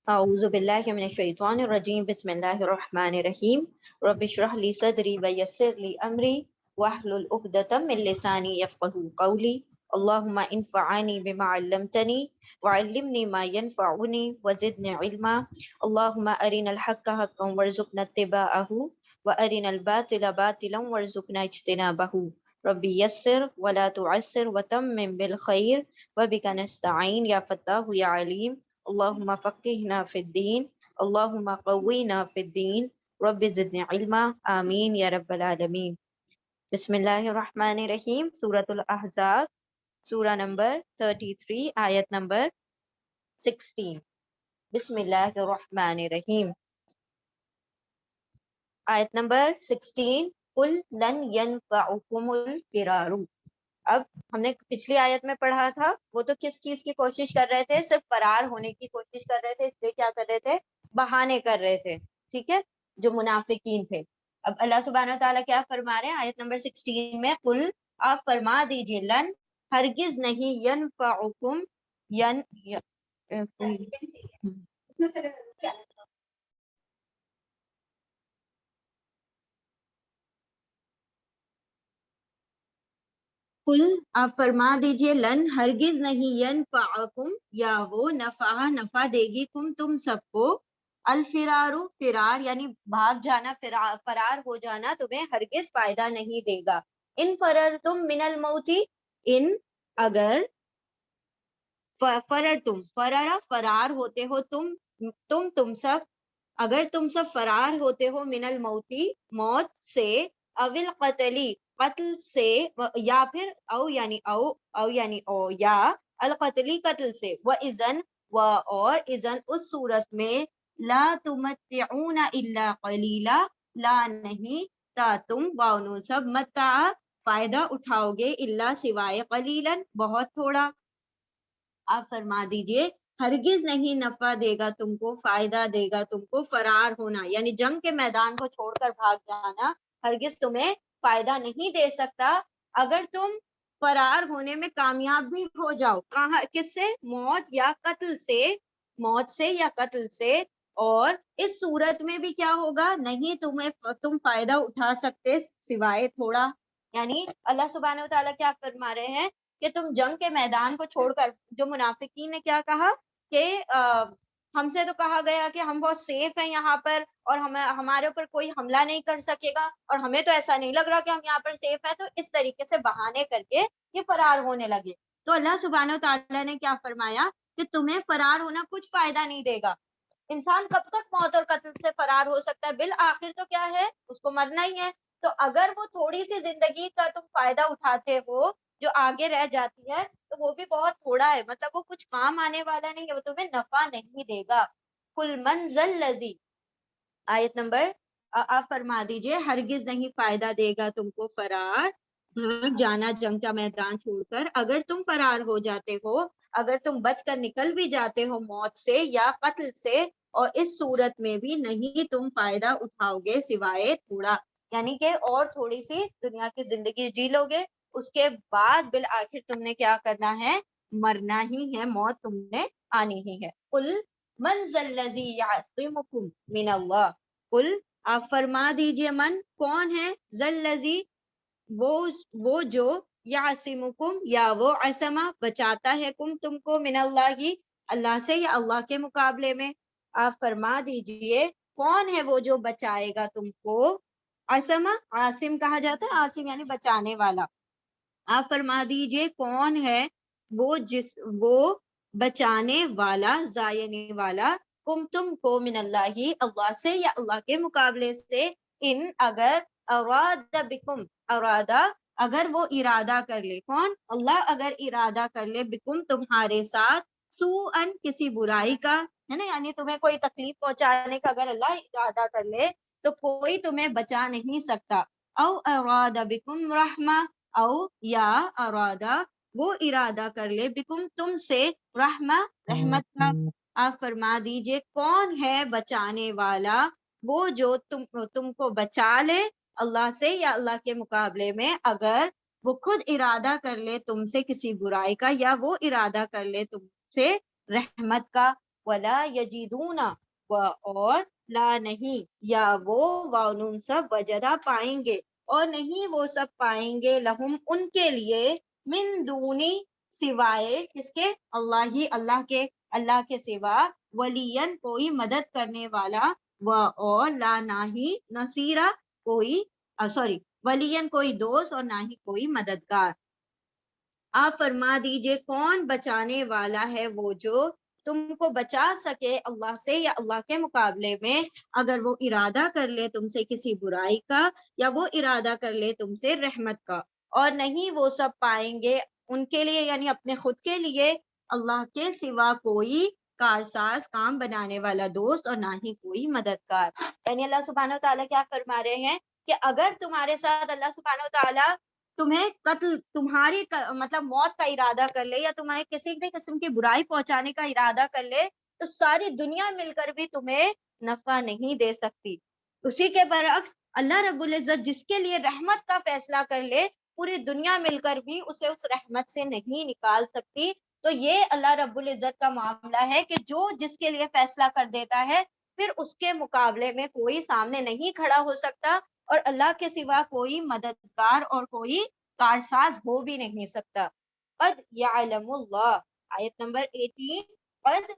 اعوذ باللہ من الشیطان الرجیم بسم اللہ الرحمن الرحیم رب اشرح لی صدری ویسر لی امری واحلل عقدۃ من لسانی یفقهوا قولی اللہم انفعنی بما علمتنی وعلمنی ما ینفعنی وزدنی علما اللہم ارنا الحق حقا وارزقنا اتباعہ وارنا الباطل باطلا وارزقنا اجتنابہ رب یسر ولا تعسر وتمم بالخیر وبک نستعین یا فتاح یا علیم اللہم فقہنا فی الدین اللہم قوینا فی الدین رب زدنی علما آمین یا رب العالمین۔ بسم اللہ الرحمن الرحیم۔ سورۃ الاحزاب، سورہ نمبر 33، آیت نمبر 16۔ بسم اللہ الرحمن الرحیم۔ آیت نمبر 16، قل لن ینفعکم الفرار۔ اب ہم نے پچھلی آیت میں پڑھا تھا، وہ تو کس چیز کی کوشش کر رہے تھے؟ صرف فرار ہونے کی کوشش کر رہے تھے، اس لیے کیا کر رہے تھے؟ بہانے کر رہے تھے، ٹھیک ہے، جو منافقین تھے۔ اب اللہ سبحانہ و تعالیٰ کیا فرما رہے ہیں آیت نمبر 16 میں؟ قل، آپ فرما دیجئے، لن، ہرگز نہیں، ینفعکم، قل، آپ فرما دیجئے، لن، ہرگز نہیں، ینفعکم، یا وہ نفع دے گی، تم سب کو، الفرار، فرار یعنی بھاگ جانا، فرار ہو جانا تمہیں ہرگز فائدہ نہیں دے گا۔ ان فررتم من الموت، ان، اگر، فررتم، فرار ہوتے ہو تم سب، اگر تم سب فرار ہوتے ہو، من الموتی، موت سے، اول قتلی، قتل سے، یا پھر او یعنی یا القتلی، قتل سے، وَإِذَن، اور اذن، اس صورت میں، لا تمتعون الا قلیلا، لا نہیں، تا تم، واؤ سب، متع، فائدہ اٹھاؤ گے، الا سوائے، قلیلا، بہت تھوڑا۔ آپ فرما دیجئے، ہرگز نہیں نفع دے گا تم کو، فائدہ دے گا تم کو فرار ہونا، یعنی جنگ کے میدان کو چھوڑ کر بھاگ جانا ہرگز تمہیں فائدہ نہیں دے سکتا۔ اگر تم فرار ہونے میں کامیاب بھی ہو جاؤ، کہاں، کس سے؟ موت یا قتل سے، موت سے یا قتل سے، اور اس صورت میں بھی کیا ہوگا؟ نہیں تم فائدہ اٹھا سکتے سوائے تھوڑا۔ یعنی اللہ سبحانہ و تعالیٰ کیا فرما رہے ہیں کہ تم جنگ کے میدان کو چھوڑ کر، جو منافقین نے کیا کہا کہ ہم سے تو کہا گیا کہ ہم بہت سیف ہیں یہاں پر، اور ہمارے اوپر کوئی حملہ نہیں کر سکے گا، اور ہمیں تو ایسا نہیں لگ رہا کہ ہم یہاں پر سیف ہیں، تو اس طریقے سے بہانے کر کے یہ فرار ہونے لگے۔ تو اللہ سبحانہ و تعالیٰ نے کیا فرمایا کہ تمہیں فرار ہونا کچھ فائدہ نہیں دے گا۔ انسان کب تک موت اور قتل سے فرار ہو سکتا ہے؟ بالآخر تو کیا ہے؟ اس کو مرنا ہی ہے۔ تو اگر وہ تھوڑی سی زندگی کا تم فائدہ اٹھاتے ہو جو آگے رہ جاتی ہے، تو وہ بھی بہت تھوڑا ہے، مطلب وہ کچھ کام آنے والا نہیں ہے، وہ تمہیں نفع نہیں دے گا۔ قل من ذا الذی، آیت نمبر، آپ فرما دیجئے، ہرگز نہیں فائدہ دے گا تم کو فرار، بھاگ جانا جنگ کا میدان چھوڑ کر۔ اگر تم فرار ہو جاتے ہو، اگر تم بچ کر نکل بھی جاتے ہو موت سے یا قتل سے، اور اس صورت میں بھی نہیں تم فائدہ اٹھاؤ گے سوائے تھوڑا، یعنی کہ اور تھوڑی سی دنیا کی زندگی جی لو گے، اس کے بعد بالآخر تم نے کیا کرنا ہے؟ مرنا ہی ہے، موت تم نے آنی ہی ہے۔ قل من ذا الذی یعصمکم من اللہ، قل، آپ فرما دیجئے، من، کون ہے، ذا الذی، وہ جو، یعصمکم، یا وہ، عصمہ، بچاتا ہے، تم کو، من اللہ، اللہ سے یا اللہ کے مقابلے میں۔ آپ فرما دیجئے، کون ہے وہ جو بچائے گا تم کو؟ عصمہ، عاصم کہا جاتا ہے، عاصم یعنی بچانے والا۔ آپ فرما دیجئے، کون ہے وہ بچانے والا، زاینے والا، تم کو، من اللہ، اللہ سے یا اللہ کے مقابلے سے، ان، اگر، اراد بکم، اگر وہ ارادہ کر لے، کون؟ اللہ اگر ارادہ کر لے، بکم، تمہارے ساتھ، سوءن، کسی برائی کا، ہے نا، یعنی تمہیں کوئی تکلیف پہنچانے کا اگر اللہ ارادہ کر لے تو کوئی تمہیں بچا نہیں سکتا۔ او اراد بکم رحمہ، او، یا، ارادہ، وہ ارادہ کر لے، بکم، تم سے، رحمہ، رحمت کا۔ آپ فرما دیجئے، کون ہے بچانے والا؟ وہ جو تم کو بچا لے اللہ سے یا اللہ کے مقابلے میں، اگر وہ خود ارادہ کر لے تم سے کسی برائی کا، یا وہ ارادہ کر لے تم سے رحمت کا۔ ولا یجدون اور لا نہیں یا وہ واو نون سب وجدہ پائیں گے اور نہیں وہ سب پائیں گے لہم ان کے لیے من دونی سوائے کس کے اللہ کے سوا ولین کوئی مدد کرنے والا اور لا نہ ہی نصیرہ کوئی سوری ولین کوئی دوست اور نہ ہی کوئی مددگار. آپ فرما دیجئے کون بچانے والا ہے وہ جو تم کو بچا سکے اللہ سے یا اللہ کے مقابلے میں اگر وہ ارادہ کر لے تم سے کسی برائی کا یا وہ ارادہ کر لے تم سے رحمت کا. اور نہیں وہ سب پائیں گے ان کے لیے یعنی اپنے خود کے لیے اللہ کے سوا کوئی کارساز کام بنانے والا دوست اور نہ ہی کوئی مددگار. یعنی اللہ سبحانہ و تعالیٰ کیا فرما رہے ہیں کہ اگر تمہارے ساتھ اللہ سبحانہ و تعالیٰ تمہیں قتل تمہاری مطلب موت کا ارادہ کر لے یا تمہیں کسی بھی قسم کی برائی پہنچانے کا ارادہ کر لے تو ساری دنیا مل کر بھی تمہیں نفع نہیں دے سکتی. اسی کے برعکس اللہ رب العزت جس کے لیے رحمت کا فیصلہ کر لے پوری دنیا مل کر بھی اسے اس رحمت سے نہیں نکال سکتی. تو یہ اللہ رب العزت کا معاملہ ہے کہ جو جس کے لیے فیصلہ کر دیتا ہے پھر اس کے مقابلے میں کوئی سامنے نہیں کھڑا ہو سکتا اور اللہ کے سوا کوئی مددگار اور کوئی کارساز ہو بھی نہیں سکتا. قد یعلم اللہ آیت نمبر 18 قد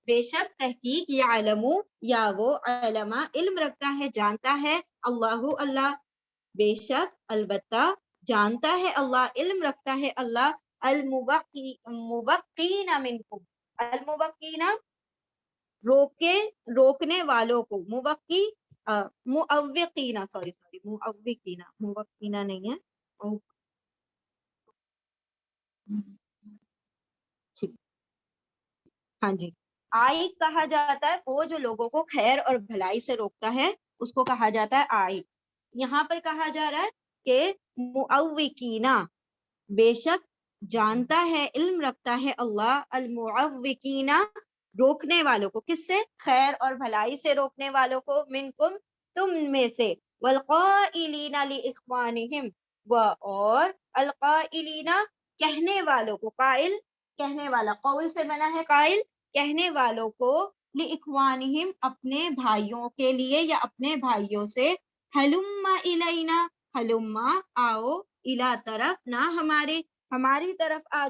بے شک تحقیق یعلم یا وہ علما علم رکھتا ہے جانتا ہے اللہ بے شک البتہ جانتا ہے اللہ علم رکھتا ہے اللہ الموقین منکم الموقین روکنے والوں کو موقی موقینہ موقینہ نہیں ہے ہاں جی عائق کہا جاتا ہے وہ جو لوگوں کو خیر اور بھلائی سے روکتا ہے اس کو کہا جاتا ہے عائق. یہاں پر کہا جا رہا ہے کہ معوقینہ بے شک جانتا ہے علم رکھتا ہے اللہ المعوقینہ روکنے والوں کو کس سے خیر اور بھلائی سے روکنے والوں کو منکم تم میں سے والقائلین لاخوانہم اور القائلین کہنے والوں کو قائل کہنے والا قول سے بنا ہے قائل کہنے والوں کو لاخوانہم اپنے بھائیوں کے لیے یا اپنے بھائیوں سے ہلما الینا ہلما آؤ الا طرف نہ ہماری طرف آ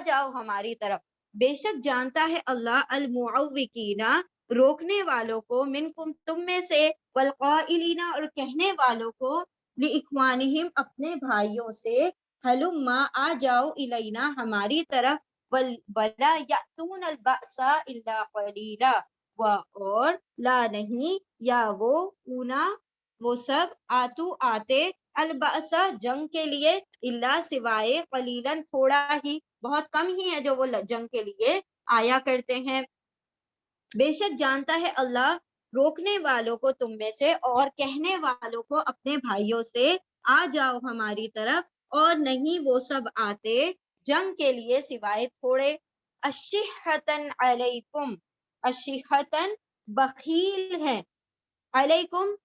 جاؤ ہماری طرف. بے شک جانتا ہے اللہ المعوقین روکنے والوں کو منکم تم میں سے والقائلین اور کہنے والوں کو لاخوانہم اپنے بھائیوں سے ہلما آ جاؤ الینا ہماری طرف ولا یأتون البأس الا قلیلا اور لا نہیں یا وہ سب آتے البأسا جنگ کے لیے اللہ سوائے قلیلاً تھوڑا ہی بہت کم ہی ہے جو وہ جنگ کے لیے آیا کرتے ہیں. بے شک جانتا ہے اللہ روکنے والوں کو تم میں سے اور کہنے والوں کو اپنے بھائیوں سے آ جاؤ ہماری طرف اور نہیں وہ سب آتے جنگ کے لیے سوائے تھوڑے. اشحتن علیکم اشحتن بخیل ہیں علیکم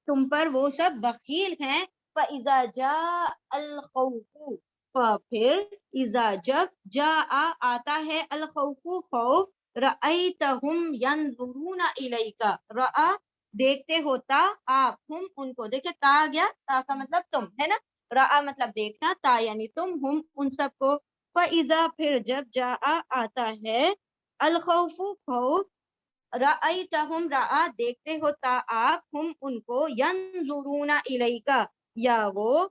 تم پر وہ سب بخیل ہیں. فَإِذَا جَاءَ الْخَوْفُ پھر اذا جب جاء آتا ہے الخوف خوف رأیتہم ینظرون الیک رأى دیکھتے ہوتا آپ ہم ان کو دیکھے تا آ گیا تا کا مطلب تم ہے نا رأى مطلب دیکھنا تا یعنی تم ہم ان سب کو. فَإِذَا پھر جب جاء آتا ہے الخوف خوف رأیتہم رأى دیکھتے ہوتا آپ ہم ان کو ینظرون الیک یا وہ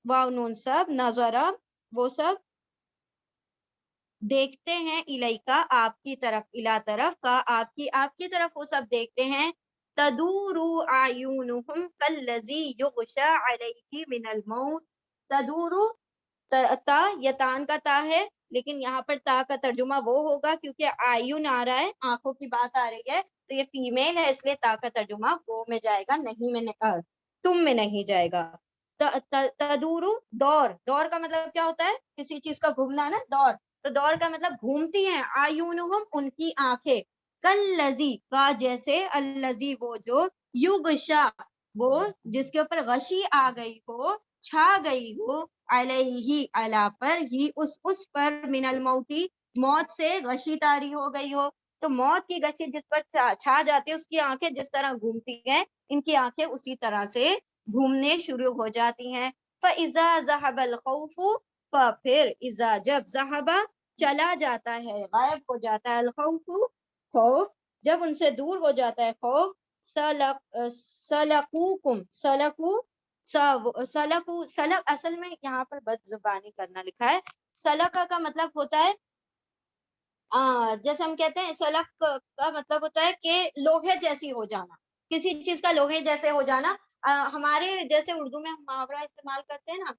واو نون سب نظرہ وہ سب دیکھتے ہیں الیکا آپ کی طرف الا طرف کا آپ کی طرف وہ سب دیکھتے ہیں. تدور اعینہم کالذی یغشى علیہ من الموت تدور تا یتان کا تا ہے لیکن یہاں پر تا کا ترجمہ وہ ہوگا کیونکہ آیون آ رہا ہے آنکھوں کی بات آ رہی ہے تو یہ فیمیل ہے اس لیے تا کا ترجمہ وہ میں جائے گا نہیں میں تم میں نہیں جائے گا. تدور دور کا مطلب کیا ہوتا ہے کسی چیز کا گھومنا نا دور تو دور کا مطلب گھومتی ہیں آیونہم ان کی آنکھیں کالذی کا جیسے الذی وہ جو یغشا وہ جس کے اوپر غشی آ گئی ہو چھا گئی ہو علیہ علا پر ہی اس پر من الموتی موت سے غشی طاری ہو گئی ہو. تو موت کی غشی جس پر چھا جاتی ہے اس کی آنکھیں جس طرح گھومتی ہیں ان کی آنکھیں اسی طرح سے گھومنے شروع ہو جاتی ہیں. فَإِذَا ذَهَبَ الْخَوْفُ پھر اذا جب ذہبا چلا جاتا ہے غائب ہو جاتا ہے الخوف خوف جب ان سے دور ہو جاتا ہے خوف سلقوکم سلقو سلقو سلق اصل میں یہاں پر بد زبانی کرنا لکھا ہے. سلقہ کا مطلب ہوتا ہے جیسے ہم کہتے ہیں سلق کا مطلب ہوتا ہے کہ لوہے جیسی ہو جانا, کسی چیز کا لوہے جیسے ہو جانا. ہمارے جیسے اردو میں ہم محاورہ استعمال کرتے ہیں نا,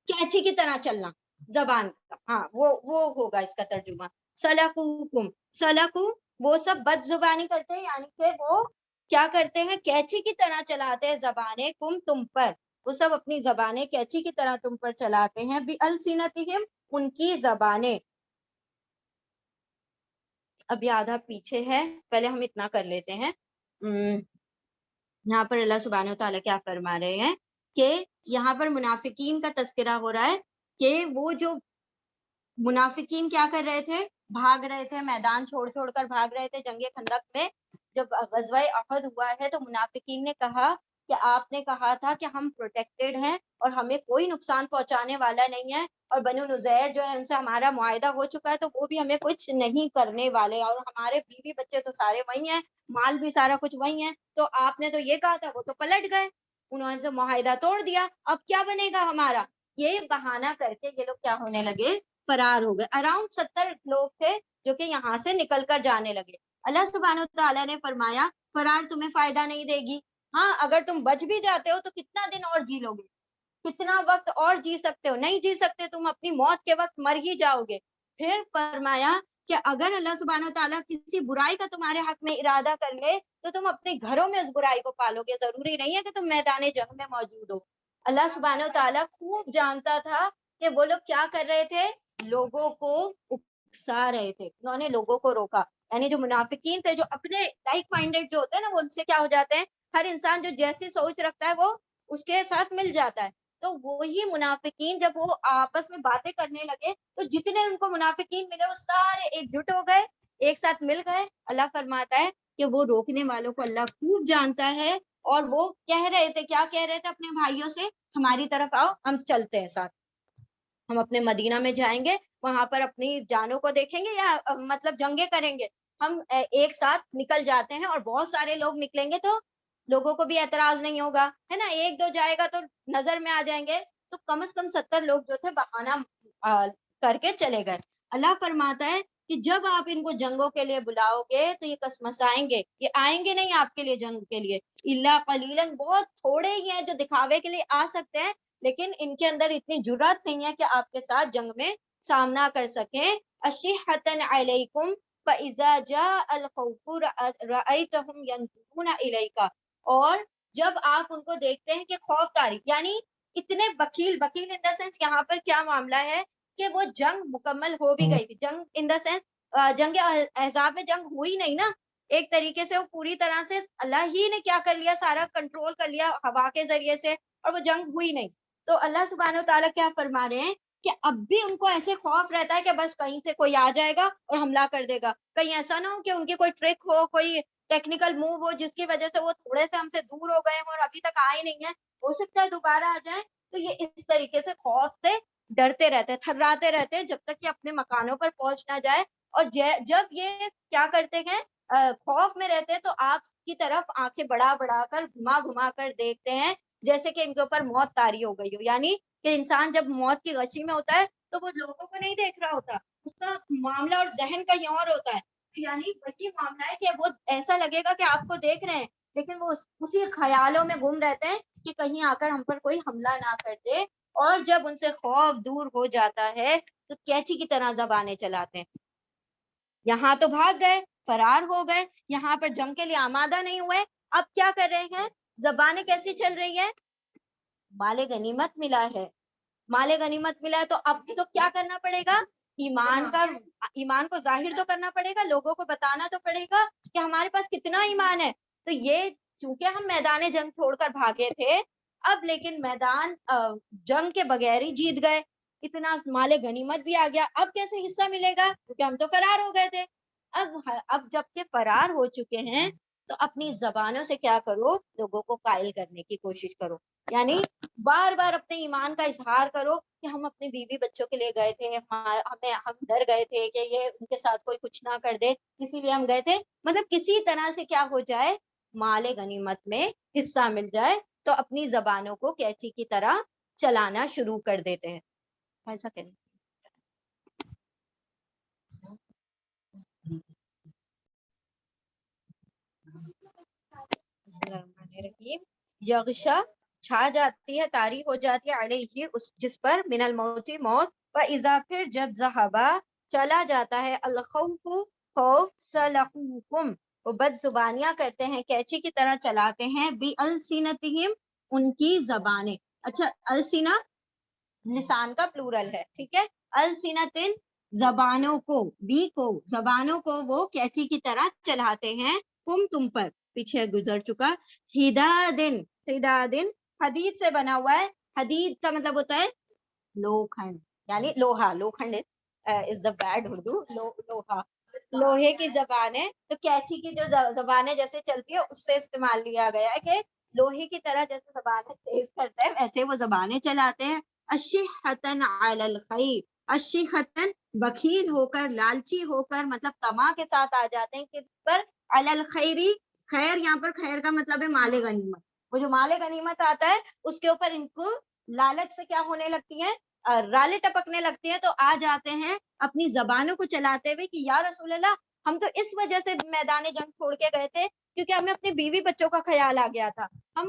کینچی کی طرح چلنا زبان کا, ہاں وہ ہوگا اس کا ترجمہ. سلقوکم سلقو وہ سب بد زبانی کرتے ہیں, یعنی کہ وہ کیا کرتے ہیں کینچی کی طرح چلاتے ہیں زبانیں کم تم پر, وہ سب اپنی زبانیں کینچی کی طرح تم پر چلاتے ہیں. بِأَلْسِنَتِهِمْ ان کی زبانیں. ابھی آدھا پیچھے ہے, پہلے ہم اتنا کر لیتے ہیں. یہاں پر اللہ سبحانہ وتعالیٰ کیا فرما رہے ہیں کہ یہاں پر منافقین کا تذکرہ ہو رہا ہے کہ وہ جو منافقین کیا کر رہے تھے, بھاگ رہے تھے, میدان چھوڑ چھوڑ کر بھاگ رہے تھے. جنگ خندق میں جب غزوہ احد ہوا ہے تو منافقین نے کہا کہ آپ نے کہا تھا کہ ہم پروٹیکٹڈ ہیں اور ہمیں کوئی نقصان پہنچانے والا نہیں ہے, اور بنو نذیر جو ہے ان سے ہمارا معاہدہ ہو چکا ہے تو وہ بھی ہمیں کچھ نہیں کرنے والے, اور ہمارے بیوی بچے تو سارے وہی ہیں, مال بھی سارا کچھ وہی ہے. تو آپ نے تو یہ کہا تھا, وہ تو پلٹ گئے, انہوں نے تو معاہدہ توڑ دیا, اب کیا بنے گا ہمارا. یہ بہانہ کر کے یہ لوگ کیا ہونے لگے, فرار ہو گئے. اراؤنڈ 70 لوگ تھے جو کہ یہاں سے نکل کر جانے لگے. اللہ سبحانہ وتعالیٰ نے فرمایا فرار تمہیں فائدہ نہیں دے گی. ہاں اگر تم بچ بھی جاتے ہو تو کتنا دن اور جی لو گے, کتنا وقت اور جی سکتے ہو, نہیں جی سکتے, تم اپنی موت کے وقت مر ہی جاؤ گے. پھر فرمایا کہ اگر اللہ سبحانہ وتعالیٰ کسی برائی کا تمہارے حق میں ارادہ کر لے تو تم اپنے گھروں میں اس برائی کو پالو گے, ضروری نہیں ہے کہ تم میدان جنگ میں موجود ہو. اللہ سبحانہ وتعالیٰ خوب جانتا تھا کہ وہ لوگ کیا کر رہے تھے, لوگوں کو اکسا رہے تھے. انہوں نے لوگوں کو روکا, یعنی جو منافقین تھے, جو اپنے لائک مائنڈیڈ جو ہوتے ہیں نا, وہ ان سے کیا ہو جاتے ہیں, ہر انسان جو جیسی سوچ رکھتا ہے وہ اس کے ساتھ مل جاتا ہے. تو وہی منافقین جب وہ آپس میں باتیں کرنے لگے تو جتنے ان کو منافقین ملے وہ سارے ایک جٹ ہو گئے, ایک ساتھ مل گئے. اللہ فرماتا ہے کہ وہ روکنے والوں کو اللہ خوب جانتا ہے, اور وہ کہہ رہے تھے, کیا کہہ رہے تھے اپنے بھائیوں سے, ہماری طرف آؤ, ہم چلتے ہیں ساتھ, ہم اپنے مدینہ میں جائیں گے, وہاں پر اپنی جانوں کو دیکھیں گے یا مطلب جنگیں کریں گے. ہم ایک ساتھ نکل جاتے ہیں, اور بہت سارے لوگ نکلیں گے تو لوگوں کو بھی اعتراض نہیں ہوگا, ہے نا, ایک دو جائے گا تو نظر میں آ جائیں گے. تو کم از کم 70 لوگ جو تھے بہانہ کر کے چلے گئے. اللہ فرماتا ہے کہ جب آپ ان کو جنگوں کے لیے بلاؤ گے تو یہ کسمسائیں گے, یہ آئیں گے نہیں آپ کے لیے جنگ کے لیے. الا قلیلاً, بہت تھوڑے ہی ہیں جو دکھاوے کے لیے آ سکتے ہیں, لیکن ان کے اندر اتنی جرات نہیں ہے کہ آپ کے ساتھ جنگ میں سامنا کر سکیں. اشحۃ علیکم فاذا جاء الخوف رأیتهم ينظرون الیک, اور جب آپ ان کو دیکھتے ہیں کہ خوف طاری, یعنی اتنے بخیل ان دا سینس, یہاں پر کیا معاملہ ہے کہ وہ جنگ مکمل ہو بھی گئی تھی. جنگ ان دا سینس جنگ احزاب میں جنگ ہوئی نہیں نا, ایک طریقے سے وہ پوری طرح سے اللہ ہی نے کیا کر لیا, سارا کنٹرول کر لیا ہوا کے ذریعے سے, اور وہ جنگ ہوئی نہیں. تو اللہ سبحانہ وتعالیٰ کیا فرما رہے ہیں کہ اب بھی ان کو ایسے خوف رہتا ہے کہ بس کہیں سے کوئی آ جائے گا اور حملہ کر دے گا, کہیں ایسا نہ ہو کہ ان کی کوئی ٹرک ہو, کوئی ٹیکنیکل موو ہو جس کی وجہ سے وہ تھوڑے سے ہم سے دور ہو گئے ہوں اور ابھی تک آئے نہیں ہیں, ہو سکتا ہے دوبارہ آ جائیں. تو یہ اس طریقے سے خوف سے ڈرتے رہتے, تھراتے رہتے جب تک کہ اپنے مکانوں پر پہنچ نہ جائے. اور جب یہ کیا کرتے ہیں, خوف میں رہتے ہیں, تو آپ کی طرف آنکھیں بڑا بڑا کر گھما گھما کر دیکھتے ہیں جیسے کہ ان کے اوپر موت طاری ہو گئی ہو. یعنی کہ انسان جب موت کی غشی میں ہوتا ہے تو وہ لوگوں کو نہیں دیکھ رہا ہوتا, اس کا معاملہ اور ذہن کہیں اور ہوتا ہے. یعنی وہی معاملہ ہے کہ وہ ایسا لگے گا کہ آپ کو دیکھ رہے ہیں, لیکن وہ اسی خیالوں میں گم رہتے ہیں کہ کہیں آ کر ہم پر کوئی حملہ نہ کر دے. اور جب ان سے خوف دور ہو جاتا ہے تو کینچی کی طرح زبانیں چلاتے ہیں. یہاں تو بھاگ گئے, فرار ہو گئے, یہاں پر جنگ کے لیے آمادہ نہیں ہوئے, اب کیا کر رہے ہیں, زبانیں کیسی چل رہی ہیں, مال غنیمت ملا ہے, مال غنیمت ملا ہے, تو اب تو کیا کرنا پڑے گا, ایمان کو ظاہر تو کرنا پڑے گا, لوگوں کو بتانا تو پڑے گا کہ ہمارے پاس کتنا ایمان ہے. تو یہ چونکہ ہم میدان جنگ چھوڑ کر بھاگے تھے, اب لیکن میدان جنگ کے بغیر ہی جیت گئے, اتنا مال غنیمت بھی آ گیا، اب کیسے حصہ ملے گا؟ کیونکہ ہم تو فرار ہو گئے تھے۔ اب جب کہ فرار ہو چکے ہیں تو اپنی زبانوں سے کیا کرو؟ لوگوں کو قائل کرنے کی کوشش کرو، یعنی بار بار اپنے ایمان کا اظہار کرو کہ ہم اپنے بیوی بچوں کے لیے گئے تھے، ہم ڈر گئے تھے کہ یہ ان کے ساتھ کوئی کچھ نہ کر دے، اسی لیے ہم گئے تھے۔ مطلب کسی طرح سے کیا ہو جائے، مال غنیمت میں حصہ مل جائے، تو اپنی زبانوں کو کیچی کی طرح چلانا شروع کر دیتے ہیں۔ ایسا کریں یغشا چھا جاتی ہے، طاری ہو جاتی ہے، علیہ جس پر، من الموت موت، فاذا پھر جب ذہبا چلا جاتا ہے، الخوف خوف، سلقوکم وہ بد زبانیاں کرتے ہیں، کیچی کی طرح چلاتے ہیں، بِأَلْسِنَتِهِمْ ان کی زبانیں۔ اچھا السینہ لسان کا پلورل ہے، ٹھیک ہے، السنتن زبانوں کو، بی کو زبانوں کو وہ کیچی کی طرح چلاتے ہیں، تم پر، پیچھے گزر چکا، ہدادن ہدادن حدید سے بنا ہوا ہے، حدید کا مطلب ہوتا ہے لوکھنڈ، یعنی لوہا، لوکھنڈ از دا بیڈ اردو، لوہا لوہے کی زبان ہے، تو کیچی کی جو زبانیں جیسے چلتی ہے اس سے استعمال لیا گیا ہے کہ لوہے کی طرح جیسے زبانیں تیز کرتے ہیں ویسے وہ زبانیں چلاتے ہیں۔ اشحتن علی الخیر، اشحتن بخیل ہو کر، لالچی ہو کر، مطلب طمع کے ساتھ آ جاتے ہیں کس پر؟ علی الخیری، خیر یہاں پر خیر کا مطلب ہے مال غنیمت، وہ جو مال غنیمت آتا ہے اس کے اوپر ان کو لالچ سے کیا ہونے لگتی ہیں، رالے ٹپکنے لگتی ہیں، تو آ جاتے ہیں اپنی زبانوں کو چلاتے ہوئے کہ یا رسول اللہ ہم تو اس وجہ سے میدان جنگ چھوڑ کے گئے تھے کیونکہ ہمیں اپنی بیوی بچوں کا خیال آ گیا تھا، ہم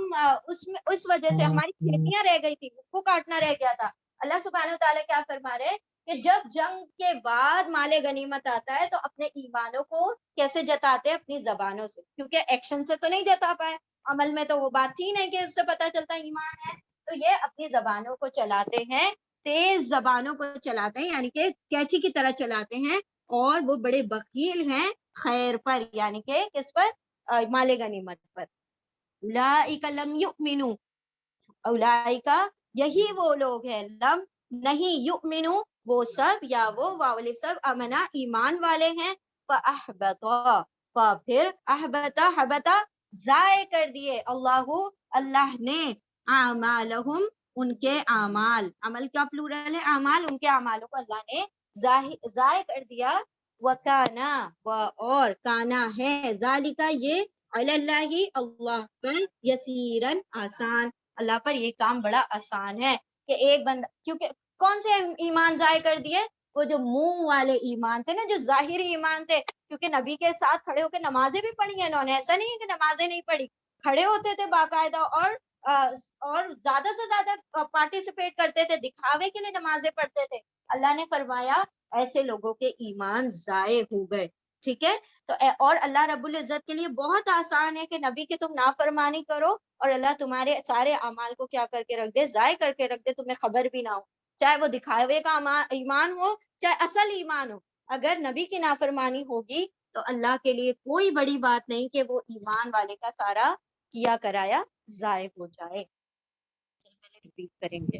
اس وجہ سے ہماری کھیتیاں رہ گئی تھی، اس کو کاٹنا رہ گیا تھا۔ اللہ سبحانہ وتعالیٰ کیا فرما رہے کہ جب جنگ کے بعد مال غنیمت آتا ہے تو اپنے ایمانوں کو کیسے جتاتے ہیں؟ اپنی زبانوں سے، کیونکہ ایکشن سے تو نہیں جتا پائے، عمل میں تو وہ بات تھی نہیں کہ اس سے پتہ چلتا ایمان ہے، تو یہ اپنی زبانوں کو چلاتے ہیں، تیز زبانوں کو چلاتے ہیں، یعنی کہ کیچی کی طرح چلاتے ہیں، اور وہ بڑے بخیل ہیں خیر پر، یعنی کہ کس پر؟ مال غنیمت پر۔ اولئک لم یؤمنوا، اولئک یہی وہ لوگ ہیں، لم نہیں، یؤمنو وہ سب، یا وہ واولے سب، امنا ایمان والے ہیں، فاحبطا پھر احبطا حبطا ضائع کر دیے، اللہ نے، اعمالہم ان کے اعمال، عمل کا پلورل ہے اعمال، ان کے اعمالوں کو اللہ نے ضائع کر دیا، وکانا اور کانا ہے، ذالکا یہ، علی اللہ اللہ پر، یسیرن آسان، اللہ پر یہ کام بڑا آسان ہے کہ ایک بندہ، کیونکہ کون سے ایمان ضائع کر دیے؟ وہ جو منہ والے ایمان تھے نا، جو ظاہری ایمان تھے، کیونکہ نبی کے ساتھ کھڑے ہو کے نمازیں بھی پڑھی ہیں انہوں نے، ایسا نہیں ہے کہ نمازیں نہیں پڑھی، کھڑے ہوتے تھے باقاعدہ، اور زیادہ سے زیادہ پارٹیسپیٹ کرتے تھے، دکھاوے کے لیے نمازیں پڑھتے تھے۔ اللہ نے فرمایا ایسے لوگوں کے ایمان ضائع ہو گئے، ٹھیک ہے، تو اور اللہ رب العزت کے لیے بہت آسان ہے کہ نبی کے تم نافرمانی کرو اور اللہ تمہارے سارے اعمال کو کیا کر کے رکھ دے؟ ضائع کر کے رکھ دے، تمہیں خبر بھی نہ ہو، چاہے وہ دکھاوے کا ایمان ہو چاہے اصل ایمان ہو، اگر نبی کی نافرمانی ہوگی تو اللہ کے لیے کوئی بڑی بات نہیں کہ وہ ایمان والے کا سارا کیا کرایا ضائع ہو جائے۔ ریپیٹ کریں گے،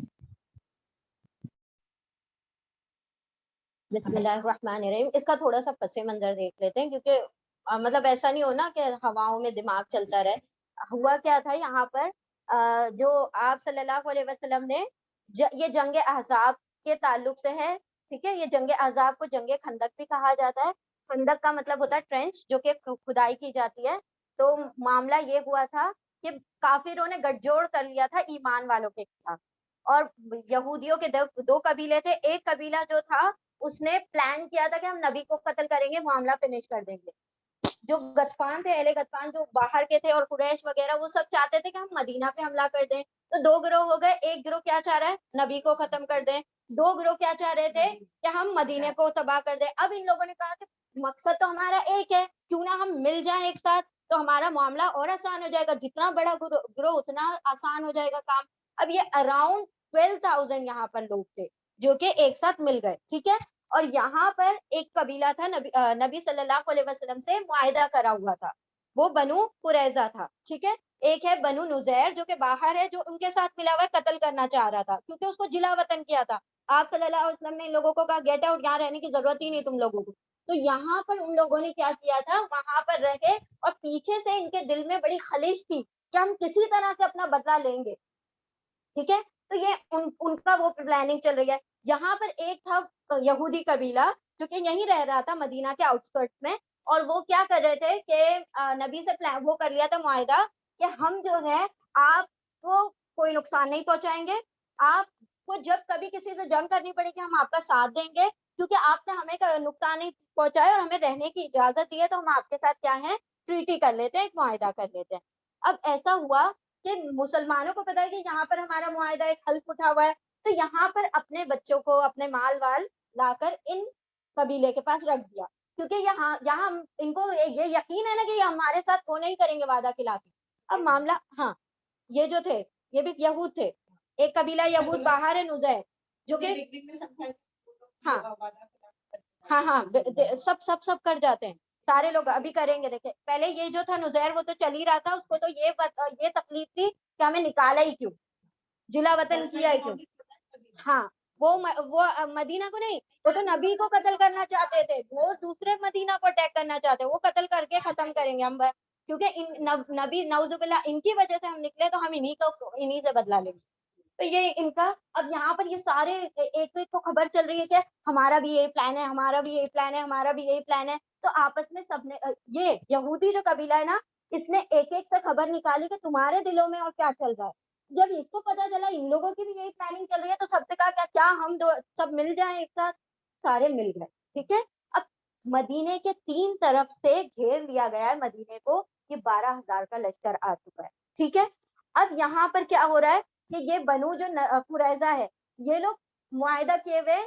بسم اللہ الرحمن الرحیم۔ اس کا تھوڑا سا پس منظر دیکھ لیتے ہیں کیونکہ مطلب ایسا نہیں ہونا کہ ہواؤں میں دماغ چلتا رہے۔ ہوا کیا تھا یہاں پر، جو آپ صلی اللہ علیہ وسلم نے یہ جنگ احزاب کے تعلق سے ہے، ٹھیک ہے، یہ جنگ احزاب کو جنگ خندق بھی کہا جاتا ہے، خندق کا مطلب ہوتا ہے ٹرینچ، جو کہ کھدائی کی جاتی ہے۔ تو معاملہ یہ ہوا تھا کہ کافروں نے گٹھ جوڑ کر لیا تھا ایمان والوں کے خلاف، اور یہودیوں کے دو قبیلے تھے، ایک قبیلہ جو تھا اس نے پلان کیا تھا کہ ہم نبی کو قتل کریں گے، معاملہ فنش کر دیں گے۔ جو غطفان تھے، اہل غطفان جو باہر کے تھے، اور قریش وغیرہ، وہ سب چاہتے تھے کہ ہم مدینہ پہ حملہ کر دیں۔ تو دو گروہ ہو گئے، ایک گروہ کیا چاہ رہا ہے؟ نبی کو ختم کر دیں، دو گروہ کیا چاہ رہے تھے کہ ہم مدینے کو تباہ کر دیں۔ اب ان لوگوں نے کہا کہ مقصد تو ہمارا ایک ہے، کیوں نہ ہم مل جائیں ایک ساتھ، تو ہمارا معاملہ اور آسان ہو جائے گا، جتنا بڑا گروہ اتنا آسان ہو جائے گا کام۔ اب یہ اراؤنڈ 12,000 یہاں پر لوگ تھے جو کہ ایک ساتھ مل گئے، ٹھیک ہے، اور یہاں پر ایک قبیلہ تھا نبی صلی اللہ علیہ وسلم سے معاہدہ کرا ہوا تھا، وہ بنو قریظہ تھا، ٹھیک ہے، ایک ہے بنو نذیر جو کہ باہر ہے، جو ان کے ساتھ ملا ہوا قتل کرنا چاہ رہا تھا کیونکہ اس کو جلا وطن کیا تھا۔ آپ صلی اللہ علیہ وسلم نے ان لوگوں کو کہا گیٹ آؤٹ، یہاں رہنے کی ضرورت ہی نہیں تم لوگوں کو. تو یہاں پر ان لوگوں نے کیا کیا تھا، وہاں پر رہے، اور پیچھے سے ان کے دل میں بڑی خلش تھی کہ ہم کسی طرح سے اپنا بدلہ لیں گے. ٹھیک ہے، تو یہ ان کا وہ پلاننگ چل رہی ہے. یہاں پر ایک تھا یہودی قبیلہ جو کہ یہیں رہ رہا تھا مدینہ کے آؤٹسکرٹ میں، اور وہ کیا کر رہے تھے کہ نبی سے وہ کر لیا تھا معاہدہ کہ ہم جو ہے آپ کو کوئی نقصان نہیں پہنچائیں گے، آپ کو جب کبھی کسی سے جنگ کرنی پڑے گی ہم آپ کا ساتھ دیں گے، کیونکہ آپ نے ہمیں نقصان نہیں پہنچایا اور ہمیں رہنے کی اجازت دی ہے، تو ہم آپ کے ساتھ کیا ہے ٹریٹی کر لیتے ہیں، ایک معاہدہ کر لیتے ہیں. اب ایسا ہوا کہ مسلمانوں کو پتا ہے کہ یہاں پر ہمارا معاہدہ ایک حلف اٹھا ہوا ہے، تو یہاں پر اپنے بچوں کو اپنے مال وال لا کر ان قبیلے کے پاس رکھ دیا، کیونکہ یہاں ان کو یہ یقین ہے نا کہ یہ ہمارے ساتھ وہ نہیں کریں گے وعدہ خلافی. اب معاملہ، ہاں یہ جو تھے یہ بھی یہود تھے، ایک قبیلہ یہود باہر ہے نزیر، جو کہ ہاں ہاں ہاں سب کر جاتے ہیں سارے لوگ، ابھی کریں گے. دیکھیں پہلے یہ جو تھا نزیر وہ تو چل ہی رہا تھا، اس کو تو یہ تکلیف تھی کہ ہمیں نکالا ہی کیوں، جلا وطن کیا ہی کیوں. ہاں وہ مدینہ کو نہیں، وہ تو نبی کو قتل کرنا چاہتے تھے، وہ دوسرے مدینہ کو اٹیک کرنا چاہتے، وہ قتل کر کے ختم کریں گے ہم، کیونکہ نبی نعوذ باللہ ان کی وجہ سے ہم نکلے تو ہم انہی سے بدلا لیں گے. تو یہ ان کا، اب یہاں پر یہ سارے ایک ایک کو خبر چل رہی ہے کہ ہمارا بھی یہی پلان ہے، ہمارا بھی یہی پلان ہے، ہمارا بھی یہی پلان ہے. تو آپس میں سب نے، یہ یہودی جو قبیلہ ہے نا، اس نے ایک ایک سے خبر نکالی کہ تمہارے دلوں میں اور کیا چل رہا ہے. جب اس کو پتا چلا ان لوگوں کی بھی یہی پلاننگ چل رہی ہے، تو سب سے کہا کیا ہم سب مل جائیں ایک ساتھ. سارے مل گئے. ٹھیک ہے، اب مدینے کے 3 طرف سے گھیر لیا گیا ہے مدینے کو، یہ 12,000 کا لشکر آ چکا ہے. ٹھیک ہے، اب یہاں پر کیا ہو رہا ہے کہ یہ بنو جو قریظہ ہے، یہ لوگ معاہدہ کیے ہوئے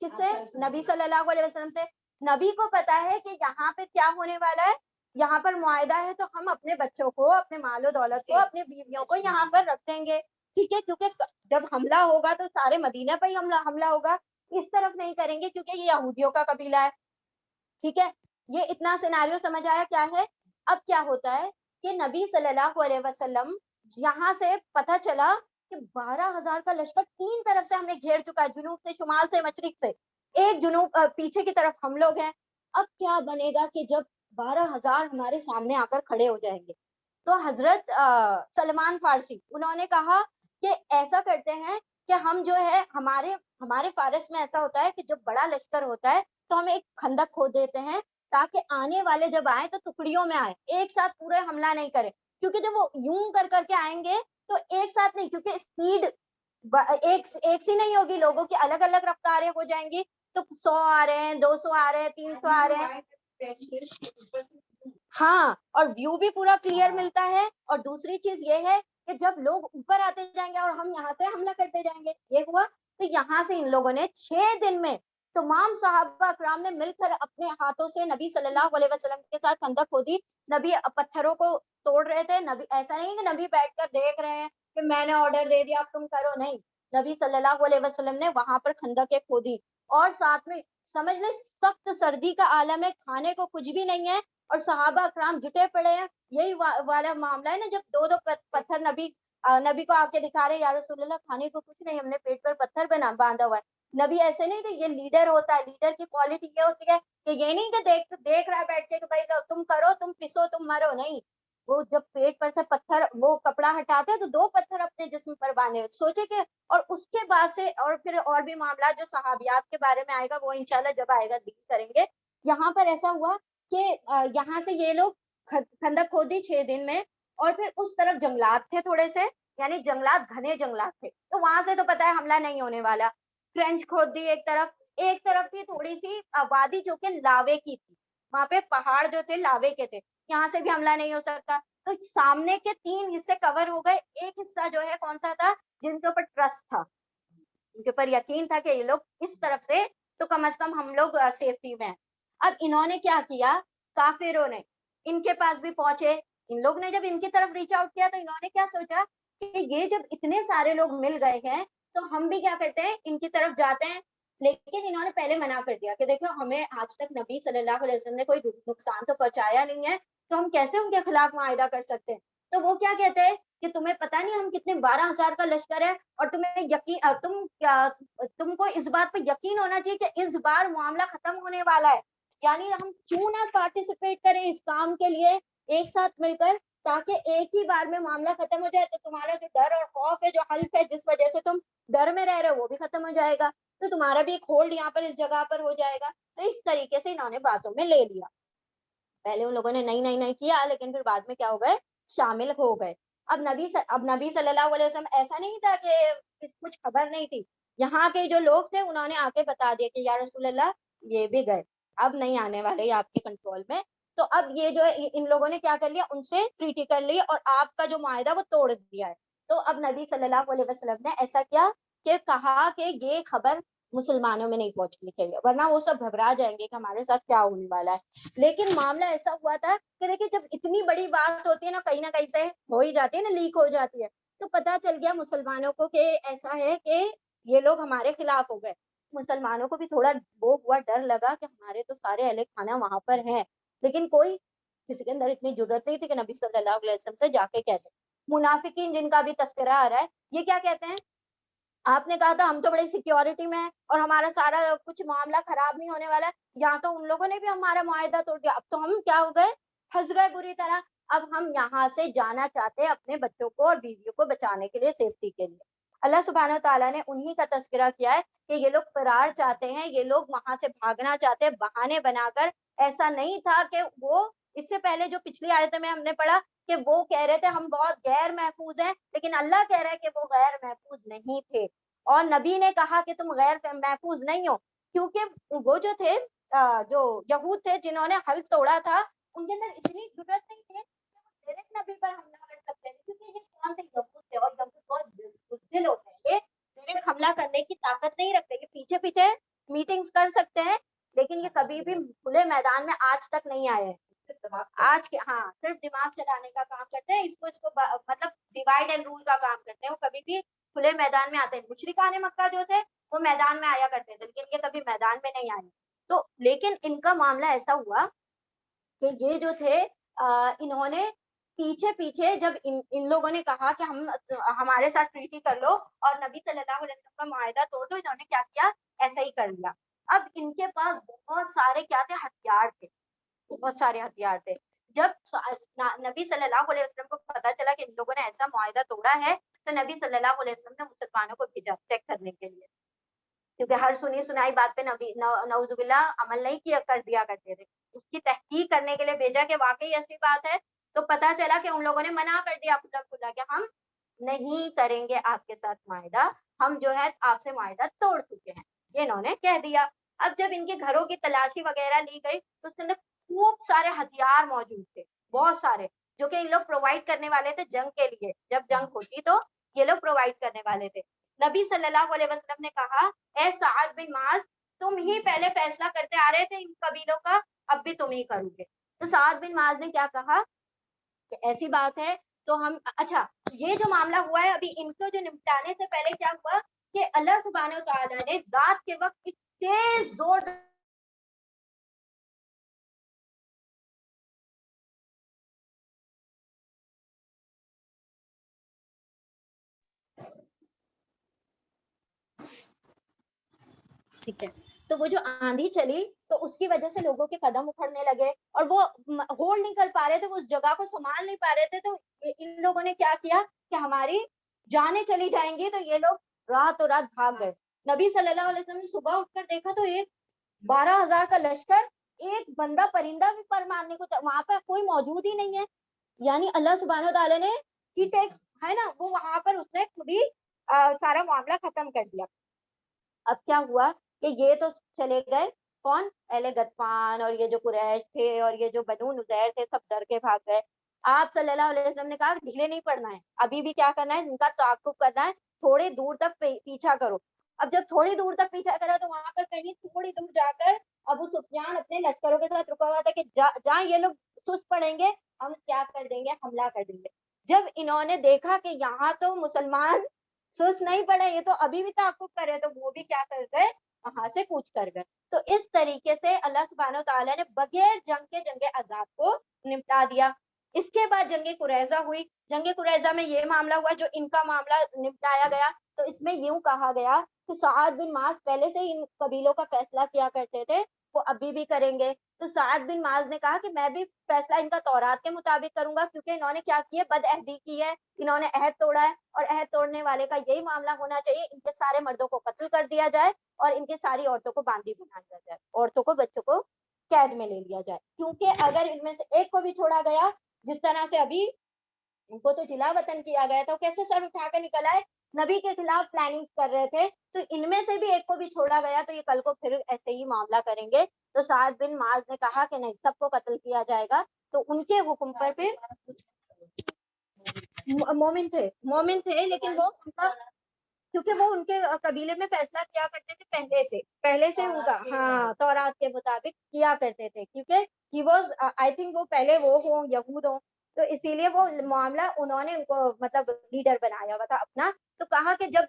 کس سے؟ نبی صلی اللہ علیہ وسلم سے. نبی کو پتا ہے کہ یہاں پہ کیا ہونے والا ہے، یہاں پر معاہدہ ہے، تو ہم اپنے بچوں کو، اپنے مال و دولت کو، اپنی بیویوں کو یہاں پر رکھ دیں گے. ٹھیک ہے، کیونکہ جب حملہ ہوگا تو سارے مدینہ پر ہی حملہ ہوگا، اس طرف نہیں کریں گے کیونکہ یہ یہودیوں کا قبیلہ ہے. ٹھیک ہے، یہ اتنا سیناریو سمجھ آیا کیا ہے. اب کیا ہوتا ہے کہ نبی صلی اللہ علیہ وسلم یہاں سے پتہ چلا کہ 12,000 کا لشکر 3 طرف سے ہمیں گھیر چکا ہے، جنوب سے، شمال سے، مشرق سے. ایک جنوب پیچھے کی طرف ہم لوگ ہیں. اب کیا بنے گا کہ جب 12,000 ہمارے سامنے آ کر کھڑے ہو جائیں گے، تو حضرت سلمان فارسی انہوں نے کہا کہ ایسا کرتے ہیں کہ ہم جو ہے ہمارے فارس میں ایسا ہوتا ہے کہ جب بڑا لشکر ہوتا ہے تو ہم ایک خندق کھود دیتے ہیں تاکہ آنے والے جب آئیں تو ٹکڑیوں میں آئے، ایک ساتھ پورے حملہ نہیں کرے. کیونکہ جب وہ یوں کر کے آئیں گے تو ایک ساتھ نہیں، کیونکہ اسپیڈ ایک سی نہیں ہوگی، لوگوں کی الگ الگ رفتاریں ہو جائیں گی. تو 100 آ رہے ہیں، 200 آ رہے ہیں، 300 آ رہے ہیں. ہاں، اور ویو بھی پورا کلیئر ملتا ہے. اور دوسری چیز یہ ہے کہ جب لوگ اوپر آتے جائیں گے اور ہم یہاں سے حملہ کرتے جائیں گے. یہ ہوا. تو یہاں سے ان لوگوں نے 6 دن میں تمام صحابہ اکرام نے مل کر اپنے ہاتھوں سے نبی صلی اللہ علیہ وسلم کے ساتھ خندق کھودی. نبی پتھروں کو توڑ رہے تھے. نبی ایسا نہیں کہ نبی بیٹھ کر دیکھ رہے ہیں کہ میں نے آرڈر دے دیا اب تم کرو، نہیں. نبی صلی اللہ علیہ وسلم نے وہاں پر خندقیں کھودی، اور ساتھ میں سمجھ لیں سخت سردی کا عالم ہے، کھانے کو کچھ بھی نہیں ہے، اور صحابہ اکرام جٹے پڑے ہیں. یہی والا معاملہ ہے نا، جب دو پتھر نبی کو آ کے دکھا رہے، یا رسول اللہ کھانے کو کچھ نہیں، ہم نے پیٹ پر پتھر باندھا ہوا ہے. نبی ایسے نہیں کہ یہ لیڈر ہوتا ہے، لیڈر کی کوالٹی یہ ہوتی ہے کہ یہ نہیں کہ دیکھ رہا ہے بیٹھ کے کہ بھائی تم کرو، تم پسو، تم مرو، نہیں. وہ جب پیٹ پر سے پتھر، وہ کپڑا ہٹاتے ہیں تو 2 پتھر اپنے جسم پر باندھے. سوچے کہ، اور اس کے بعد سے اور پھر اور بھی معاملات جو صحابیات کے بارے میں آئے گا وہ انشاءاللہ جب آئے گا ذکر کریں گے. یہاں پر ایسا ہوا کہ یہاں سے یہ لوگ خندق کھودی 6 دن میں، اور پھر اس طرف جنگلات تھے تھوڑے سے، یعنی جنگلات، گھنے جنگلات تھے، تو وہاں سے تو پتا ہے حملہ نہیں ہونے والا. ٹرینچ کھود دی ایک طرف تھی تھوڑی سی وادی جو کہ لاوے کی تھی، وہاں پہ پہاڑ جو تھے لاوے کے تھے، یہاں سے بھی حملہ نہیں ہو سکتا. تو سامنے کے 3 حصے کور ہو گئے. ایک حصہ جو ہے کون سا تھا؟ جن کے اوپر ٹرسٹ تھا، ان کے اوپر یقین تھا کہ یہ لوگ اس طرف سے تو کم از کم ہم لوگ سیفٹی میں ہیں. اب انہوں نے کیا کیا، کافروں نے ان کے پاس بھی پہنچے. ان لوگ نے جب ان کی طرف ریچ آؤٹ کیا تو انہوں نے کیا سوچا کہ یہ جب اتنے سارے لوگ مل گئے ہیں تو ہم بھی کیا کرتے ہیں، ان کی طرف جاتے ہیں. لیکن انہوں نے پہلے منع کر دیا کہ دیکھو ہمیں آج تک نبی صلی اللہ علیہ وسلم نے کوئی نقصان تو پہنچایا نہیں ہے، تو ہم کیسے ان کے خلاف معاہدہ کر سکتے ہیں. تو وہ کیا کہتے ہیں کہ تمہیں پتا نہیں ہم کتنے 12,000 کا لشکر ہے اور تمہیں تم کو اس بات پہ یقین ہونا چاہیے کہ اس بار معاملہ ختم ہونے والا ہے. یعنی ہم کیوں نہ پارٹیسپیٹ کریں اس کام کے لیے ایک ساتھ مل کر, تاکہ ایک ہی بار میں معاملہ ختم ہو جائے. تو تمہارا جو ڈر اور خوف ہے, جو حلف ہے جس وجہ سے تم ڈر میں رہ رہے ہو, وہ بھی ختم ہو جائے گا. تو تمہارا بھی ایک ہولڈ یہاں پر اس جگہ پر ہو جائے گا. تو اس طریقے سے انہوں نے باتوں میں لے لیا. پہلے ان لوگوں نے نہیں کیا, لیکن پھر بعد میں کیا ہو گئے, شامل ہو گئے. اب نبی صلی اللہ علیہ وسلم ایسا نہیں تھا کہ کچھ خبر نہیں تھی. یہاں کے جو لوگ تھے انہوں نے آ کے بتا دیا کہ یا رسول اللہ یہ بھی گئے, اب نہیں آنے والے آپ کے کنٹرول میں. تو اب یہ جو ان لوگوں نے کیا کر لیا, ان سے ٹریٹی کر لی اور آپ کا جو معاہدہ وہ توڑ دیا ہے. تو اب نبی صلی اللہ علیہ وسلم نے ایسا کیا کہ کہا کہ یہ خبر مسلمانوں میں نہیں پہنچنی چاہیے, ورنہ وہ سب گھبرا جائیں گے کہ ہمارے ساتھ کیا ہونے والا ہے. لیکن معاملہ ایسا ہوا تھا کہ دیکھیں جب اتنی بڑی بات ہوتی ہے نا, کہیں نہ کہیں سے ہو ہی جاتی ہے نا, لیک ہو جاتی ہے. تو پتا چل گیا مسلمانوں کو کہ ایسا ہے کہ یہ لوگ ہمارے خلاف ہو گئے. مسلمانوں کو بھی تھوڑا وہ ہوا, ڈر لگا کہ ہمارے تو سارے اہل خانہ وہاں پر ہیں, لیکن کوئی کسی کے اندر اتنی ضرورت نہیں تھی کہ نبی صلی اللہ علیہ وسلم سے جا کے کہتے. منافقین جن کا بھی تذکرہ آ رہا ہے, یہ کیا کہتے ہیں, آپ نے کہا تھا ہم تو بڑی سیکیورٹی میں ہیں اور ہمارا سارا کچھ معاملہ خراب نہیں ہونے والا ہے, یہاں تو ان لوگوں نے بھی ہمارا معاہدہ توڑ دیا, اب تو ہم کیا ہو گئے, پھنس گئے بری طرح. اب ہم یہاں سے جانا چاہتے ہیں اپنے بچوں کو اور بیویوں کو بچانے کے لیے, سیفٹی کے لیے. اللہ سبحانہ تعالیٰ نے انہی کا تذکرہ کیا ہے کہ یہ لوگ فرار چاہتے ہیں, یہ لوگ وہاں سے بھاگنا چاہتے ہیں بہانے بنا کر. ایسا نہیں تھا کہ وہ, اس سے پہلے جو پچھلی آیت میں ہم نے پڑھا کہ وہ کہہ رہے تھے ہم بہت غیر محفوظ ہیں, لیکن اللہ کہہ رہا ہے کہ وہ غیر محفوظ نہیں تھے. اور نبی نے کہا کہ تم غیر محفوظ نہیں ہو, کیونکہ وہ جو تھے جو یہود تھے جنہوں نے حلف توڑا تھا, ان کے اندر اتنی ضرورت نہیں تھی کہ وہ ڈائریکٹ نبی پر حملہ کر سکتے تھے, کیونکہ یہ کون تھے, یہود تھے, اور یہود بہت بزدل ہوتے ہیں, یہ ڈائریکٹ حملہ کرنے کی طاقت نہیں رکھتے. یہ پیچھے پیچھے میٹنگز کر سکتے ہیں, لیکن یہ کبھی بھی کھلے میدان میں آج تک نہیں آئے ہیں. آج کے ہاں صرف دماغ چلانے کا کام کرتے ہیں, اس کو مطلب ڈیوائڈ اینڈ رول کا کام کرتے ہیں. وہ کبھی بھی کھلے میدان میں آتے ہیں. مشرکان مکہ جو تھے وہ میدان میں آیا کرتے تھے, لیکن یہ کبھی میدان میں نہیں آئے. تو لیکن ان کا معاملہ ایسا ہوا کہ یہ جو تھے انہوں نے پیچھے پیچھے جب ان لوگوں نے کہا کہ ہم ہمارے ساتھ ٹریٹی کر لو اور نبی صلی اللہ علیہ وسلم کا معاہدہ توڑ دو, انہوں نے کیا کیا, ایسا ہی کر لیا. اب ان کے پاس بہت سارے کیا تھے, ہتھیار تھے, بہت سارے ہتھیار تھے. جب نبی صلی اللہ علیہ وسلم کو پتا چلا کہ ان لوگوں نے ایسا معاہدہ توڑا ہے, تو نبی صلی اللہ علیہ وسلم نے مسلمانوں کو بھیجا چیک کرنے کے لیے, کیونکہ ہر سنی سنائی بات پہ نبی نعوذ باللہ عمل نہیں کر دیا کرتے تھے. اس کی تحقیق کرنے کے لیے بھیجا کہ واقعی ایسی بات ہے. تو پتا چلا کہ ان لوگوں نے منع کر دیا کھلا کہ ہم نہیں کریں گے آپ کے ساتھ معاہدہ, ہم جو ہے آپ سے معاہدہ توڑ چکے ہیں, یہ انہوں نے کہہ دیا. اب جب ان کے گھروں کی تلاشی وغیرہ لی گئی تو اس کے اندر خوب سارے ہتھیار موجود تھے, بہت سارے, جو کہ ان لوگ پرووائڈ کرنے والے تھے جنگ کے لیے. جب جنگ ہوتی تو یہ لوگ پرووائڈ کرنے والے تھے. نبی صلی اللہ علیہ وسلم نے کہا, اے سعد بن معاذ, تم ہی پہلے فیصلہ کرتے آ رہے تھے ان قبیلوں کا, اب بھی تم ہی کرو گے. تو سعد بن معاذ نے کیا کہا کہ ایسی بات ہے تو ہم, اچھا یہ جو معاملہ ہوا ہے ابھی ان کو جو نمٹانے سے پہلے کیا ہوا کہ اللہ سبحانہ و تعالیٰ نے رات کے وقت ایک تیز زور ٹھیک ہے, تو وہ جو آندھی چلی تو اس کی وجہ سے لوگوں کے قدم اکھڑنے لگے اور وہ ہولڈ نہیں کر پا رہے تھے, وہ اس جگہ کو سنبھال نہیں پا رہے تھے. تو ان لوگوں نے کیا کیا کہ ہماری جانیں چلی جائیں گی, تو یہ لوگ رات بھاگ گئے. نبی صلی اللہ علیہ وسلم نے صبح اٹھ کر دیکھا تو ایک 12,000 کا لشکر, ایک بندہ پرندہ بھی پر مارنے کو وہاں پر کوئی موجود ہی نہیں ہے. یعنی اللہ سبحانہ تعالیٰ نے کی ٹیکس ہے نا, وہ وہاں پر اس نے خود ہی سارا معاملہ ختم کر دیا. اب کیا ہوا کہ یہ تو چلے گئے, کون, اہل غطفان اور یہ جو قریش تھے اور یہ جو بنو نذیر تھے, سب ڈر کے بھاگ گئے. آپ صلی اللہ علیہ وسلم نے کہا ڈھیلے نہیں پڑنا ہے, ابھی بھی کیا کرنا ہے, ان کا تعاقب کرنا ہے, تھوڑی دور تک پیچھا کرو. اب جب تھوڑی دور تک پیچھا کرا تو وہاں پر کہیں تھوڑی دور جا کر ابو سفیان اپنے لشکروں کے ساتھ رکا ہوا تھا کہ جہاں یہ لوگ سست پڑیں گے ہم کیا کر دیں گے, حملہ کر دیں گے. جب انہوں نے دیکھا کہ یہاں تو مسلمان سست نہیں پڑے, یہ تو ابھی بھی تعاقب کرے, تو وہ بھی کیا کر گئے, وہاں سے کوچ کر گئے. تو اس طریقے سے اللہ سبحانہ و تعالیٰ نے بغیر جنگ کے جنگ عذاب کو نمٹا دیا. اس کے بعد جنگ قریظہ ہوئی. جنگ قریظہ میں یہ معاملہ ہوا, جو ان کا معاملہ نپٹایا گیا. تو اس میں یوں کہا گیا کہ سعد بن معاذ پہلے سے ان قبیلوں کا فیصلہ کیا کرتے تھے, وہ ابھی بھی کریں گے. تو سعد بن معاذ نے کہا کہ میں بھی فیصلہ ان کا تورات کے مطابق کروں گا, کیونکہ انہوں نے کیا کیا, بد عہدی کی ہے, انہوں نے عہد توڑا ہے, اور عہد توڑنے والے کا یہی معاملہ ہونا چاہیے, ان کے سارے مردوں کو قتل کر دیا جائے اور ان کی ساری عورتوں کو باندی بنا دیا جائے, عورتوں کو بچوں کو قید میں لے لیا جائے. کیونکہ اگر ان میں سے ایک کو بھی چھوڑا گیا, جس طرح سے ابھی ان کو تو جلا وطن کیا گیا تھا, کیسے سر اٹھا کے نکل آئے, نبی کے خلاف پلاننگ کر رہے تھے, تو ان میں سے بھی ایک کو بھی چھوڑا گیا تو یہ کل کو پھر ایسے ہی معاملہ کریں گے. تو سعد بن معاذ نے کہا کہ نہیں, سب کو قتل کیا جائے گا. تو ان کے حکم پر پھر مومن تھے لیکن وہ ان کا, کیونکہ وہ ان کے قبیلے میں فیصلہ کیا کرتے تھے پہلے سے ان کا, ہاں, تورات کے مطابق کیا کرتے تھے, کیونکہ ہی واز آئی تھنک وہ پہلے وہ ہوں یہود ہوں, تو اسی لیے وہ معاملہ انہوں نے ان کو مطلب لیڈر بنایا ہوا تھا اپنا. تو کہا کہ جب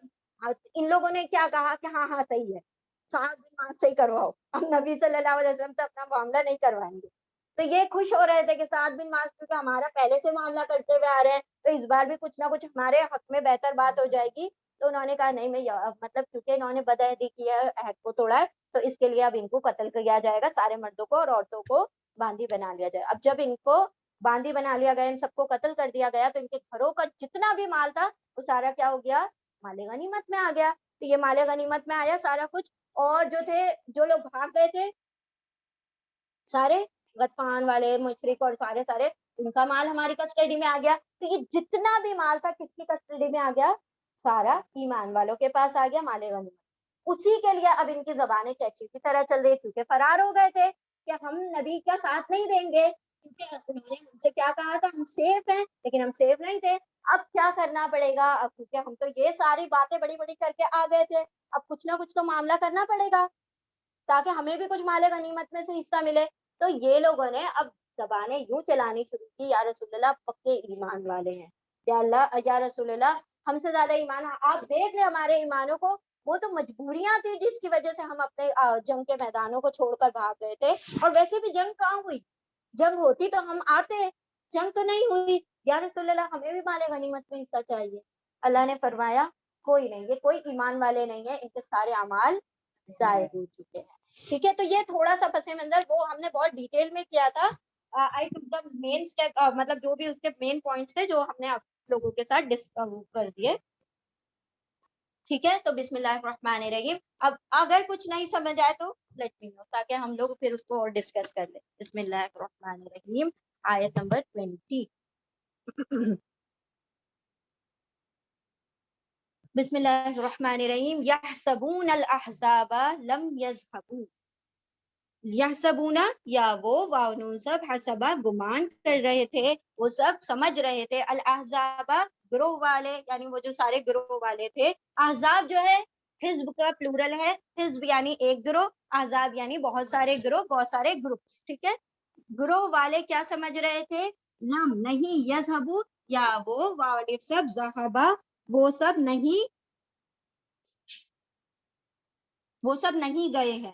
ان لوگوں نے کیا کہا کہ ہاں صحیح ہے, سعد بن معاذ سے ہی کرواؤ, ہم نبی صلی اللہ علیہ وسلم سے اپنا معاملہ نہیں کروائیں گے. تو یہ خوش ہو رہے تھے کہ سعد بن معاذ کیونکہ ہمارا پہلے سے معاملہ کرتے ہوئے آ رہے ہیں, تو اس بار بھی کچھ نہ کچھ ہمارے حق میں بہتر بات ہو جائے گی. تو انہوں نے کہا نہیں, میں مطلب کیونکہ انہوں نے بدعہدی کیا ہے, عہد کو توڑا ہے, تو اس کے لیے اب ان کو قتل کیا جائے گا, سارے مردوں کو اور عورتوں کو باندی بنا لیا جائے. اب جب ان کو باندی بنا لیا گیا, ان سب کو قتل کر دیا گیا, تو ان کے گھروں کا جتنا بھی مال تھا وہ سارا کیا ہو گیا, مال غنیمت میں آ گیا. تو یہ مال غنیمت میں آیا سارا کچھ, اور جو لوگ بھاگ گئے تھے سارے غطفان والے مشرک اور سارے ان کا مال ہماری کسٹڈی میں آ گیا. تو یہ جتنا بھی مال تھا کس کی کسٹڈی میں آ گیا, سارا ایمان والوں کے پاس آ گیا مال غنیمت. اسی کے لیے اب ان کی زبانیں کیچی کی طرح چل رہی, کیونکہ فرار ہو گئے تھے کہ ہم نبی کا ساتھ نہیں دیں گے, کیونکہ انہوں نے ہم سے کیا کہا تھا, ہم سیف ہیں, لیکن ہم سیف نہیں تھے. اب کیا کرنا پڑے گا, اب کیونکہ ہم تو یہ ساری باتیں بڑی بڑی کر کے آ گئے تھے, اب کچھ نہ کچھ تو معاملہ کرنا پڑے گا تاکہ ہمیں بھی کچھ مال غنیمت میں سے حصہ ملے. تو یہ لوگوں نے اب زبانیں یوں چلانی شروع کی, یا رسول اللہ پکے ایمان والے ہیں, یا اللہ یا رسول اللہ ہم سے زیادہ ایمان, آپ دیکھ لیں ہمارے ایمانوں کو, وہ تو مجبوریاں تھی جس کی وجہ سے ہم اپنے جنگ کے میدانوں کو چھوڑ کر بھاگ گئے تھے. اور ویسے بھی جنگ کہاں ہوئی, جنگ ہوتی تو ہم آتے, جنگ تو نہیں ہوئی, یا رسول اللہ ہمیں بھی مال غنیمت میں حصہ چاہیے. اللہ نے فرمایا کوئی نہیں, یہ کوئی ایمان والے نہیں ہے, ان کے سارے اعمال ضائع ہو چکے ہیں. ٹھیک ہے, تو یہ تھوڑا سا پس منظر وہ ہم نے بہت ڈیٹیل میں کیا تھا. آئی ٹک دا مین اسٹیپ, مطلب جو بھی اس کے مین پوائنٹس تھے جو ہم نے آپ لوگوں کے ساتھ ڈسکس کر دیے. ٹھیک ہے, تو بسم اللہ الرحمن الرحیم. اب اگر کچھ نہیں سمجھ آئے تو لیٹ می نو, تاکہ ہم لوگ پھر اس کو اور ڈسکس کر لیں. بسم اللہ الرحمن الرحیم, آیت نمبر 20. بسم اللہ الرحمن الرحیم. یحسبون الاحزاب لم یذهبوا, یحسبونا یا وہ واؤن سب, حسبا گمان کر رہے تھے, وہ سب سمجھ رہے تھے, الاحزاب گروہ والے, یعنی وہ جو سارے گروہ والے تھے. احزاب جو ہے حزب کا پلورل ہے, حزب یعنی ایک گروہ, احزاب یعنی بہت سارے گروہ, بہت سارے گروپس. ٹھیک ہے, گروہ والے کیا سمجھ رہے تھے, لم نہیں, یذهبوا یا وہ واؤ سب, ذهبا وہ سب نہیں گئے ہیں.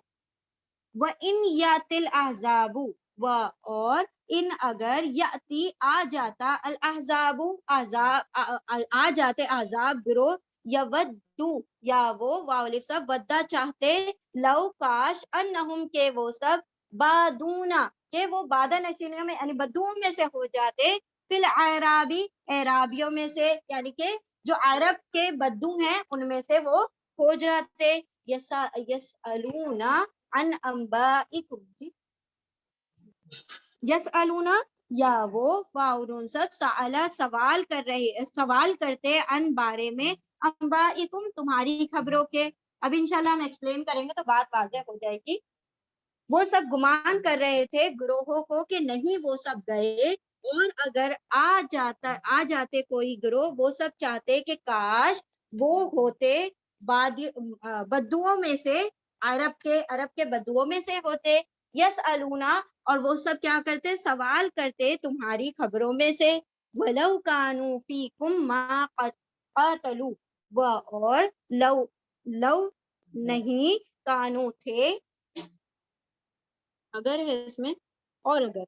وَإِنْ يَأْتِ الْأَحْزَابُ, اور ان اگر یاتی آ جاتا, الاحزاب آ جاتے احزاب گروہ, یودو یا وہ واؤ سب, ودا چاہتے, لو کاش, انہم کے وہ سب, بادونا کہ وہ بادہ نشینیوں میں یعنی بدوؤں میں سے ہو جاتے, فی العرابی اعرابیوں میں سے, یعنی کہ جو عرب کے بدو ہیں ان میں سے وہ ہو جاتے. یسألونا عن انبائکم, یسألونا یا وہ فاؤن سب, سألا سوال کرتے, ان بارے میں, انبائکم تمہاری خبروں کے. اب انشاءاللہ ہم ایکسپلین کریں گے تو بات واضح ہو جائے گی. وہ سب گمان کر رہے تھے گروہوں کو کہ نہیں وہ سب گئے, اور اگر آ جاتے کوئی گروہ, وہ سب چاہتے کہ کاش وہ ہوتے بدوؤں میں سے, عرب کے بدوؤں میں سے ہوتے. یسألونا اور وہ سب کیا کرتے, سوال کرتے تمہاری خبروں میں سے. وَلَوْ كَانُوا فِيكُمْ مَا قَاتَلُوا, اور لو نہیں کانو تھے, اگر ہے اس میں, اور اگر,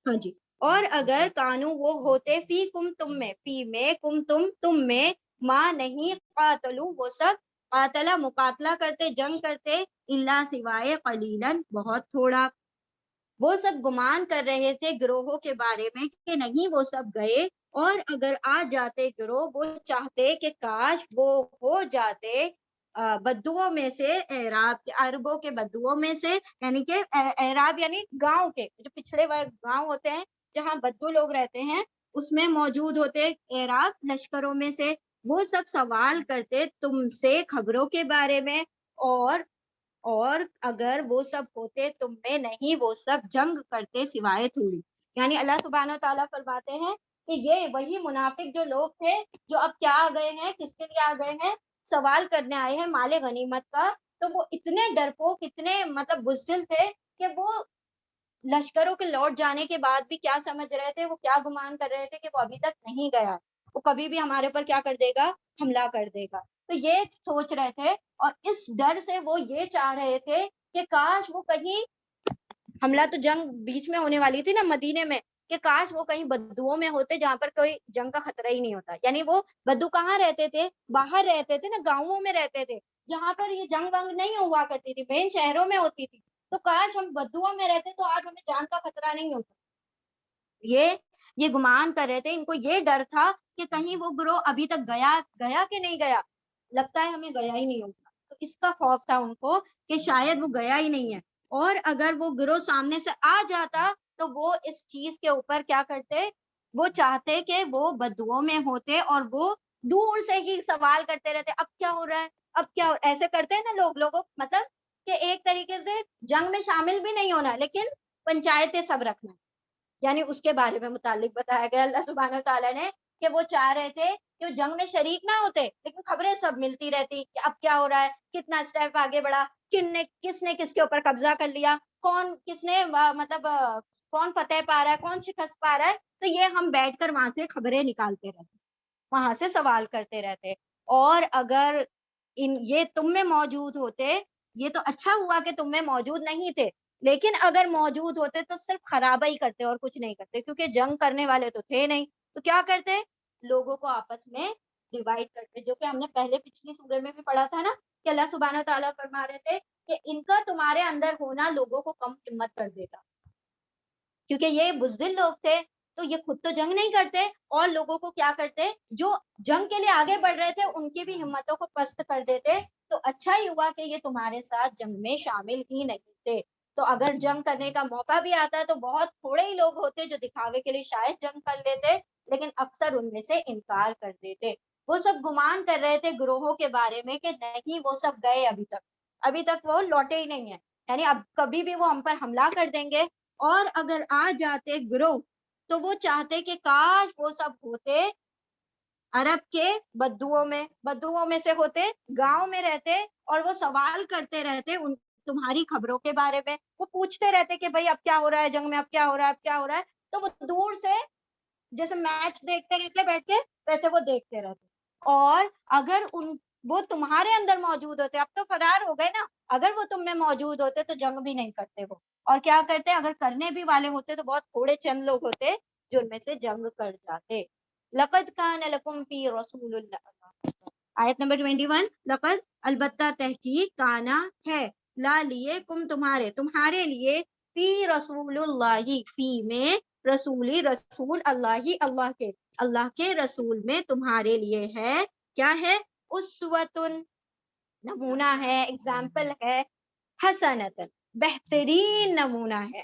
ہاں جی, اور اگر کانو وہ ہوتے فی کم تم میں، فی میں، کم تم میں، ماں نہیں، قاتلو وہ سب، قاتلہ مقاتلہ کرتے، جنگ کرتے، الا سوائے قلیلاً بہت تھوڑا. وہ سب گمان کر رہے تھے گروہوں کے بارے میں کہ نہیں وہ سب گئے، اور اگر آ جاتے گروہ وہ چاہتے کہ کاش وہ ہو جاتے بدوؤں میں سے، اعراب عربوں کے بدوؤں میں سے، یعنی کہ اعراب یعنی گاؤں کے جو پچھڑے ہوئے گاؤں ہوتے ہیں جہاں بدو لوگ رہتے ہیں اس میں موجود ہوتے اعراب لشکروں میں سے. وہ سب سوال کرتے تم سے خبروں کے بارے میں، اور اگر وہ سب ہوتے تم میں نہیں وہ سب جنگ کرتے سوائے تھوڑی. یعنی اللہ سبحانہ و تعالیٰ فرماتے ہیں کہ یہ وہی منافق جو لوگ تھے جو اب کیا آ گئے ہیں، کس کے لیے آ گئے ہیں، سوال کرنے آئے ہیں مال غنیمت کا. تو وہ اتنے ڈرپوک، اتنے مطلب بزدل تھے کہ وہ لشکروں کے لوٹ جانے کے بعد بھی کیا سمجھ رہے تھے، وہ کیا گمان کر رہے تھے کہ وہ ابھی تک نہیں گیا، وہ کبھی بھی ہمارے اوپر کیا کر دے گا، حملہ کر دے گا. تو یہ سوچ رہے تھے، اور اس ڈر سے وہ یہ چاہ رہے تھے کہ کاش وہ کہیں، حملہ تو جنگ بیچ میں ہونے والی تھی نا مدینے میں، کہ کاش وہ کہیں بدوؤں میں ہوتے جہاں پر کوئی جنگ کا خطرہ ہی نہیں ہوتا. یعنی وہ بدو کہاں رہتے تھے، باہر رہتے تھے نا، گاؤں میں رہتے تھے جہاں پر یہ جنگ ونگ نہیں ہوا کرتی تھی، مین شہروں میں ہوتی تھی. تو کاش ہم بدوؤں میں رہتے تو آج ہمیں جان کا خطرہ نہیں ہوتا. یہ گمان کر رہے تھے، ان کو یہ ڈر تھا کہ کہیں وہ گروہ ابھی تک گیا کہ نہیں گیا، لگتا ہے ہمیں گیا ہی نہیں ہوگا. تو اس کا خوف تھا ان کو کہ شاید وہ گیا ہی نہیں ہے. اور اگر وہ گروہ سامنے سے آ جاتا تو وہ اس چیز کے اوپر کیا کرتے، وہ چاہتے کہ وہ بدوؤں میں ہوتے اور وہ دور سے ہی سوال کرتے رہتے اب کیا ہو رہا ہے، اب کیا ایسے کرتے ہیں نا لوگوں مطلب کہ ایک طریقے سے جنگ میں شامل بھی نہیں ہونا لیکن پنچایتیں سب رکھنا. یعنی اس کے بارے میں متعلق بتایا گیا اللہ سبحانہ تعالیٰ نے کہ وہ چاہ رہے تھے کہ وہ جنگ میں شریک نہ ہوتے لیکن خبریں سب ملتی رہتی کہ اب کیا ہو رہا ہے، کتنا اسٹیپ آگے بڑھا، کس نے کس کے اوپر قبضہ کر لیا، کس نے مطلب کون فتح پا رہا ہے، کون شکست پا رہا ہے. تو یہ ہم بیٹھ کر وہاں سے خبریں نکالتے رہتے، وہاں سے سوال کرتے رہتے. اور اگر یہ تم میں موجود ہوتے، یہ تو اچھا ہوا کہ تم میں موجود نہیں تھے، لیکن اگر موجود ہوتے تو صرف خرابہ ہی کرتے اور کچھ نہیں کرتے، کیونکہ جنگ کرنے والے تو تھے نہیں. تو کیا کرتے، لوگوں کو آپس میں ڈیوائیڈ کرتے، جو کہ ہم نے پہلے پچھلی سورہ میں بھی پڑھا تھا نا کہ اللہ سبحانہ تعالیٰ فرما رہے تھے کہ ان کا تمہارے اندر ہونا لوگوں کو کم ہمت کر دیتا، کیونکہ یہ بزدل لوگ تھے تو یہ خود تو جنگ نہیں کرتے اور لوگوں کو کیا کرتے، جو جنگ کے لیے آگے بڑھ رہے تھے ان کی بھی ہمتوں کو پست کر دیتے. تو اچھا ہی ہوا کہ یہ تمہارے ساتھ جنگ میں شامل ہی نہیں تھے. تو اگر جنگ کرنے کا موقع بھی آتا ہے تو بہت تھوڑے ہی لوگ ہوتے جو دکھاوے کے لیے شاید جنگ کر لیتے، لیکن اکثر ان میں سے انکار کر دیتے. وہ سب گمان کر رہے تھے گروہوں کے بارے میں کہ نہیں وہ سب گئے، ابھی تک وہ لوٹے ہی نہیں ہیں، یعنی اب کبھی بھی وہ ہم پر حملہ کر دیں گے. اور اگر آ جاتے گروہ تو وہ چاہتے کہ کاش وہ سب ہوتے عرب کے بدوؤں میں سے ہوتے، گاؤں میں رہتے اور وہ سوال کرتے رہتے ان تمہاری خبروں کے بارے میں. وہ پوچھتے رہتے کہ بھائی اب کیا ہو رہا ہے جنگ میں، اب کیا ہو رہا ہے، اب کیا ہو رہا ہے. تو وہ دور سے جیسے میچ دیکھتے رہتے بیٹھ کے ویسے وہ دیکھتے رہتے. اور اگر وہ تمہارے اندر موجود ہوتے، اب تو فرار ہو گئے نا، اگر وہ تم میں موجود ہوتے تو جنگ بھی نہیں کرتے وہ. اور کیا کرتے، اگر کرنے بھی والے ہوتے تو بہت تھوڑے چند لوگ ہوتے جو ان میں سے جنگ کر جاتے. لقد کان لکم فی رسول اللہ، آیت نمبر 21، لقد البتہ تحقیق، کانا ہے، لا لیے، کم تمہارے لیے، فی رسول اللہ، فی میں رسول اللہ کے رسول میں تمہارے لیے ہے، کیا ہے، اسوۃ، نمونہ ہے، اگزامپل ہے، حسنۃ، بہترین نمونہ ہے،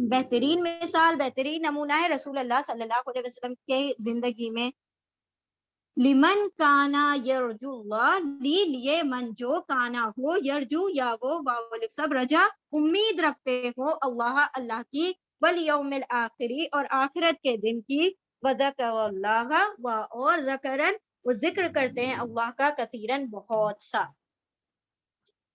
بہترین مثال، بہترین نمونہ ہے رسول اللہ صلی اللہ علیہ وسلم کے زندگی میں. لمن کانا یرجو اللہ، لیے من جو کانا ہو، یرجو یا وہ سب رجا امید رکھتے ہو، اللہ کی، والیوم الآخری اور آخرت کے دن کی، وذکر اللہ اور ذکرن وہ ذکر کرتے ہیں اللہ کا، کثیرن بہت سا.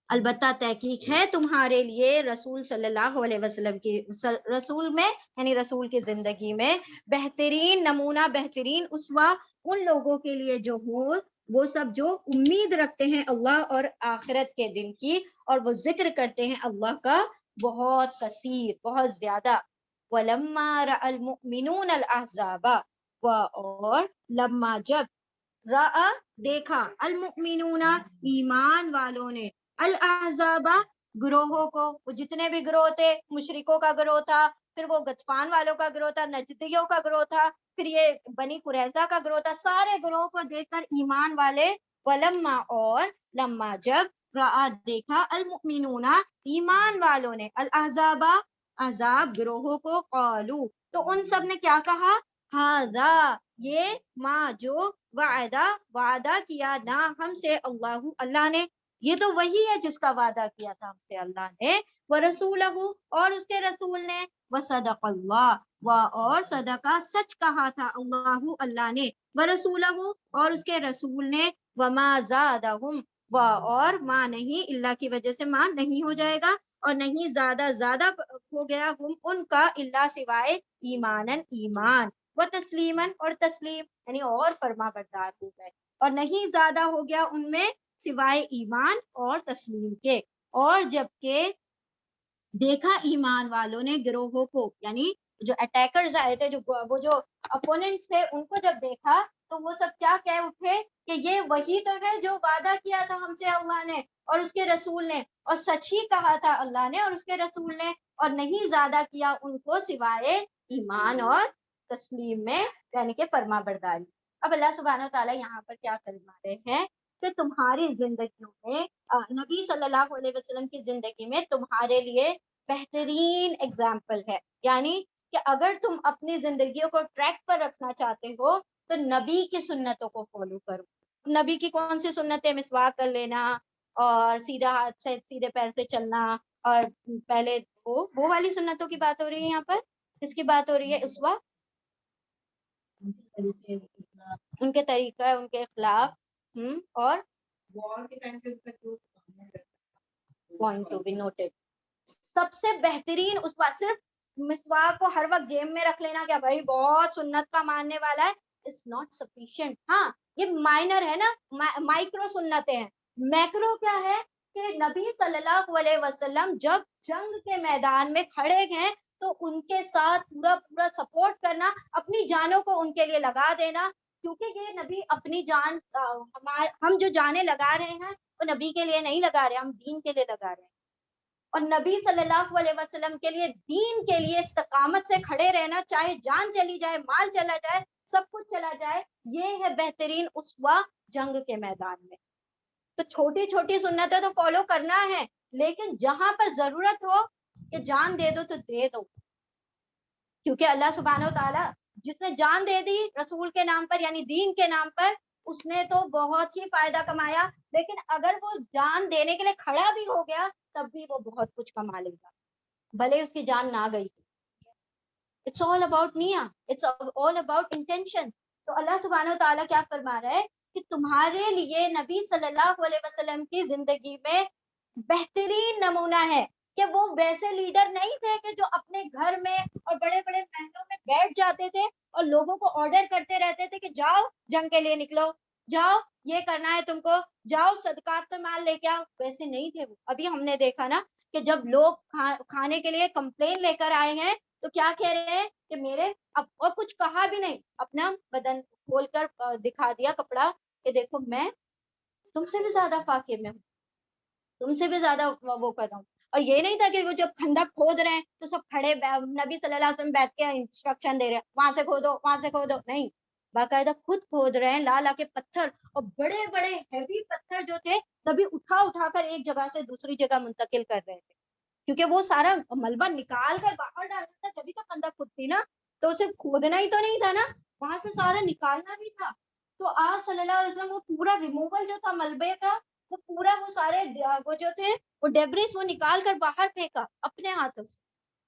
البتہ تحقیق ہے تمہارے لیے رسول صلی اللہ علیہ وسلم کی، رسول میں یعنی رسول کی زندگی میں بہترین نمونہ، بہترین اسوہ ان لوگوں کے لیے جو ہو، وہ سب جو امید رکھتے ہیں اللہ اور آخرت کے دن کی، اور وہ ذکر کرتے ہیں اللہ کا بہت کثیر، بہت زیادہ. وَلَمَّا رَأَى الْمُؤْمِنُونَ الْأَحْزَابَ، اور لما جب رأى دیکھا، المؤمنون ایمان والوں نے، الاحزاب گروہوں کو، وہ جتنے بھی گروہ تھے، مشرکوں کا گروہ تھا، پھر وہ غطفان والوں کا گروہ تھا، نجدیوں کا گروہ تھا، پھر یہ بنی قریظہ کا گروہ تھا، سارے گروہ کو دیکھ کر ایمان والے، ولما اور لما جب رأى دیکھا، المؤمنون ایمان والوں نے، الاحزاب احزاب گروہوں کو، قالو تو ان سب نے کیا کہا، ہاذا یہ، ما جو، وعدہ کیا نا ہم سے، اللہ نے، یہ تو وہی ہے جس کا وعدہ کیا تھا ہم سے اللہ نے، ورسولہ اور اس کے رسول نے، وصدق اللہ اور صدقہ سچ کہا تھا اللہ نے، ورسولہ اور اس کے رسول نے، وما زادہم اور ماں نہیں، اللہ کی وجہ سے ماں نہیں ہو جائے گا، اور نہیں زیادہ ہو گیا ہم ان کا، اللہ سوائے ایمانن ایمان، وہ تسلیمن اور تسلیم یعنی اور فرما بردار ہو گئے، اور نہیں زیادہ ہو گیا ان میں سوائے ایمان اور تسلیم کے، اور جبکہ دیکھا ایمان والوں نے گروہوں کو، یعنی جو اٹیکرز آئے تھے، وہ جو اپوننٹس تھے، ان کو جب دیکھا تو وہ سب کیا کہہ اٹھے کہ یہ وہی تو ہے جو وعدہ کیا تھا ہم سے اللہ نے اور اس کے رسول نے، اور سچ ہی کہا تھا اللہ نے اور اس کے رسول نے، اور نہیں زیادہ کیا ان کو سوائے ایمان اور تسلیم میں، یعنی کہ فرما برداری۔ اب اللہ سبحانہ وتعالیٰ یہاں پر کیا فرما رہے ہیں کہ تمہاری زندگیوں میں، نبی صلی اللہ علیہ وسلم کی زندگی میں تمہارے لیے بہترین اگزامپل ہے، یعنی کہ اگر تم اپنی زندگیوں کو ٹریک پر رکھنا چاہتے ہو تو نبی کی سنتوں کو فالو کرو۔ نبی کی کون سی سنتیں؟ مسواک کر لینا، اور سیدھا ہاتھ سے سیدھے پیر سے چلنا، اور پہلے وہ والی سنتوں کی بات ہو رہی ہے یہاں پر، کس کی بات ہو رہی ہے اس وقت؟ ان کے طریقہ، ان کے اخلاق، اور پوائنٹ ٹو بی نوٹڈ، سب سے بہترین اس بات، صرف مسواک کو ہر وقت جیب میں رکھ لینا کہ بھائی بہت سنت کا ماننے والا ہے، اٹس ناٹ سفیشینٹ۔ ہاں یہ مائنر ہے نا، مائکرو سنتیں ہیں، میکرو کیا ہے کہ نبی صلی اللہ علیہ وسلم جب جنگ کے میدان میں کھڑے ہیں تو ان کے ساتھ پورا سپورٹ کرنا، اپنی جانوں کو ان کے لیے لگا دینا، کیونکہ یہ نبی اپنی جان، ہم جو جانیں لگا رہے ہیں وہ نبی کے لیے نہیں لگا رہے، ہم دین کے لیے لگا رہے ہیں، اور نبی صلی اللہ علیہ وسلم کے لیے، دین کے لیے استقامت سے کھڑے رہنا، چاہے جان چلی جائے، مال چلا جائے، سب کچھ چلا جائے، یہ ہے بہترین اسوہ جنگ کے میدان میں۔ تو چھوٹی چھوٹی سنتیں تو فالو کرنا ہے، لیکن جہاں پر ضرورت ہو کہ جان دے دو تو دے دو، کیونکہ اللہ سبحانہ وتعالیٰ جس نے جان دے دی رسول کے نام پر، یعنی دین کے نام پر، اس نے تو بہت ہی فائدہ کمایا، لیکن اگر وہ جان دینے کے لیے کھڑا بھی ہو گیا تب بھی وہ بہت کچھ کما لے گا، بھلے اس کی جان نہ گئی۔ اٹس آل اباؤٹ نیہ، اٹس آل اباؤٹ انٹینشن۔ تو اللہ سبحانہ وتعالیٰ کیا فرما رہا ہے کہ تمہارے لیے نبی صلی اللہ علیہ وسلم کی زندگی میں بہترین نمونہ ہے کہ وہ ویسے لیڈر نہیں تھے کہ جو اپنے گھر میں اور بڑے بڑے محلوں میں بیٹھ جاتے تھے اور لوگوں کو آرڈر کرتے رہتے تھے کہ جاؤ جنگ کے لیے نکلو، جاؤ یہ کرنا ہے تم کو، جاؤ صدقات کا مال لے کے آؤ، ویسے نہیں تھے وہ۔ ابھی ہم نے دیکھا نا کہ جب لوگ کھانے کے لیے کمپلین لے کر آئے ہیں تو کیا کہہ رہے ہیں کہ میرے، اور کچھ کہا بھی نہیں، اپنا بدن کھول کر دکھا دیا کپڑا کہ دیکھو میں تم سے بھی زیادہ فاقے میں ہوں، تم سے بھی زیادہ وہ کر رہا ہوں۔ اور یہ نہیں تھا کہ وہ جب خندق کھود رہے ہیں تو سب کھڑے، نبی صلی اللہ علیہ وسلم بیٹھ کے انسٹرکشن دے رہے ہیں وہاں سے کھودو وہاں سے کھودو، نہیں، باقاعدہ خود کھود رہے ہیں، لا لا کے پتھر، اور بڑے بڑے ہیوی پتھر جو تھے تبھی اٹھا کر ایک جگہ سے دوسری جگہ منتقل کر رہے تھے، کیونکہ وہ سارا ملبہ نکال کر باہر ڈالنا تھا جبھی تو خندق کھدتی نا، تو صرف کھودنا ہی تو نہیں تھا نا، وہاں سے سارا نکالنا بھی تھا۔ تو آپ صلی اللہ علیہ وسلم وہ پورا ریموول جو تھا ملبے کا، وہ پورا وہ سارے وہ جو تھے وہ ڈیبریس وہ نکال کر باہر پھینکا اپنے ہاتھوں سے۔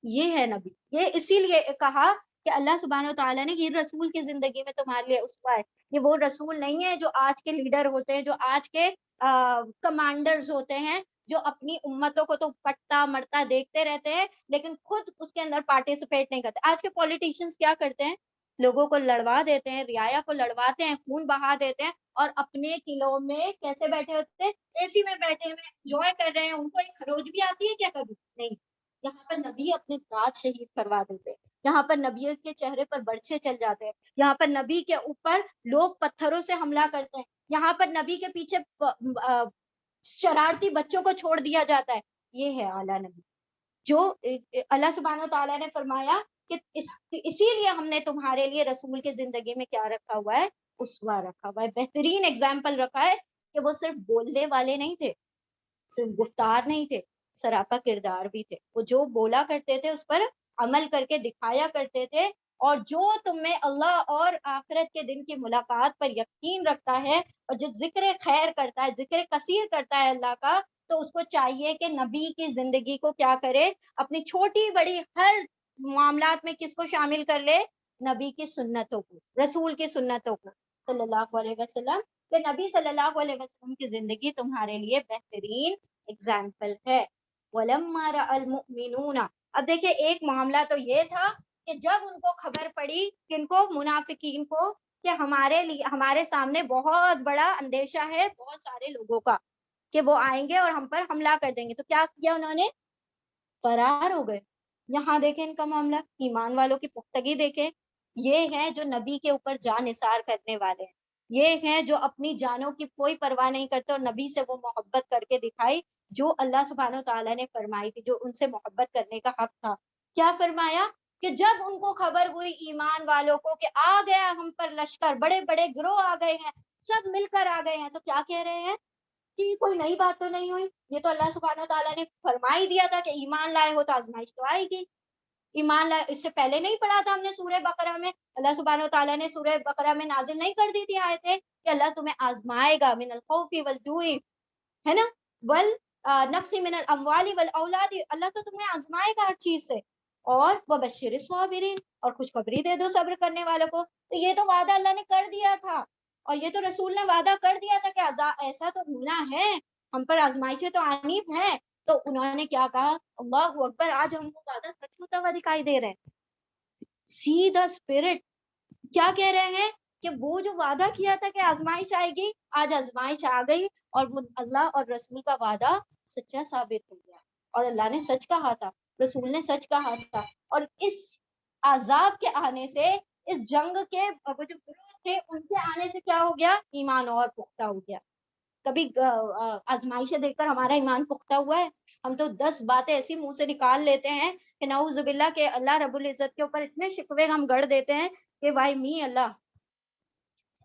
یہ ہے نبی، یہ اسی لیے کہا کہ اللہ سبحانہ وتعالیٰ نے یہ رسول کی زندگی میں تمہارے لیے اسوہ ہے۔ یہ وہ رسول نہیں ہے جو آج کے لیڈر ہوتے ہیں، جو آج کے کمانڈرز ہوتے ہیں، جو اپنی امتوں کو تو کٹتا مرتا دیکھتے رہتے ہیں لیکن خود اس کے اندر پارٹیسپیٹ نہیں کرتے۔ آج کے پولیٹیشینز کیا کرتے ہیں؟ لوگوں کو لڑوا دیتے ہیں، رعایا کو لڑواتے ہیں، خون بہا دیتے ہیں، اور اپنے قلعوں میں کیسے بیٹھے ہوتے ہیں؟ اے سی میں بیٹھے ہوئے انجوائے کر رہے ہیں، ان کو ایک خروج بھی آتی ہے کیا؟ کبھی نہیں۔ یہاں پر نبی اپنے ذات شہید کروا دیتے، یہاں پر نبی کے چہرے پر برچھے چل جاتے ہیں، یہاں پر نبی کے اوپر لوگ پتھروں سے حملہ کرتے ہیں، یہاں پر نبی کے پیچھے شرارتی بچوں کو چھوڑ دیا جاتا ہے. یہ ہے اعلیٰ نبی جو اللہ سبحانہ و تعالیٰ نے فرمایا کہ اسی لیے ہم نے تمہارے لیے رسول کے زندگی میں کیا رکھا ہوا ہے، اسوہ رکھا ہوا ہے، بہترین اگزامپل رکھا ہے کہ وہ صرف بولنے والے نہیں تھے، صرف گفتار نہیں تھے، سراپا کردار بھی تھے. وہ جو بولا کرتے تھے اس پر عمل کر کے دکھایا کرتے تھے. اور جو تم میں اللہ اور آخرت کے دن کی ملاقات پر یقین رکھتا ہے اور جو ذکر خیر کرتا ہے، ذکر کثیر کرتا ہے اللہ کا، تو اس کو چاہیے کہ نبی کی زندگی کو کیا کرے، اپنی چھوٹی بڑی ہر معاملات میں کس کو شامل کر لے، نبی کی سنتوں کو، رسول کی سنتوں کو صلی اللہ علیہ وسلم. کہ نبی صلی اللہ علیہ وسلم کی زندگی تمہارے لیے بہترین اگزامپل ہے. وَلَمَّا رَأَى الْمُؤْمِنُونَ، اب دیکھیں ایک معاملہ تو یہ تھا کہ جب ان کو خبر پڑی، کن کو، منافقین کو، کہ ہمارے لیے، ہمارے سامنے بہت بڑا اندیشہ ہے بہت سارے لوگوں کا کہ وہ آئیں گے اور ہم پر حملہ کر دیں گے، تو کیا کیا انہوں نے، فرار ہو گئے. یہاں دیکھیں ان کا معاملہ، ایمان والوں کی پختگی دیکھیں. یہ ہیں جو نبی کے اوپر جان نثار کرنے والے ہیں، یہ ہیں جو اپنی جانوں کی کوئی پرواہ نہیں کرتے اور نبی سے وہ محبت کر کے دکھائی جو اللہ سبحانہ و تعالیٰ نے فرمائی تھی، جو ان سے محبت کرنے کا حق تھا. کیا فرمایا کہ جب ان کو خبر ہوئی ایمان والوں کو کہ آ گیا ہم پر لشکر، بڑے بڑے گروہ آ گئے ہیں، سب مل کر آ گئے ہیں، تو کیا کہہ رہے ہیں کہ یہ کوئی نئی بات تو نہیں ہوئی، یہ تو اللہ سبحانہ و تعالیٰ نے فرما ہی دیا تھا کہ ایمان لائے ہو تو آزمائش تو آئے گی. ایمان لائے، اس سے پہلے نہیں پڑھا تھا ہم نے سورہ بقرہ میں، اللہ سبحانہ و تعالیٰ نے سورہ بقرہ میں نازل نہیں کر دی تھی آیتیں کہ اللہ تمہیں آزمائے گا، من الخوف والجوع، ہے نا، ول نقص من الاموال والاولاد، اللہ تو تمہیں آزمائے گا ہر چیز سے. اور وبشر الصابرین، اور خوشخبری دے دو صبر کرنے والوں کو. تو یہ تو وعدہ اللہ نے کر دیا تھا، اور یہ تو رسول نے وعدہ کر دیا تھا کہ ایسا تو ہونا ہے، ہم پر آزمائشیں تو آنی ہیں. تو انہوں نے کیا کہا، اللہ اکبر، آج ہم کو وعدہ سچ ہوتا ہوا دکھائی دے رہے ہیں. سی دا اسپرٹ، کیا کہہ رہے ہیں کہ وہ جو وعدہ کیا تھا کہ آزمائش آئے گی، آج آزمائش آ گئی، اور وہ اللہ اور رسول کا وعدہ سچا ثابت ہو گیا، اور اللہ نے سچ کہا تھا، رسول نے سچ کہا تھا. اور اس عذاب کے آنے سے، اس جنگ کے وہ جو گروہ تھے ان کے آنے سے کیا ہو گیا، ایمان اور پختہ ہو گیا. کبھی آزمائشیں دیکھ کر ہمارا ایمان پختہ ہوا ہے؟ ہم تو 10 باتیں ایسی منہ سے نکال لیتے ہیں کہ نعوذ باللہ کہ اللہ رب العزت کے اوپر اتنے شکوے ہم گڑ دیتے ہیں کہ وائی می اللہ.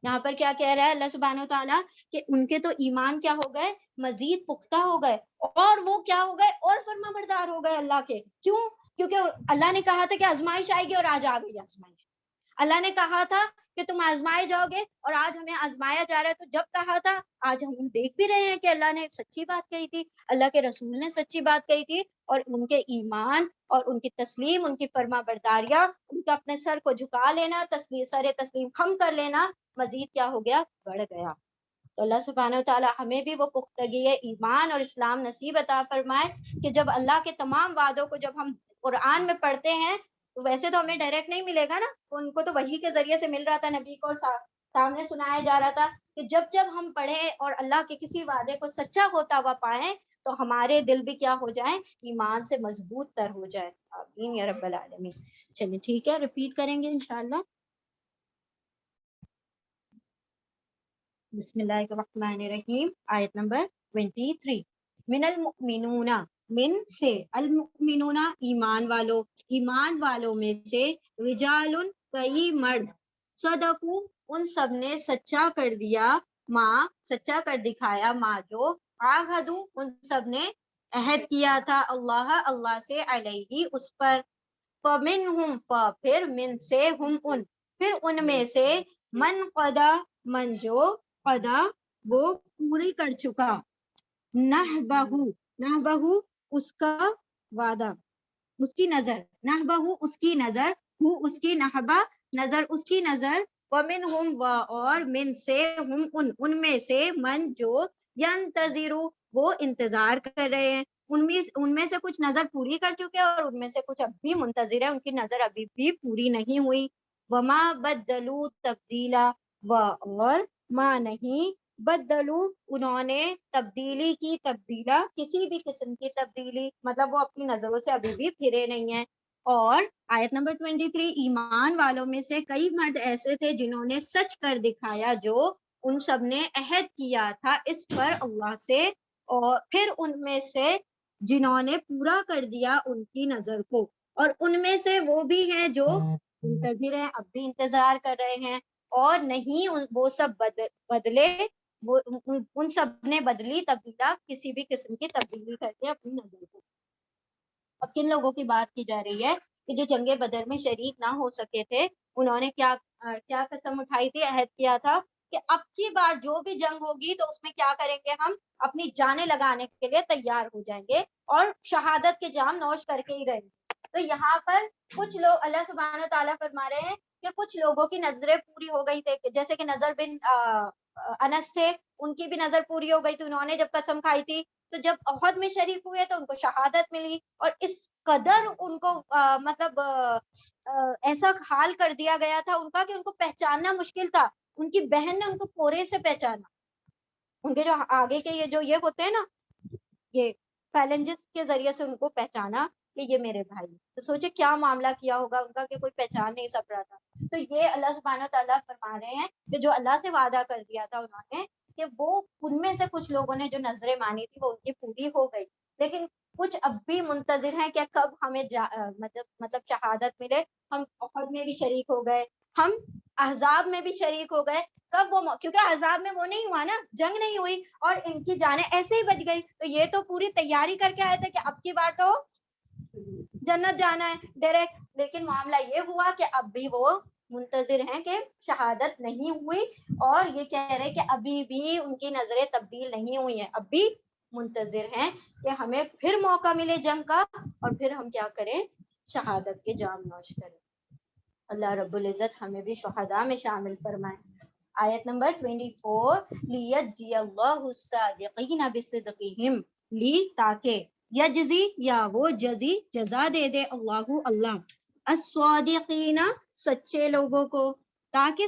یہاں پر کیا کہہ رہا ہے اللہ سبحانہ و تعالیٰ کہ ان کے تو ایمان کیا ہو گئے، مزید پختہ ہو گئے، اور وہ کیا ہو گئے، اور فرما بردار ہو گئے اللہ کے. کیوں؟ کیونکہ اللہ نے کہا تھا کہ آزمائش آئے گی، اور آج آ گئی آزمائش. اللہ نے کہا تھا کہ تم آزمائے جاؤ گے، اور آج ہمیں آزمایا جا رہا ہے. تو جب کہا تھا، آج ہم دیکھ بھی رہے ہیں کہ اللہ نے سچی بات کہی تھی، اللہ کے رسول نے سچی بات کہی تھی، اور ان کے ایمان اور ان کی تسلیم، ان کی فرما برداریاں، ان کا اپنے سر کو جھکا لینا، سر تسلیم خم کر لینا، مزید کیا ہو گیا، بڑھ گیا. تو اللہ سبحانہ و تعالیٰ ہمیں بھی وہ پختگی ایمان اور اسلام نصیب عطا فرمائے کہ جب اللہ کے تمام وعدوں کو جب ہم قرآن میں پڑھتے ہیں، تو ویسے تو ہمیں ڈائریکٹ نہیں ملے گا نا، ان کو تو وحی کے ذریعے سے مل رہا تھا، نبی کو سامنے سنایا جا رہا تھا کہ جب ہم پڑھیں اور اللہ کے کسی وعدے کو سچا ہوتا ہوا پائیں تو ہمارے دل بھی کیا ہو جائیں، ایمان سے مضبوط تر ہو جائے. آمین یا رب العالمین. چلیے ٹھیک ہے، ریپیٹ کریں گے انشاءاللہ. بسم اللہ الرحمن الرحیم. آیت نمبر 23. من المؤمنون، من سے، المؤمنون ایمان والوں، ایمان والوں میں سے، رجال کئی مرد، صدقو ان سب نے سچا کر دیا، ماں سچا کر دکھایا، ماں جو، عاہدو ان سب نے عہد کیا تھا، اللہ سے، علیہ اس پر، فمنہم پھر، من سے، ہم ان، پھر ان میں سے، من قدا من جو، قدا وہ پوری کر چکا، نہبہو اس کا وعدہ، اس کی نظر، نہبہو اس کی نظر، ہو اس کی، نہبہ نظر، اس کی نظر، ومنہم و اور، من سے، ہم ان میں سے، من جو، ینتظرو وہ انتظار کر رہے ہیں. ان میں سے کچھ نظر پوری کر چکے اور ان میں سے کچھ اب بھی منتظر ہے، ان کی نظر ابھی بھی پوری نہیں ہوئی. وما بدلو تبدیلا، و اور، ما نہیں، بدلو انہوں نے تبدیلی کی، تبدیلا کسی بھی قسم کی تبدیلی، مطلب وہ اپنی نظروں سے ابھی بھی پھرے نہیں ہیں. اور آیت نمبر 23 ایمان والوں میں سے کئی مرد ایسے تھے جنہوں نے سچ کر دکھایا جو ان سب نے عہد کیا تھا اس پر اللہ سے، اور پھر ان میں سے جنہوں نے پورا کر دیا ان کی نظر کو، اور ان میں سے وہ بھی ہیں جو منتظر ہیں، اب بھی انتظار کر رہے ہیں، اور نہیں وہ سب بدلے، وہ ان سب نے بدلی تبدیلا کسی بھی قسم کی تبدیلی کر کے اپنی نظر کو۔ اب کن لوگوں کی بات کی جا رہی ہے کہ جو جنگ بدر میں شریک نہ ہو سکے تھے، انہوں نے کیا قسم اٹھائی تھی، عہد کیا تھا کہ اب کی بار جو بھی جنگ ہوگی تو اس میں کیا کریں گے، ہم اپنی جانیں لگانے کے لیے تیار ہو جائیں گے اور شہادت کے جام نوش کر کے ہی رہیں گے۔ تو یہاں پر کچھ لوگ، اللہ سبحانہ تعالیٰ فرما رہے ہیں کہ کچھ لوگوں کی نظریں پوری ہو گئی تھے، جیسے کہ نظر بن انس تھے، ان کی بھی نظر پوری ہو گئی تھی، انہوں نے جب قسم کھائی تھی تو جب احد میں شریک ہوئے تو ان کو شہادت ملی، اور اس قدر ان کو مطلب ایسا حال کر دیا گیا تھا ان کا کہ ان کو پہچاننا مشکل تھا، ان کی بہن نے ان کو پورے سے پہچانا، ان کے جو آگے کے یہ ہوتے ہیں نا، یہ چیلنجز کے ذریعے سے ان کو پہچانا کہ یہ میرے بھائی، تو سوچے کیا معاملہ کیا ہوگا ان کا کہ کوئی پہچان نہیں سک رہا تھا۔ تو یہ اللہ سبحانہ تعالیٰ فرما رہے ہیں کہ جو اللہ سے وعدہ کر دیا تھا انہوں نے کہ وہ ان میں سے کچھ لوگوں نے جو نظریں مانی تھی وہ ان کی پوری ہو گئی، لیکن کچھ اب بھی منتظر ہیں کہ کب ہمیں مطلب شہادت ملے۔ ہم احد میں بھی شریک ہو گئے، ہم احزاب میں بھی شریک ہو گئے، کب وہ، کیونکہ احزاب میں وہ نہیں ہوا نا، جنگ نہیں ہوئی اور ان کی جانیں ایسے ہی بچ گئی، تو یہ تو پوری تیاری کر کے آئے تھے کہ اب کی بار تو جنت جانا ہے ڈائریکٹ، لیکن معاملہ یہ ہوا کہ اب بھی وہ منتظر ہیں کہ شہادت نہیں ہوئی، اور یہ کہہ رہے کہ ابھی بھی ان کی نظریں تبدیل نہیں ہوئی ہیں، اب بھی منتظر ہیں کہ ہمیں پھر موقع ملے جنگ کا اور پھر ہم کیا کریں، شہادت کے جام نوش کریں۔ اللہ رب العزت ہمیں بھی شہداء میں شامل فرمائے۔ آیت نمبر 24 لیجزی اللہ الصادقین بصدقہم، لی تاکہ، یجزی یا وہ جزی جزا دے دے اللہ الصادقین سچے لوگوں کو، تاکہ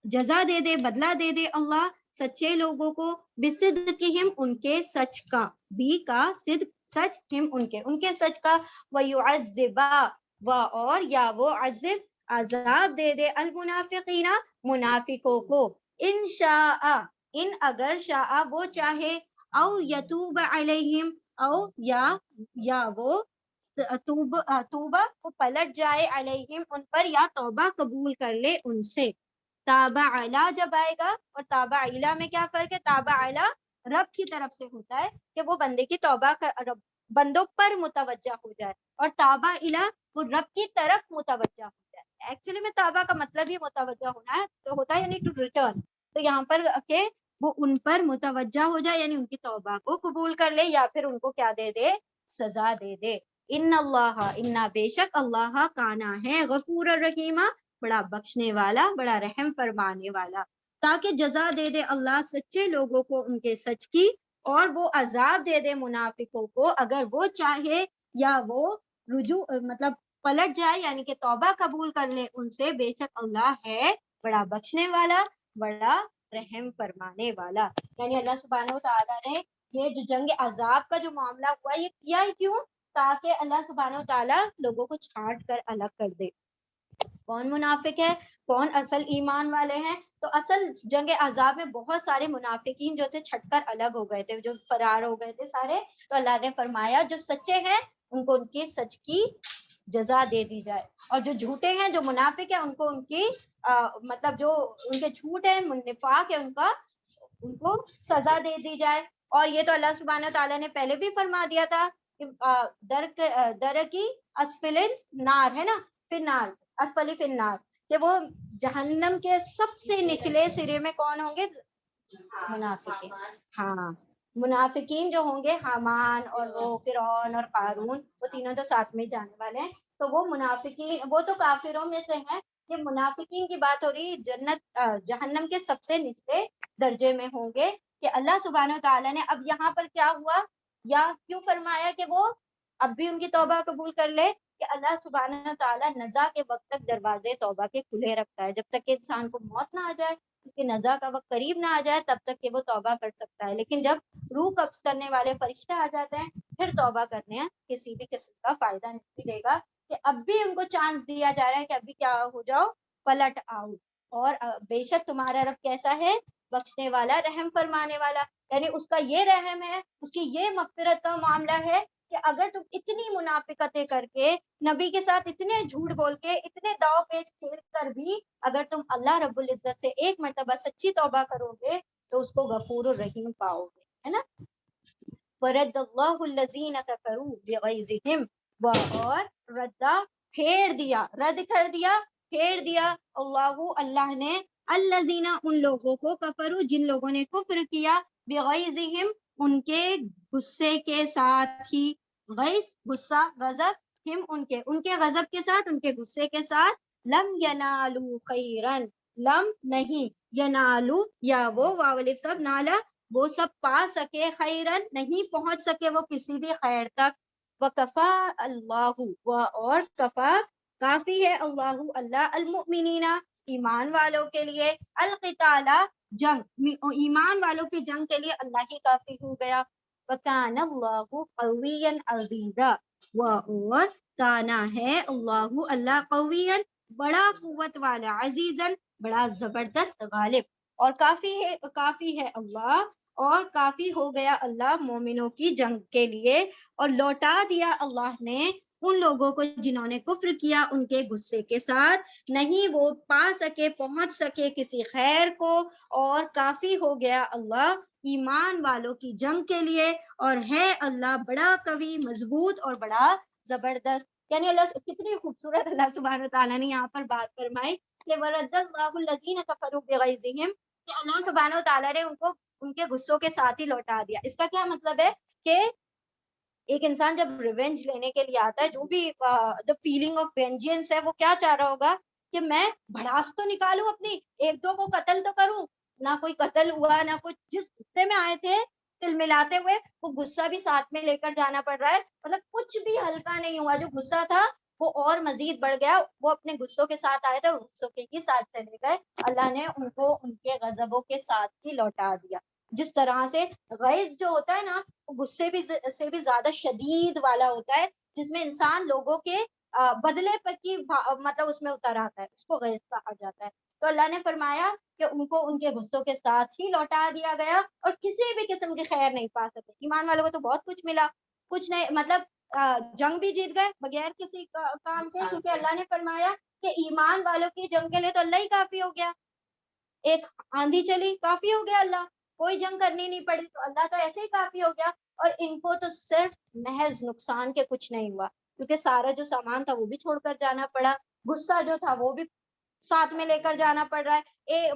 جزا دے دے، بدلہ دے دے اللہ سچے لوگوں کو، بصدقہم ان کے سچ کا، بی کا صدق سچ، ہم ان کے سچ کا، ویعذبا و اور یا وہ عذاب دے دے المنافقین منافقوں کو، ان شاء ان اگر شاء وہ چاہے، او یتوب علیہم او یا وہ توبہ وہ پلٹ جائے علیہم ان پر، یا توبہ قبول کر لے ان سے۔ تابع علی جب آئے گا، اور تابع علی میں کیا فرق ہے، تابع علی رب کی طرف سے ہوتا ہے کہ وہ بندے کی توبہ بندوں پر متوجہ ہو جائے، اور تابع علی وہ رب کی طرف متوجہ ہو جائے۔ ایکچولی میں توبہ کا مطلب ہی متوجہ ہونا ہے، تو ہوتا ہے یعنی ٹو ریٹرن، تو یہاں پر کہ وہ ان پر متوجہ ہو جائے یعنی ان کی توبہ کو قبول کر لے، یا پھر ان کو کیا دے دے، سزا دے دے۔ ان اللہ انا بے شک اللہ کانا ہے، غفور الرحیم بڑا بخشنے والا، بڑا رحم فرمانے والا، تاکہ جزا دے دے اللہ سچے لوگوں کو ان کے سچ کی، اور وہ عذاب دے دے منافقوں کو اگر وہ چاہے، یا وہ رجوع مطلب پلٹ جائے یعنی کہ توبہ قبول کر لے ان سے، بے شک اللہ ہے بڑا بخشنے والا، بڑا رحم فرمانے والا۔ یعنی اللہ سبحانہ وتعالیٰ نے یہ جو جنگ عذاب کا جو معاملہ ہوا یہ کیا ہی کیوں، تاکہ اللہ سبحانہ وتعالیٰ لوگوں کو چھانٹ کر الگ کر دے، کون منافق ہے، کون اصل ایمان والے ہیں۔ تو اصل جنگ عذاب میں بہت سارے منافقین جو تھے چھٹ کر الگ ہو گئے تھے، جو فرار ہو گئے تھے سارے، تو اللہ نے فرمایا جو سچے ہیں ان کو ان کی سچ کی جزا دے دی جائے، اور جو جھوٹے ہیں، جو منافق ہیں، ان کو ان کی مطلب جو ان کے جھوٹ ہے، نفاق ہے ان کا، ان کو سزا دے دی جائے۔ اور یہ تو اللہ سبحانہ تعالیٰ نے پہلے بھی فرما دیا تھا کہ درکی اسفل نار ہے نا، پھر نار اسفلی فی النار، کہ وہ جہنم کے سب سے نچلے سرے میں کون ہوں گے، منافقین۔ ہاں منافقین جو ہوں گے، حامان اور وہ فرعون اور قارون، وہ تینوں تو ساتھ میں جانے والے ہیں، تو وہ منافقین وہ تو کافروں میں سے ہیں، یہ منافقین کی بات ہو رہی، جہنم کے سب سے نچلے درجے میں ہوں گے، کہ اللہ سبحانہ تعالیٰ نے اب یہاں پر کیا ہوا، یا کیوں فرمایا کہ وہ اب بھی ان کی توبہ قبول کر لے، کہ اللہ سبحانہ تعالیٰ نزا کے وقت تک دروازے توبہ کے کھلے رکھتا ہے، جب تک کہ انسان کو موت نہ آ جائے، کہ نزا کا وقت قریب نہ آ جائے تب تک کہ وہ توبہ کر سکتا ہے، لیکن جب روح قبض کرنے والے فرشتے آ جاتے ہیں پھر توبہ کرنے کسی بھی قسم کا فائدہ نہیں دے گا، کہ اب بھی ان کو چانس دیا جا رہا ہے کہ ابھی کیا ہو جاؤ، پلٹ آؤ. اور بے شک تمہارا رب کیسا ہے، بخشنے والا، رحم فرمانے والا. یعنی اس کا یہ رحم ہے، اس کی یہ مغفرت کا معاملہ ہے کہ اگر تم اتنی منافقتیں کر کے، نبی کے ساتھ اتنے جھوٹ بول کے، اتنے داؤ پیچ کھیل کر بھی اگر تم اللہ رب العزت سے ایک مرتبہ سچی توبہ کرو گے تو اس کو غفور الرحیم پاؤ گے، ہے نا. فرد اللہ الذین کفروا بغیظہم، اور ردا پھیر دیا، رد کر دیا، پھیر دیا اللہ نے الذین ان لوگوں کو، کفروا جن لوگوں نے کفر کیا، بغیظہم ان کے غصے کے ساتھ ہی، غیظ غصہ، غضب، ہم ان کے غضب کے ساتھ، ان کے غصے کے ساتھ، لم ینالو خیرن، لم نہیں، ینالو یا وہ واو الف سب نالا، وہ سب پا سکے، خیرن نہیں پہنچ سکے وہ کسی بھی خیر تک. وکفا اللہ، اور کفا کافی ہے، اللہ المؤمنین ایمان والوں کے لیے، القتال جنگ، ایمان والوں کی جنگ کے لیے اللہ ہی کافی ہو گیا. وکان اللہ قویا عزیزا، اور کانا ہے اللہ قویا بڑا قوت والا، عزیزاً بڑا زبردست غالب. اور کافی ہے اللہ، اور کافی ہو گیا اللہ مومنوں کی جنگ کے لیے. اور لوٹا دیا اللہ نے ان لوگوں کو جنہوں نے کفر کیا ان کے غصے کے ساتھ، نہیں وہ پا سکے، پہنچ سکے کسی خیر کو. اور کافی ہو گیا اللہ ایمان والوں کی جنگ کے لیے، اور ہے اللہ بڑا قوی، مضبوط اور بڑا زبردست. یعنی اللہ کتنی خوبصورت اللہ سبحانہ وتعالیٰ نے یہاں پر بات فرمائی کہ وَرَدَّ اللَّهُ الَّذِينَ كَفَرُوا بِغَيْظِهِمْ، کہ اللہ سبحانہ وتعالیٰ نے ان کو ان کے غصوں کے ساتھ ہی لوٹا دیا. اس کا کیا مطلب ہے کہ ایک انسان جب ریونج لینے کے لیے آتا ہے، جو بھی the feeling of vengeance ہے، وہ کیا چاہ رہا ہوگا کہ میں بھڑاس تو نکالوں اپنی، ایک دو کو قتل تو کروں. نہ کوئی قتل ہوا، نہ کچھ. جس غصے میں آئے تھے تل ملاتے ہوئے، وہ غصہ بھی ساتھ میں لے کر جانا پڑ رہا ہے. مطلب کچھ بھی ہلکا نہیں ہوا، جو غصہ تھا وہ اور مزید بڑھ گیا. وہ اپنے غصوں کے ساتھ آئے تھے اور غصوں کے ہی ساتھ چلے گئے. اللہ نے ان کو ان کے غضبوں کے ساتھ ہی لوٹا دیا. جس طرح سے غیظ جو ہوتا ہے نا، وہ غصے سے بھی زیادہ شدید والا ہوتا ہے، جس میں انسان لوگوں کے بدلے پر کی مطلب اس میں اتر آتا ہے، اس کو غیظ کہا جاتا ہے. تو اللہ نے فرمایا کہ ان کو ان کے غصوں کے ساتھ ہی لوٹا دیا گیا، اور کسی بھی قسم کی خیر نہیں پا سکے. ایمان والوں کو تو بہت کچھ ملا، کچھ نہیں، مطلب جنگ بھی جیت گئے بغیر کسی کام کے، کیونکہ اللہ نے فرمایا کہ ایمان والوں کی جنگ کے لیے تو اللہ ہی کافی ہو گیا. ایک آندھی چلی، کافی ہو گیا اللہ، کوئی جنگ کرنی نہیں پڑی تو اللہ تو ایسے ہی کافی ہو گیا. اور ان کو تو صرف محض نقصان کے کچھ نہیں ہوا، کیونکہ سارا جو سامان تھا وہ بھی چھوڑ کر جانا پڑا، غصہ جو تھا وہ بھی ساتھ میں لے کر جانا پڑ رہا ہے.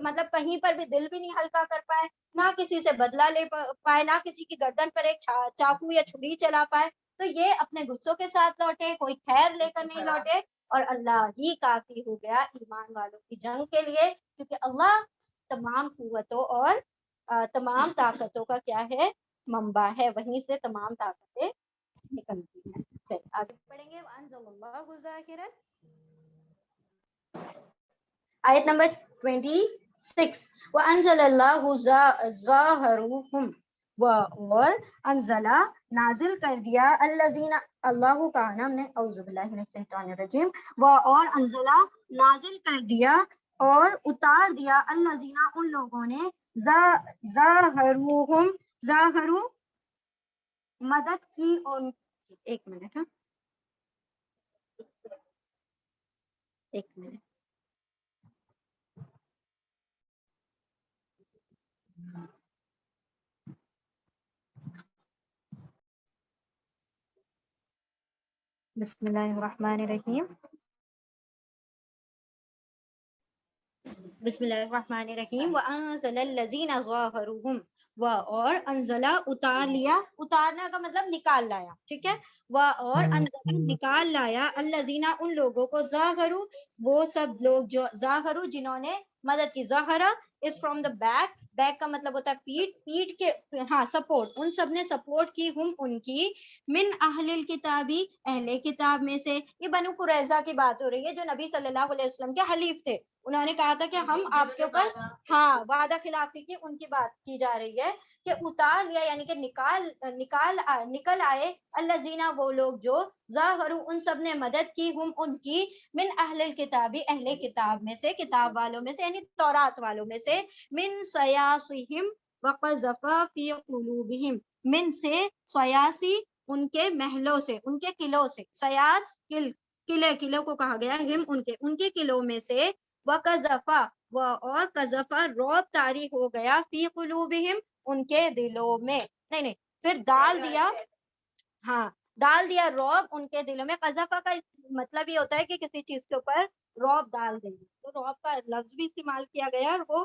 مطلب کہیں پر بھی دل بھی نہیں ہلکا کر پائے، نہ کسی سے بدلہ لے پائے، نہ کسی کی گردن پر ایک چاقو یا چھری چلا پائے. تو یہ اپنے غصوں کے ساتھ لوٹے، کوئی خیر لے کر نہیں لوٹے. اور اللہ ہی کافی ہو گیا ایمان والوں کی جنگ کے لیے، کیونکہ اللہ تمام قوتوں اور تمام طاقتوں کا کیا ہے، منبع ہے، وہیں سے تمام طاقتیں نکلتی ہیں. چلیے آگے پڑھیں گے. وَأَنزَلَ اللَّهُ ظَاهِرًا، آیت نمبر 26. وَأَنزَلَ اللَّهُ ظَاهِرُهُمْ، اور انزلہ نازل کر دیا، الذین اللہ کا نام نے، اعوذ باللہ من الشیطان الرجیم، اور انزلہ نازل کر دیا اور اتار دیا، الذین ان لوگوں نے، ظاہروہم ظاہرو مدد کی ان کی. ایک منٹ، ایک منٹ. بسم اللہ الرحمن الرحیم. بسم اللہ الرحمن الرحیم. وَأَنزَلَ الَّذِينَ ظَاهَرُوهُمْ، اور انزلہ اتار لیا، اتارنا کا مطلب نکال لایا، ٹھیک ہے. اور انزلہ نکال لایا، الذین ان لوگوں کو، ظاہرو وہ سب لوگ جو، ظاہرو جنہوں نے مدد کی. ظاہرہ is from the back, back کا مطلب ہوتا ہے پیٹ، پیٹ کے ہاں سپورٹ، ان سب نے سپورٹ کی، ہم ان کی، من اہل الکتابی اہل کتاب میں سے. یہ بنو قریظہ کی بات ہو رہی ہے، جو نبی صلی اللہ علیہ وسلم کے حلیف تھے. انہوں نے کہا تھا کہ ہم آپ کے اوپر، ہاں وعدہ خلافی کی ان کی بات کی جا رہی ہے کہ اتار لیا یعنی کہ نکل آئے الذین وہ لوگ جو ظاہروا ان سب نے مدد کی ہم ان کی من اہل الکتابی اہل کتاب میں سے کتاب والوں میں سے یعنی تورات والوں میں سے من سیاسہم وقذف فی قلوبہم من سے سیاسی ان کے محلوں سے ان کے قلعوں سے سیاس قلعوں کو کہا گیا ہم ان کے قلعوں میں سے وقذفا اور قذفا رعب طاری ہو گیا فی قلوبہم ان کے دلوں میں نہیں پھر ڈال دیا ہاں ڈال دیا رعب ان کے دلوں میں قذفا کا مطلب یہ ہوتا ہے کہ کسی چیز کے اوپر رعب ڈال دیں تو رعب کا لفظ بھی استعمال کیا گیا اور وہ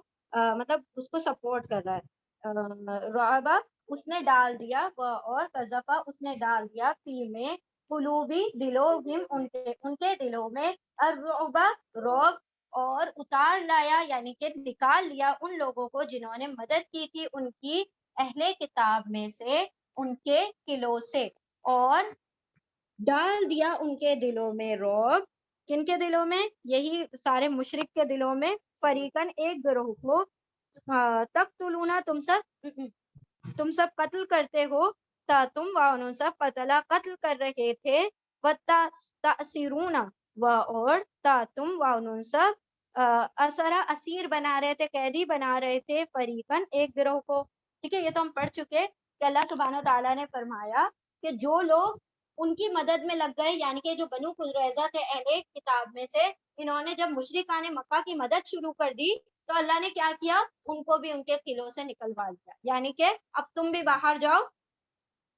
مطلب اس کو سپورٹ کر رہا ہے رعب اس نے ڈال دیا اور قذفا اس نے ڈال دیا فی میں قلوبی دلوں ان کے دلوں میں الرعب رعب اور اتار لایا یعنی کہ نکال لیا ان لوگوں کو جنہوں نے مدد کی تھی ان کی اہل کتاب میں سے ان کے قلعوں سے اور ڈال دیا ان کے دلوں میں رعب کن کے دلوں میں یہی سارے مشرک کے دلوں میں فریقاً ایک گروہ کو تقتلون تم سب قتل کرتے ہو تا تم وانو سب قتل کر رہے تھے وتأسرون اور تا تم وانو سب اسیر بنا رہے تھے قیدی بنا رہے تھے فریقاً ایک گروہ کو ٹھیک ہے یہ تو ہم پڑھ چکے کہ اللہ سبحانہ و تعالیٰ نے فرمایا کہ جو لوگ ان کی مدد میں لگ گئے یعنی کہ جو بنو قریظہ تھے اہل کتاب میں سے انہوں نے جب مشرکان مکہ کی مدد شروع کر دی تو اللہ نے کیا کیا ان کو بھی ان کے قلعوں سے نکلوا دیا یعنی کہ اب تم بھی باہر جاؤ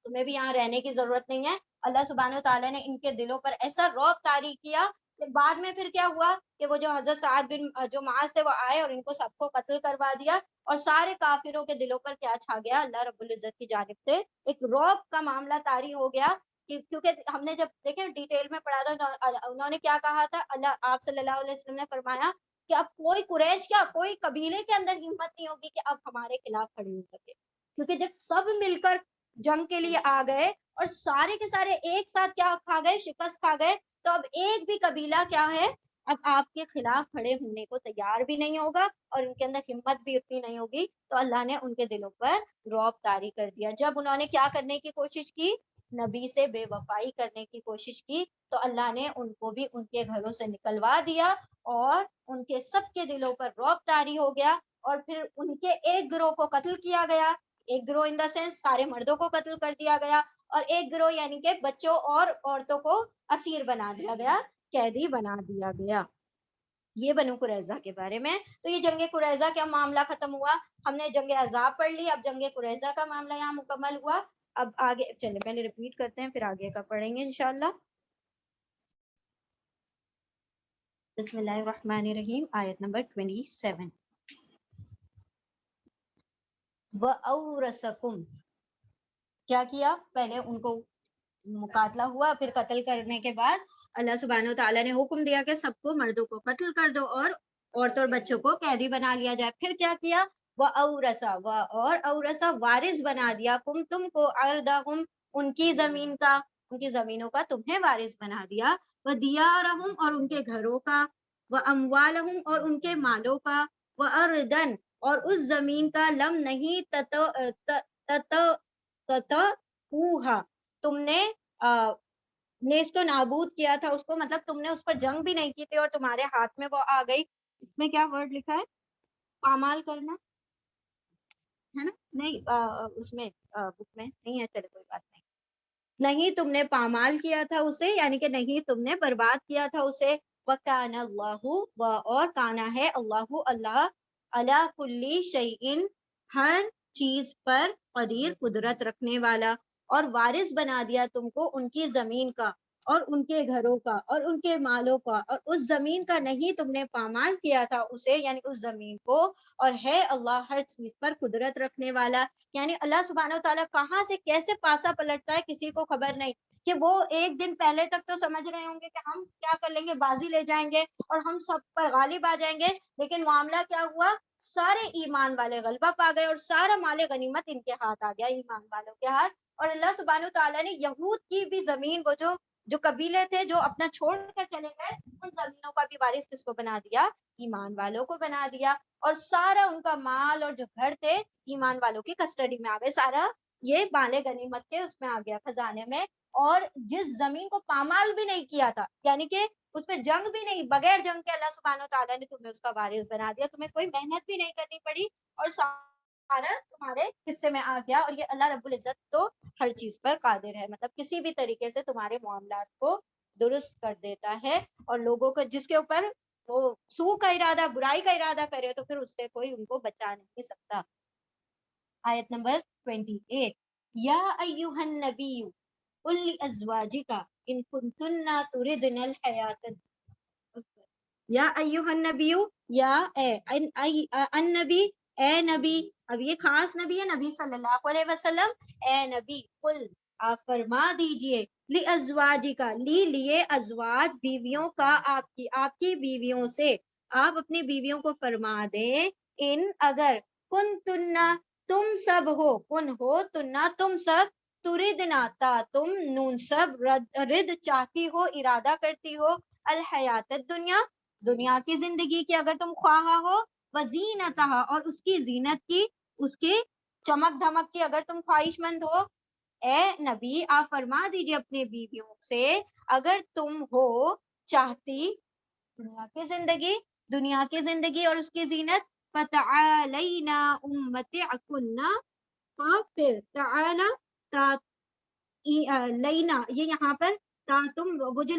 تمہیں بھی یہاں رہنے کی ضرورت نہیں ہے اللہ سبحانہ و تعالیٰ نے ان کے دلوں پر ایسا رعب طاری کیا کہ بعد میں پھر کیا ہوا کہ وہ جو حضرت سعد بن جو معاذ تھے وہ آئے اور ان کو سب کو قتل کروا دیا اور سارے کافروں کے دلوں پر کیا چھا گیا اللہ رب العزت کی جانب سے ایک رعب کا معاملہ طاری ہو گیا کیونکہ ہم نے جب دیکھیں ڈیٹیل میں پڑھا تھا انہوں نے کیا کہا تھا اللہ آپ صلی اللہ علیہ وسلم نے فرمایا کہ اب کوئی قریش کیا کوئی قبیلے کے اندر ہمت نہیں ہوگی کہ اب ہمارے خلاف کھڑے ہو سکے کیونکہ جب سب مل کر جنگ کے لیے آ گئے اور سارے کے سارے ایک ساتھ کیا کھا گئے شکست کھا گئے تو اب ایک بھی قبیلہ کیا ہے اب آپ کے خلاف کھڑے ہونے کو تیار بھی نہیں ہوگا اور ان کے اندر ہمت بھی اتنی نہیں ہوگی تو اللہ نے ان کے دلوں پر رعب طاری کر دیا جب انہوں نے کیا کرنے کی کوشش کی نبی سے بے وفائی کرنے کی کوشش کی تو اللہ نے ان کو بھی ان کے گھروں سے نکلوا دیا اور ان کے سب کے دلوں پر رعب طاری ہو گیا اور پھر ان کے ایک گروہ کو قتل کیا گیا ایک گروہ ان دا سینس سارے مردوں کو قتل کر دیا گیا اور ایک گروہ یعنی کہ بچوں اور عورتوں کو اسیر بنا دیا گیا قیدی بنا دیا گیا یہ بنو قریظہ کے بارے میں تو یہ جنگ قریظہ کا معاملہ ختم ہوا ہم نے جنگ احزاب پڑھ لی اب جنگ قریظہ کا معاملہ یہاں مکمل ہوا اب آگے چلے پہلے ریپیٹ کرتے ہیں پھر آگے کا پڑھیں گے انشاءاللہ بسم اللہ الرحمن الرحیم آیت نمبر 27 وَأَوْرَثَكُمْ کیا کیا پہلے ان کو مقاتلہ ہوا پھر قتل کرنے کے بعد اللہ سبحانہ و تعالیٰ نے حکم دیا کہ سب کو مردوں کو قتل کر دو اور عورتوں اور بچوں کو قیدی بنا لیا جائے پھر کیا کیا اور اورثا وارث بنا دیا تم کو اردہم ان کی زمین کا ان کی زمینوں کا تمہیں وارث بنا دیا ودیارہم اور ان کے گھروں کا واموالہم اور ان کے مالوں کا واردن اور اس زمین کا لم نہیں تم نے نیست و نابود کیا تھا اس کو مطلب تم نے اس پر جنگ بھی نہیں کی تھی اور تمہارے ہاتھ میں وہ آ گئی اس میں کیا ورڈ لکھا ہے پامال کرنا ہے نا نہیں اس میں بک میں نہیں ہے چلے کوئی بات نہیں تم نے پامال کیا تھا اسے یعنی کہ نہیں تم نے برباد کیا تھا اسے وَكَانَ اللَّهُ اور کانا ہے اللہ عَلَى كُلِّ شَيْءٍ ہر چیز پر قدیر قدرت رکھنے والا اور وارث بنا دیا تم کو ان کی زمین کا اور ان کے گھروں کا اور ان کے مالوں کا اور اس زمین کا نہیں تم نے پامال کیا تھا اسے یعنی اس زمین کو اور ہے اللہ ہر چیز پر قدرت رکھنے والا یعنی اللہ سبحانہ و تعالیٰ کہاں سے کیسے پاسا پلٹتا ہے کسی کو خبر نہیں کہ وہ ایک دن پہلے تک تو سمجھ رہے ہوں گے کہ ہم کیا کر لیں گے بازی لے جائیں گے اور ہم سب پر غالب آ جائیں گے لیکن معاملہ کیا ہوا سارے ایمان والے غلبہ پا گئے اور سارا مال غنیمت ان کے ہاتھ آ گیا ایمان والوں کے ہاتھ اور اللہ سبحانہ تعالیٰ نے یہود کی بھی زمین وہ جو قبیلے تھے جو اپنا چھوڑ کر چلے گئے ان زمینوں کا بھی وارث کس کو بنا دیا ایمان والوں کو بنا دیا اور سارا ان کا مال اور جو گھر تھے ایمان والوں کی کسٹڈی میں آ گئے. سارا یہ مال غنیمت کے اس میں آ گیا خزانے میں. اور جس زمین کو پامال بھی نہیں کیا تھا, یعنی کہ اس پہ جنگ بھی نہیں, بغیر جنگ کے اللہ سبحانہ و تعالیٰ نے تمہیں اس کا وارث بنا دیا, تمہیں کوئی محنت بھی نہیں کرنی پڑی اور سارا تمہارے حصے میں آ گیا. اور یہ اللہ رب العزت تو ہر چیز پر قادر ہے, مطلب کسی بھی طریقے سے تمہارے معاملات کو درست کر دیتا ہے. اور لوگوں کو جس کے اوپر وہ سوء کا ارادہ, برائی کا ارادہ کرے تو پھر اس سے کوئی ان کو بچا نہیں سکتا. آیت نمبر 28. یا ایھا النبی قل لازواجک ان کنتن تردن الحیات. یا ایھا النبی, یا النبی, اے نبی. اب یہ خاص نبی ہے, نبی صلی اللہ علیہ وسلم. اے نبی, قل آپ فرما دیجئے, لازواجک, لیے ازواج بیویوں کا, آپ کی بیویوں سے, آپ اپنی بیویوں کو فرما دیں, ان اگر, کنتن تم سب ہو, کن ہو, تننا تم سب, تردنا تا تم, نون سب, رد چاہتی ہو, ارادہ کرتی ہو, الحیات الدنیا, دنیا کی زندگی کی اگر تم خواہاں ہو, وزینتہا, اور اس کی زینت کی, اس کی چمک دھمک کی اگر تم خواہش مند ہو. اے نبی آپ فرما دیجئے اپنی بیویوں سے, اگر تم ہو چاہتی دنیا کی زندگی اور اس کی زینت, فتعالینا امتعکن, پھر تعالی, لینا, یہ یہاں پر تم, وہ جو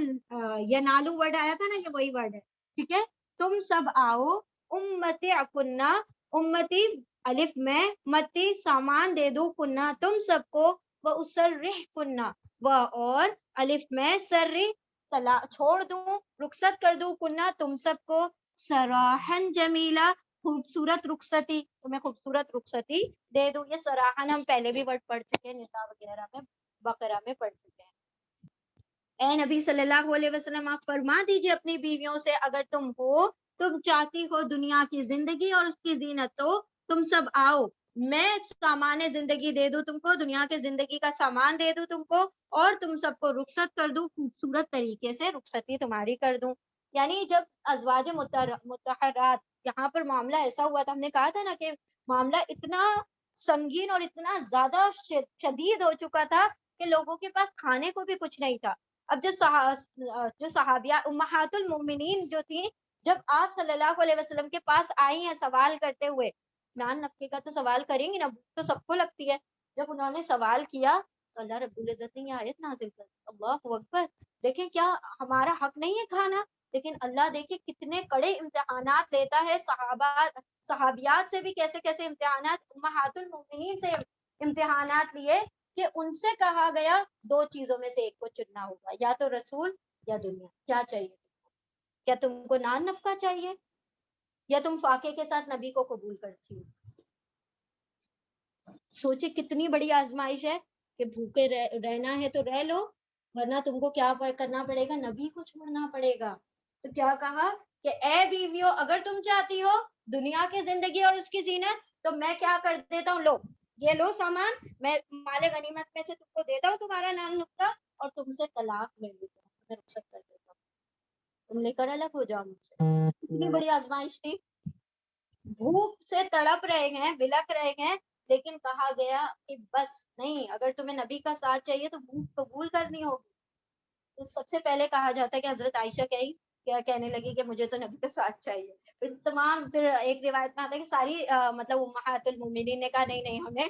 ینالو ورڈ آیا تھا نا, یہ وہی ورڈ ہے, ٹھیک ہے. تم سب آؤ, امتعکن, امتی الف میں, متی سامان دے دو, کننا تم سب کو, وہ اسرحکن, وہ اور الف میں, سری چھوڑ دوں, رخصت کر دوں, کننا تم سب کو, سراحن جمیلا, خوبصورت رخصتی, تمہیں خوبصورت رخصتی دے دوں. یہ سراحن ہم پہلے بھی ورڈ پڑھ چکے ہیں, نساء وغیرہ میں, بقرہ میں پڑھ چکے ہیں. اے نبی صلی اللہ علیہ وسلم آپ فرما دیجئے اپنی بیویوں سے, اگر تم ہو, تم چاہتی ہو دنیا کی زندگی اور اس کی زینت, تو تم سب آؤ, میں سامان زندگی دے دوں تم کو, دنیا کے زندگی کا سامان دے دوں تم کو, اور تم سب کو رخصت کر دوں, خوبصورت طریقے سے رخصتی تمہاری کر دوں. یعنی جب ازواج مطہرات, یہاں پر معاملہ ایسا ہوا تھا, ہم نے کہا تھا نا کہ معاملہ اتنا سنگین اور اتنا زیادہ شدید ہو چکا تھا کہ لوگوں کے پاس کھانے کو بھی کچھ نہیں تھا. اب جو صحابیہ امہات المومنین جو تھیں, جب آپ صلی اللہ علیہ وسلم کے پاس آئی ہیں سوال کرتے ہوئے, نان نفقے کا تو سوال کریں گی نا, تو سب کو لگتی ہے. جب انہوں نے سوال کیا تو اللہ رب العزت نے یہ آیت نازل کر, اللہ اکبر, دیکھیں کیا ہمارا حق نہیں ہے کھانا, لیکن اللہ دیکھیں کتنے کڑے امتحانات لیتا ہے. صحابیات سے بھی کیسے کیسے امتحانات, امہات المومنین سے امتحانات لیے, کہ ان سے کہا گیا دو چیزوں میں سے ایک کو چننا ہوگا, یا تو رسول یا دنیا. کیا چاہیے تم کو, کیا تم کو نان نفقہ چاہیے, یا تم فاقے کے ساتھ نبی کو قبول کرتی ہو؟ سوچے کتنی بڑی آزمائش ہے, کہ بھوکے رہنا ہے تو رہ لو, ورنہ تم کو کیا کرنا پڑے گا, نبی کو چھوڑنا پڑے گا. تو کیا کہا کہ اے بیویو, اگر تم چاہتی ہو دنیا کی زندگی اور اس کی زینت, تو میں کیا کر دیتا ہوں, لو یہ لو سامان, میں مال غنیمت میں سے تم کو دیتا ہوں تمہارا نان نقطہ, اور تم سے طلاق لے لیتا ہوں, میں رخصت کر دیتا ہوں, تم لے کر الگ ہو جاؤ مجھ سے. اتنی بڑی آزمائش تھی, بھوک سے تڑپ رہے ہیں, بلک رہے ہیں, لیکن کہا گیا کہ بس نہیں, اگر تمہیں نبی کا ساتھ چاہیے تو بھوک قبول کرنی ہوگی. تو سب سے پہلے کہا جاتا ہے کہ حضرت عائشہ کیا کہنے لگی کہ مجھے تو نبی کا ساتھ چاہیے. پھر ایک روایت میں آتا ہے کہ ساری مطلب امہات المومنین نے کہا نہیں نہیں, ہمیں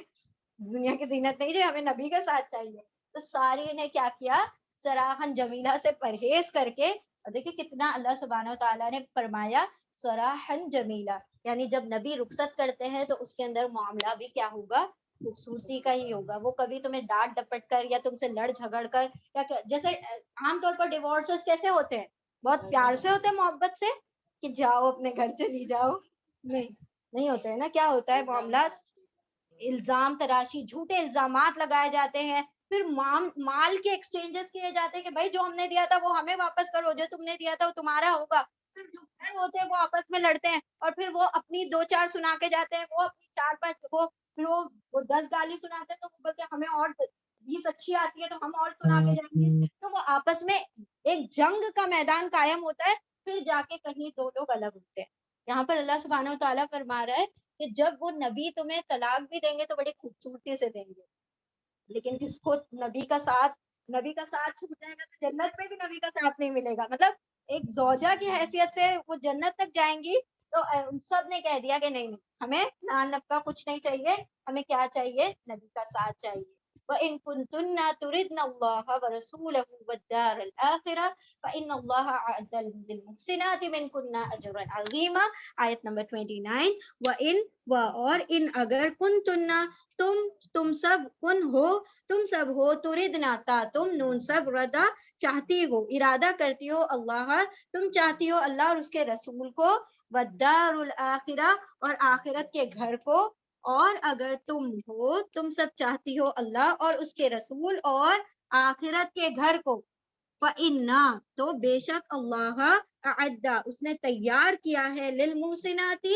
دنیا کی زینت نہیں چاہیے, ہمیں نبی کا ساتھ چاہیے. تو ساری نے کیا کیا, سراحن جمیلہ سے پرہیز کر کے, اور دیکھیں کتنا اللہ سبحانہ و تعالیٰ نے فرمایا سراحن جمیلہ, یعنی جب نبی رخصت کرتے ہیں تو اس کے اندر معاملہ بھی کیا ہوگا, خوبصورتی کا ہی ہوگا. وہ کبھی تمہیں ڈانٹ ڈپٹ کر یا تم سے لڑ جھگڑ کر, یا جیسے عام طور پر ڈیورسز کیسے ہوتے ہیں, بہت پیار سے ہوتے ہیں, محبت سے, کہ جاؤ اپنے گھر چلی جاؤ, نہیں ہوتے ہیں نا. کیا ہوتا ہے معاملات, الزام تراشی, جھوٹے الزامات لگائے جاتے ہیں, پھر مال کے ایکسچینجز کیے جاتے ہیں کہ بھائی جو ہم نے دیا تھا وہ ہمیں واپس کرو, جو تم نے دیا تھا وہ تمہارا ہوگا. پھر جو گھر ہوتے ہیں وہ آپس میں لڑتے ہیں, اور پھر وہ اپنی دو چار سنا کے جاتے ہیں, وہ اپنی چار پانچ پھر وہ 10 گالی سناتے ہیں, تو وہ بولتے ہیں ہمیں اور 20 اچھی آتی ہے تو ہم اور سنا کے جائیں گے. تو وہ آپس میں ایک جنگ کا میدان قائم ہوتا ہے, پھر جا کے کہیں دو لوگ الگ ہوتے ہیں. یہاں پر اللہ سبحانہ و تعالیٰ فرما رہا ہے کہ جب وہ نبی تمہیں طلاق بھی دیں گے تو بڑی خوبصورتی سے دیں گے، لیکن جس کو نبی کا ساتھ چھوٹ جائے گا تو جنت میں بھی نبی کا ساتھ نہیں ملے گا. مطلب ایک زوجہ کی حیثیت سے وہ جنت تک جائیں گی تو سب نے کہہ دیا کہ نہیں نہیں، ہمیں نان نفقہ کچھ نہیں چاہیے، ہمیں کیا چاہیے؟ نبی کا ساتھ چاہیے. وَإِن كُنتُنَّ تُرِدْنَ اللَّهَ وَرَسُولَهُ وَالدَّارَ الْآخِرَةَ فَإِنَّ اللَّهَ أَعَدَّ لِلْمُحْسِنَاتِ مِنكُنَّ أَجْرًا عَظِيمًا. آیت نمبر 29. اور ان اگر کنتُنَّ تم سب تم سب ہو، تُرِدْنَ تم نون سب ردا چاہتی ہو، ارادہ کرتی ہو، اللہ تم چاہتی ہو اللہ اور اس کے رسول کو، وَالدَّارُ الْآخِرَةَ اور آخرت کے گھر کو. اور اگر تم سب چاہتی ہو اللہ اور اس کے رسول اور آخرت کے گھر کو، فَإِنَّا تو بے شک اللہ اعدّ اس نے تیار کیا ہے، للمحسنات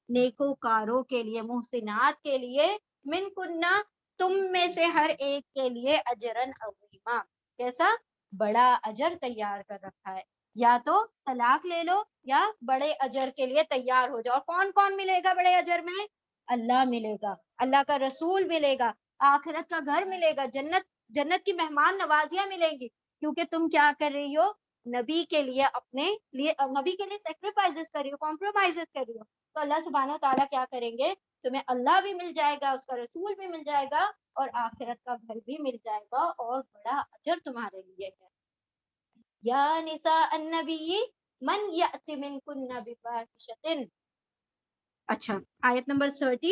نیکوکاروں کے لیے، محسنات کے لیے، من کنہ تم میں سے ہر ایک کے لیے، اجرن عظیما کیسا بڑا اجر تیار کر رکھا ہے. یا تو طلاق لے لو یا بڑے اجر کے لیے تیار ہو جاؤ. کون کون ملے گا بڑے اجر میں؟ اللہ ملے گا، اللہ کا رسول ملے گا، آخرت کا گھر ملے گا، جنت کی مہمان نوازیاں ملیں گی. کیونکہ تم کیا کر رہی ہو؟ نبی کے لیے نبی کے لیے سیکریفائسز کر رہی ہو، کمپرومائزز کر رہی ہو. تو اللہ سبحانہ تعالیٰ کیا کریں گے؟ تمہیں اللہ بھی مل جائے گا، اس کا رسول بھی مل جائے گا، اور آخرت کا گھر بھی مل جائے گا، اور بڑا اجر تمہارے لیے ہے. یا نساء النبی من یأت منکن بفاحشۃ. اچھا، آیت نمبر 30.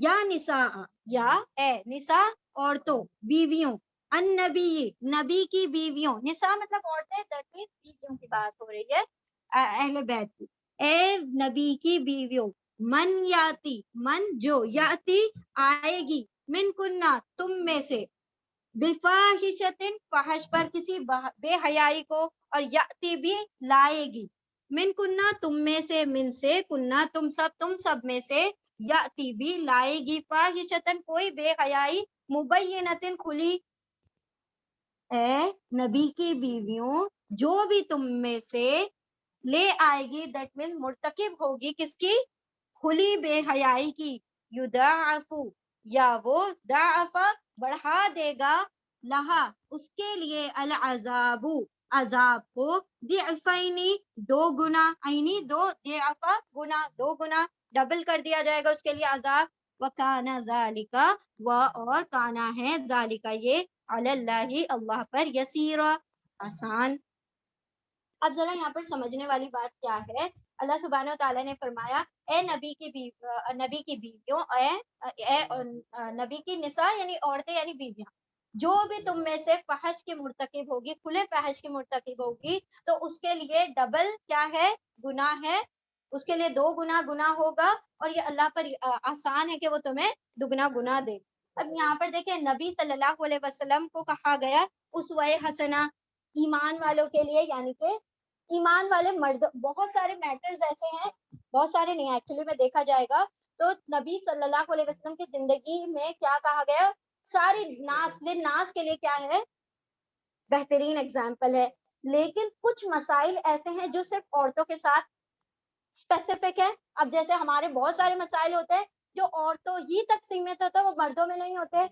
یا نساء یا اے نساء عورتوں، بیویوں، النبی نبی کی بیویوں، نساء مطلب عورتیں، دیٹ مینس بیویوں کی بات ہو رہی ہے، اہل بیت کی. اے نبی کی بیویوں، من یاتی من جو، یاتی آئے گی، من کنہ تم میں سے، بفاحشۃ فحش پر کسی بے حیائی کو، اور یاتی بھی لائے گی، من کنہ تم میں سے، من سے کنہ تم سب میں سے، یاتی بھی لائے گی، فاحشۃ کوئی بے حیائی، مبینۃ کھلی. اے نبی کی بیویوں، جو بھی تم میں سے لے آئے گی، دیٹ مین مرتکب ہوگی کس کی؟ کھلی بے حیائی کی. یضاعف یا وہ ضاعف بڑھا دے گا، لہا اس کے لیے، العذاب عذاب کو، ضعفین دو گنا، عینی دو، ضعف گنا، دو گنا، ڈبل کر دیا جائے گا اس کے لیے عذاب. وَكَانَ ذَلِكَ اور کانا ہے، ذالک یہ، علی اللہ اللہ پر، یسیرا آسان. اب ذرا یہاں پر سمجھنے والی بات کیا ہے؟ اللہ سبحانہ و تعالیٰ نے فرمایا اے نبی کی بیویوں، اے نبی کی نساء یعنی عورتیں یعنی بیویاں، جو بھی تم میں سے فحش کی مرتکب ہوگی، کھلے فحش کی مرتکب ہوگی، تو اس کے لیے ڈبل کیا ہے؟ گناہ ہے، اس کے لیے 2 گنا گناہ ہوگا، اور یہ اللہ پر آسان ہے کہ وہ تمہیں دگنا گناہ دے. اب یہاں پر دیکھیں نبی صلی اللہ علیہ وسلم کو کہا گیا اسوہ حسنہ ایمان والوں کے لیے، یعنی کہ ایمان والے مرد. بہت سارے میٹرز ایسے ہیں، بہت سارے نہیں، ایکچولی میں دیکھا جائے گا تو نبی صلی اللہ علیہ وسلم کی زندگی میں کیا کہا گیا؟ ساری ناس کے لیے کیا ہے؟ بہترین ایگزامپل ہے. لیکن کچھ مسائل ایسے ہیں جو صرف عورتوں کے ساتھ اسپیسیفک ہے. اب جیسے ہمارے بہت سارے مسائل ہوتے ہیں جو عورتوں ہی تک سیمت ہوتے ہیں، وہ مردوں میں نہیں ہوتے،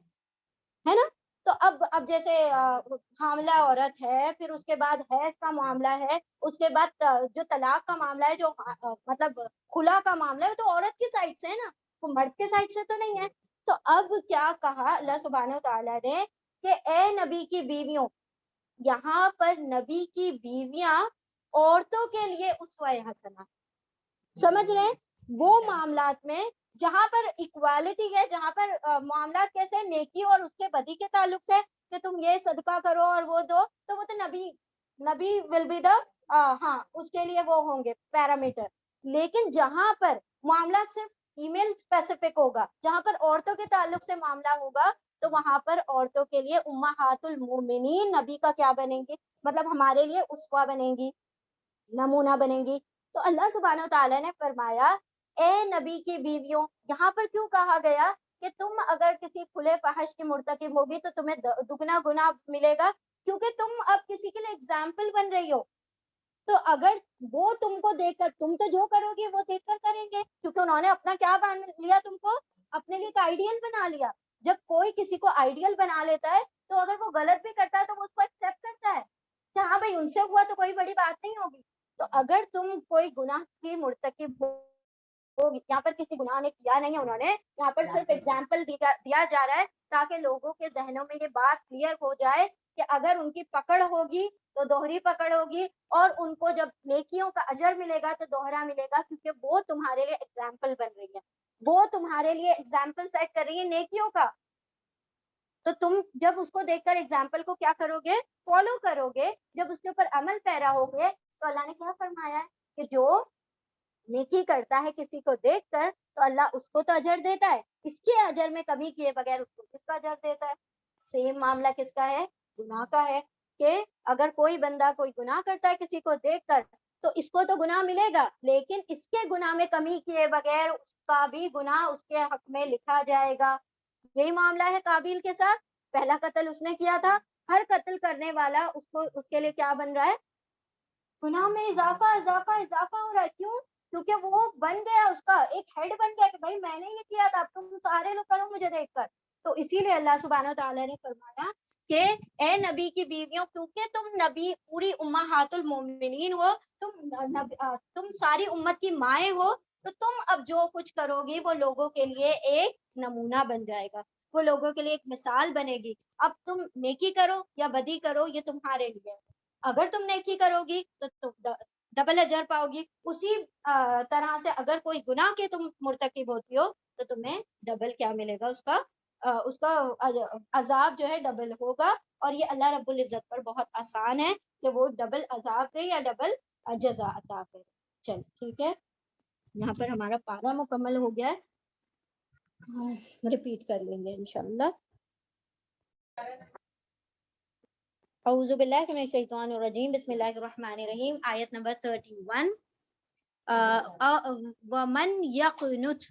ہے نا؟ تو اب جیسے حاملہ عورت ہے، پھر اس کے بعد حیض کا معاملہ ہے، اس کے بعد جو طلاق کا معاملہ ہے، جو مطلب خلا کا معاملہ ہے، تو عورت کی سائڈ سے ہے نا، وہ مرد کے سائڈ سے تو نہیں ہے. تو اب کیا کہا اللہ سبحانہ و تعالیٰ نے کہ اے نبی کی بیویوں، یہاں پر نبی کی بیویاں عورتوں کے لیے اسوہ حسنہ. سمجھ رہے ہیں؟ وہ معاملات میں جہاں پر ایکوالٹی ہے، جہاں پر معاملات کیسے نیکی اور اس کے بدی کے تعلق سے، کہ تم یہ صدقہ کرو اور وہ دو، تو وہ تو نبی ول بی دا ہاں اس کے لیے وہ ہوں گے پیرامیٹر. لیکن جہاں پر معاملات صرف فیمیل اسپیسیفک ہوگا، جہاں پر عورتوں کے تعلق سے معاملہ ہوگا، تو وہاں پر عورتوں کے لیے امہات المومنین نبی کا کیا بنیں گی؟ مطلب ہمارے لیے اسوہ بنیں گی، نمونہ بنیں گی. تو اللہ سبحانہ و تعالیٰ نے فرمایا اے نبی کی بیویوں. یہاں پر کیوں کہا گیا کہ تم اگر کسی کھلے فحش کی مرتکب ہوگی تو تمہیں دگنا گناہ ملے گا؟ کیونکہ تم اب کسی کے لیے اگزامپل بن رہی ہو. تو اگر وہ تم کو دیکھ کر, تم تو جو کرو گے وہ دیکھ کر کریں گے, کیونکہ انہوں نے اپنا کیا مان لیا, تم کو اپنے لیے ایک آئیڈیل بنا لیا. جب کوئی کسی کو آئیڈیل بنا لیتا ہے تو اگر وہ غلط بھی کرتا ہے تو وہ اس کو ایکسپٹ کرتا ہے کہ ہاں بھائی ان سے ہوا تو کوئی بڑی بات نہیں ہوگی. تو اگر تم کوئی گناہ کی مرتکب ہوگی, یہاں پر کسی گناہ نے کیا نہیں ہے, انہوں نے یہاں پر صرف ایگزامپل دیا جا رہا ہے تاکہ لوگوں کے ذہنوں میں یہ بات کلیئر ہو جائے کہ اگر ان کی پکڑ ہوگی تو دوہری پکڑ ہوگی, اور ان کو جب نیکیوں کا اجر ملے گا تو دوہرا ملے گا, کیونکہ وہ تمہارے لیے ایگزامپل بن رہی ہے, وہ تمہارے لیے ایگزامپل سیٹ کر رہی ہے نیکیوں کا. تو تم جب اس کو دیکھ کر ایگزامپل کو کیا کرو گے, فالو کرو گے, جب اس کے اوپر عمل پیرا ہوگے تو اللہ نے کیا فرمایا ہے کہ جو نیکی کرتا ہے کسی کو دیکھ کر تو اللہ اس کو تو اجر دیتا ہے, اس کے اجر میں کمی کیے بغیر اس کو کس کا اجر دیتا ہے. سیم معاملہ کس کا ہے, گناہ کا ہے, کہ اگر کوئی بندہ کوئی گناہ کرتا ہے کسی کو دیکھ کر تو اس کو تو گناہ ملے گا, لیکن اس کے گناہ میں کمی کیے بغیر اس کا بھی گناہ اس کے حق میں لکھا جائے گا. یہی معاملہ ہے قابیل کے ساتھ, پہلا قتل اس نے کیا تھا, ہر قتل کرنے والا اس کے لیے کیا بن رہا ہے, گناہ میں اضافہ اضافہ اضافہ ہو رہا ہے. کیوں, کیونکہ وہ بن گیا, اس کا ایک ہیڈ بن گیا کہ بھائی میں نے یہ کیا تھا, تم سارے لوگ کرو مجھے دیکھ کر. تو اسی لیے اللہ سبحانہ تعالیٰ نے فرمایا کہ اے نبی کی بیویوں, کیونکہ تم نبی پوری امہات المومنین ہو, تم ساری امت کی مائیں ہو, تو تم اب جو کچھ کرو گی وہ لوگوں کے لیے ایک نمونہ بن جائے گا, وہ لوگوں کے لیے ایک مثال بنے گی. اب تم نیکی کرو یا بدی کرو یہ تمہارے لیے, اگر تم نیکی کرو گی تو تم ڈبل اجر پاؤ گی, اسی طرح سے اگر کوئی گناہ کے تم مرتکب ہوتی ہو تو تمہیں ڈبل کیا ملے گا, اس کا عذاب جو ہے ڈبل ہوگا. اور یہ اللہ رب العزت پر بہت آسان ہے کہ وہ ڈبل عذاب دے یا ڈبل جزا عطا کرے. چل ٹھیک ہے, یہاں پر ہمارا پارا مکمل ہو گیا ہے, ریپیٹ کر لیں گے انشاءاللہ. اعوذ باللہ من الشیطان الرجیم, بسم اللہ الرحمن الرحیم. آیت نمبر 31. ومن یقنت,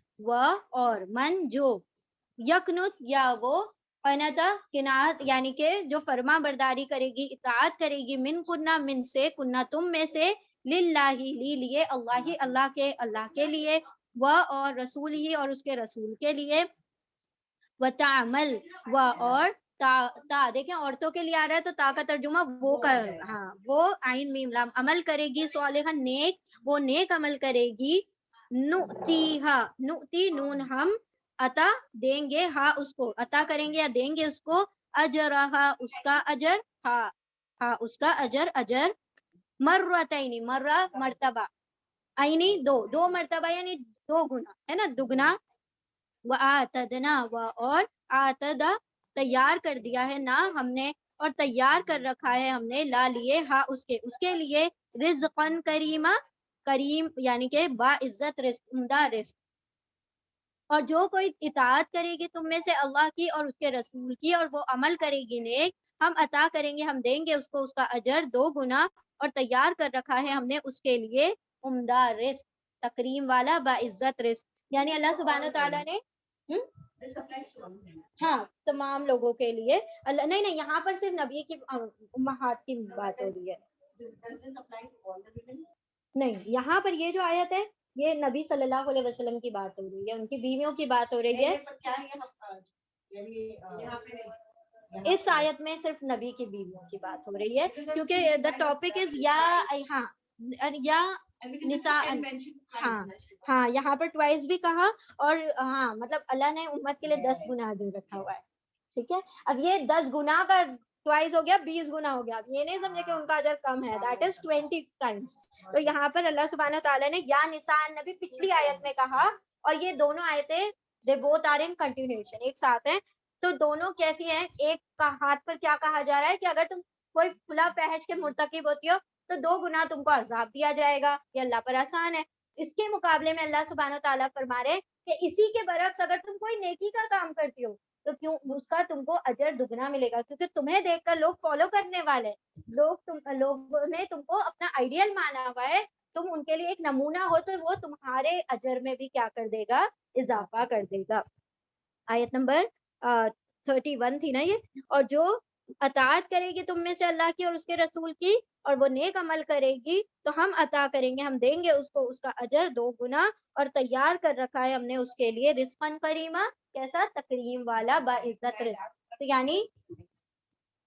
اور من جو, یقنت یا وہ, قنتا قناعت یعنی کہ جو فرما برداری کرے گی, اطاعت کرے گی, من کنہ من سے, کنہ تم میں سے, للہ لیے اللہ کے لیے, اور رسول ہی اور اس کے رسول کے لیے, وتعمل اور تا دیکھیں عورتوں کے لیے آ رہا ہے تو تا کا ترجمہ وہ کر, ہاں وہ عین میم لام, عمل کرے گی صالحا نیک, وہ نیک عمل کرے گی, نؤتی نون ہم عطا دیں گے, ہاں اس کو عطا کریں گے یا دیں گے اس کو, اجرہا اس کا اجر, ہاں اس کا اجر, مرتین مرہ مرتبہ, عینی دو مرتبہ یعنی دو گنا ہے نا, دگنا, وآتدنا اور آتدا تیار کر دیا ہے نا ہم نے, اور تیار کر رکھا ہے ہم نے, لا لیے ہاں اس کے لیے, رزقن کریمہ, کریم یعنی کہ با عزت رزق, عمدہ رزق. اور جو کوئی اطاعت کرے گی تم میں سے اللہ کی اور اس کے رسول کی, اور وہ عمل کرے گی نیک, ہم عطا کریں گے, ہم دیں گے اس کو اس کا اجر 2 گنا, اور تیار کر رکھا ہے ہم نے اس کے لیے عمدہ رزق, تکریم والا با عزت رزق. یعنی اللہ سبحانہ تعالیٰ نے ہاں تمام لوگوں کے لیے, اللہ نہیں یہاں پر صرف نبی کی امہات کی بات ہو رہی ہے, نہیں یہاں پر یہ جو آیت ہے یہ نبی صلی اللہ علیہ وسلم کی بات ہو رہی ہے, ان کی بیویوں کی بات ہو رہی ہے. اس آیت میں صرف نبی کی بیویوں کی بات ہو رہی ہے, کیونکہ دا ٹاپک از یا نساء, ہاں یہاں پر ٹوائس بھی کہا, اور ہاں مطلب اللہ نے امت کے لیے 10 گنا اجر رکھا ہوا ہے, ٹھیک ہے. اب یہ 10 گنا کا ٹوائس ہو گیا, 20 گنا ہو گیا, یہ نہیں سمجھے کہ ان کا اجر کم ہے, دیٹ از 20 ٹائمس. تو یہاں پر اللہ سبحانہ تعالیٰ نے یا نساء نبی پچھلی آیت میں کہا, اور یہ دونوں آیتیں they both are in continuation, ایک ساتھ ہیں. تو دونوں کیسی ہیں, ایک کا ہاتھ پر کیا کہا جا رہا ہے کہ اگر تم کوئی کھلا فحش کے مرتکب ہوتی ہو تو 2 گنا تم کو عذاب دیا جائے گا, یہ اللہ پر آسان ہے. اس کے مقابلے میں اللہ سبحانہ تعالیٰ فرما رہے کہ اسی کے برعکس اگر تم کوئی نیکی کا کام کرتی ہو تو کیوں اس کا تم کو اجر دگنا ملے گا, کیونکہ تمہیں دیکھ کر لوگ فالو کرنے والے, لوگوں نے تم کو اپنا آئیڈیل مانا ہوا ہے, تم ان کے لیے ایک نمونہ ہو, تو وہ تمہارے اجر میں بھی کیا کر دے گا, اضافہ کر دے گا. آیت نمبر 31 تھی نا یہ, اور جو اطاعت کرے گی تم میں سے اللہ کی اور اس کے رسول کی اور وہ نیک عمل کرے گی تو ہم عطا کریں گے, ہم دیں گے اس کو اس کا اجر 2 گنا, اور تیار کر رکھا ہے ہم نے اس کے لیے رزقاً کریما, کیسا, تکریم والا, باعزت رزق. تو یعنی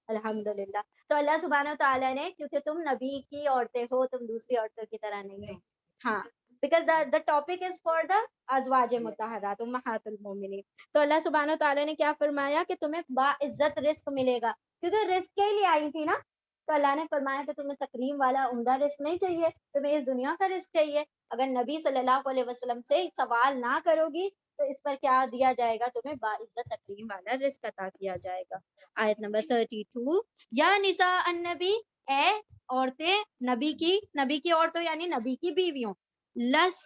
الحمدللہ, تو اللہ سبحانہ تعالیٰ نے, کیونکہ تم نبی کی عورتیں ہو, تم دوسری عورتوں کی طرح نہیں ہو, ہاں, because the topic is for the ازواج مطہرات امہات المومنین. تو اللہ سبحانہ تعالیٰ نے کیا فرمایا کہ تمہیں باعزت رزق ملے گا, کیونکہ رزق کے لیے آئی تھی نا, تو اللہ نے فرمایا کہ تمہیں تکریم والا عمدہ رزق نہیں چاہیے, تمہیں اس دنیا کا رزق چاہیے. اگر نبی صلی اللہ علیہ وسلم سے سوال نہ کرو گی تو اس پر کیا دیا جائے گا, تمہیں باعزت تکریم والا رزق عطا کیا جائے گا. آیت نمبر 32, یا نساء النبی, اے عورتیں نبی کی عورتوں یعنی نبی کی بیویوں, لس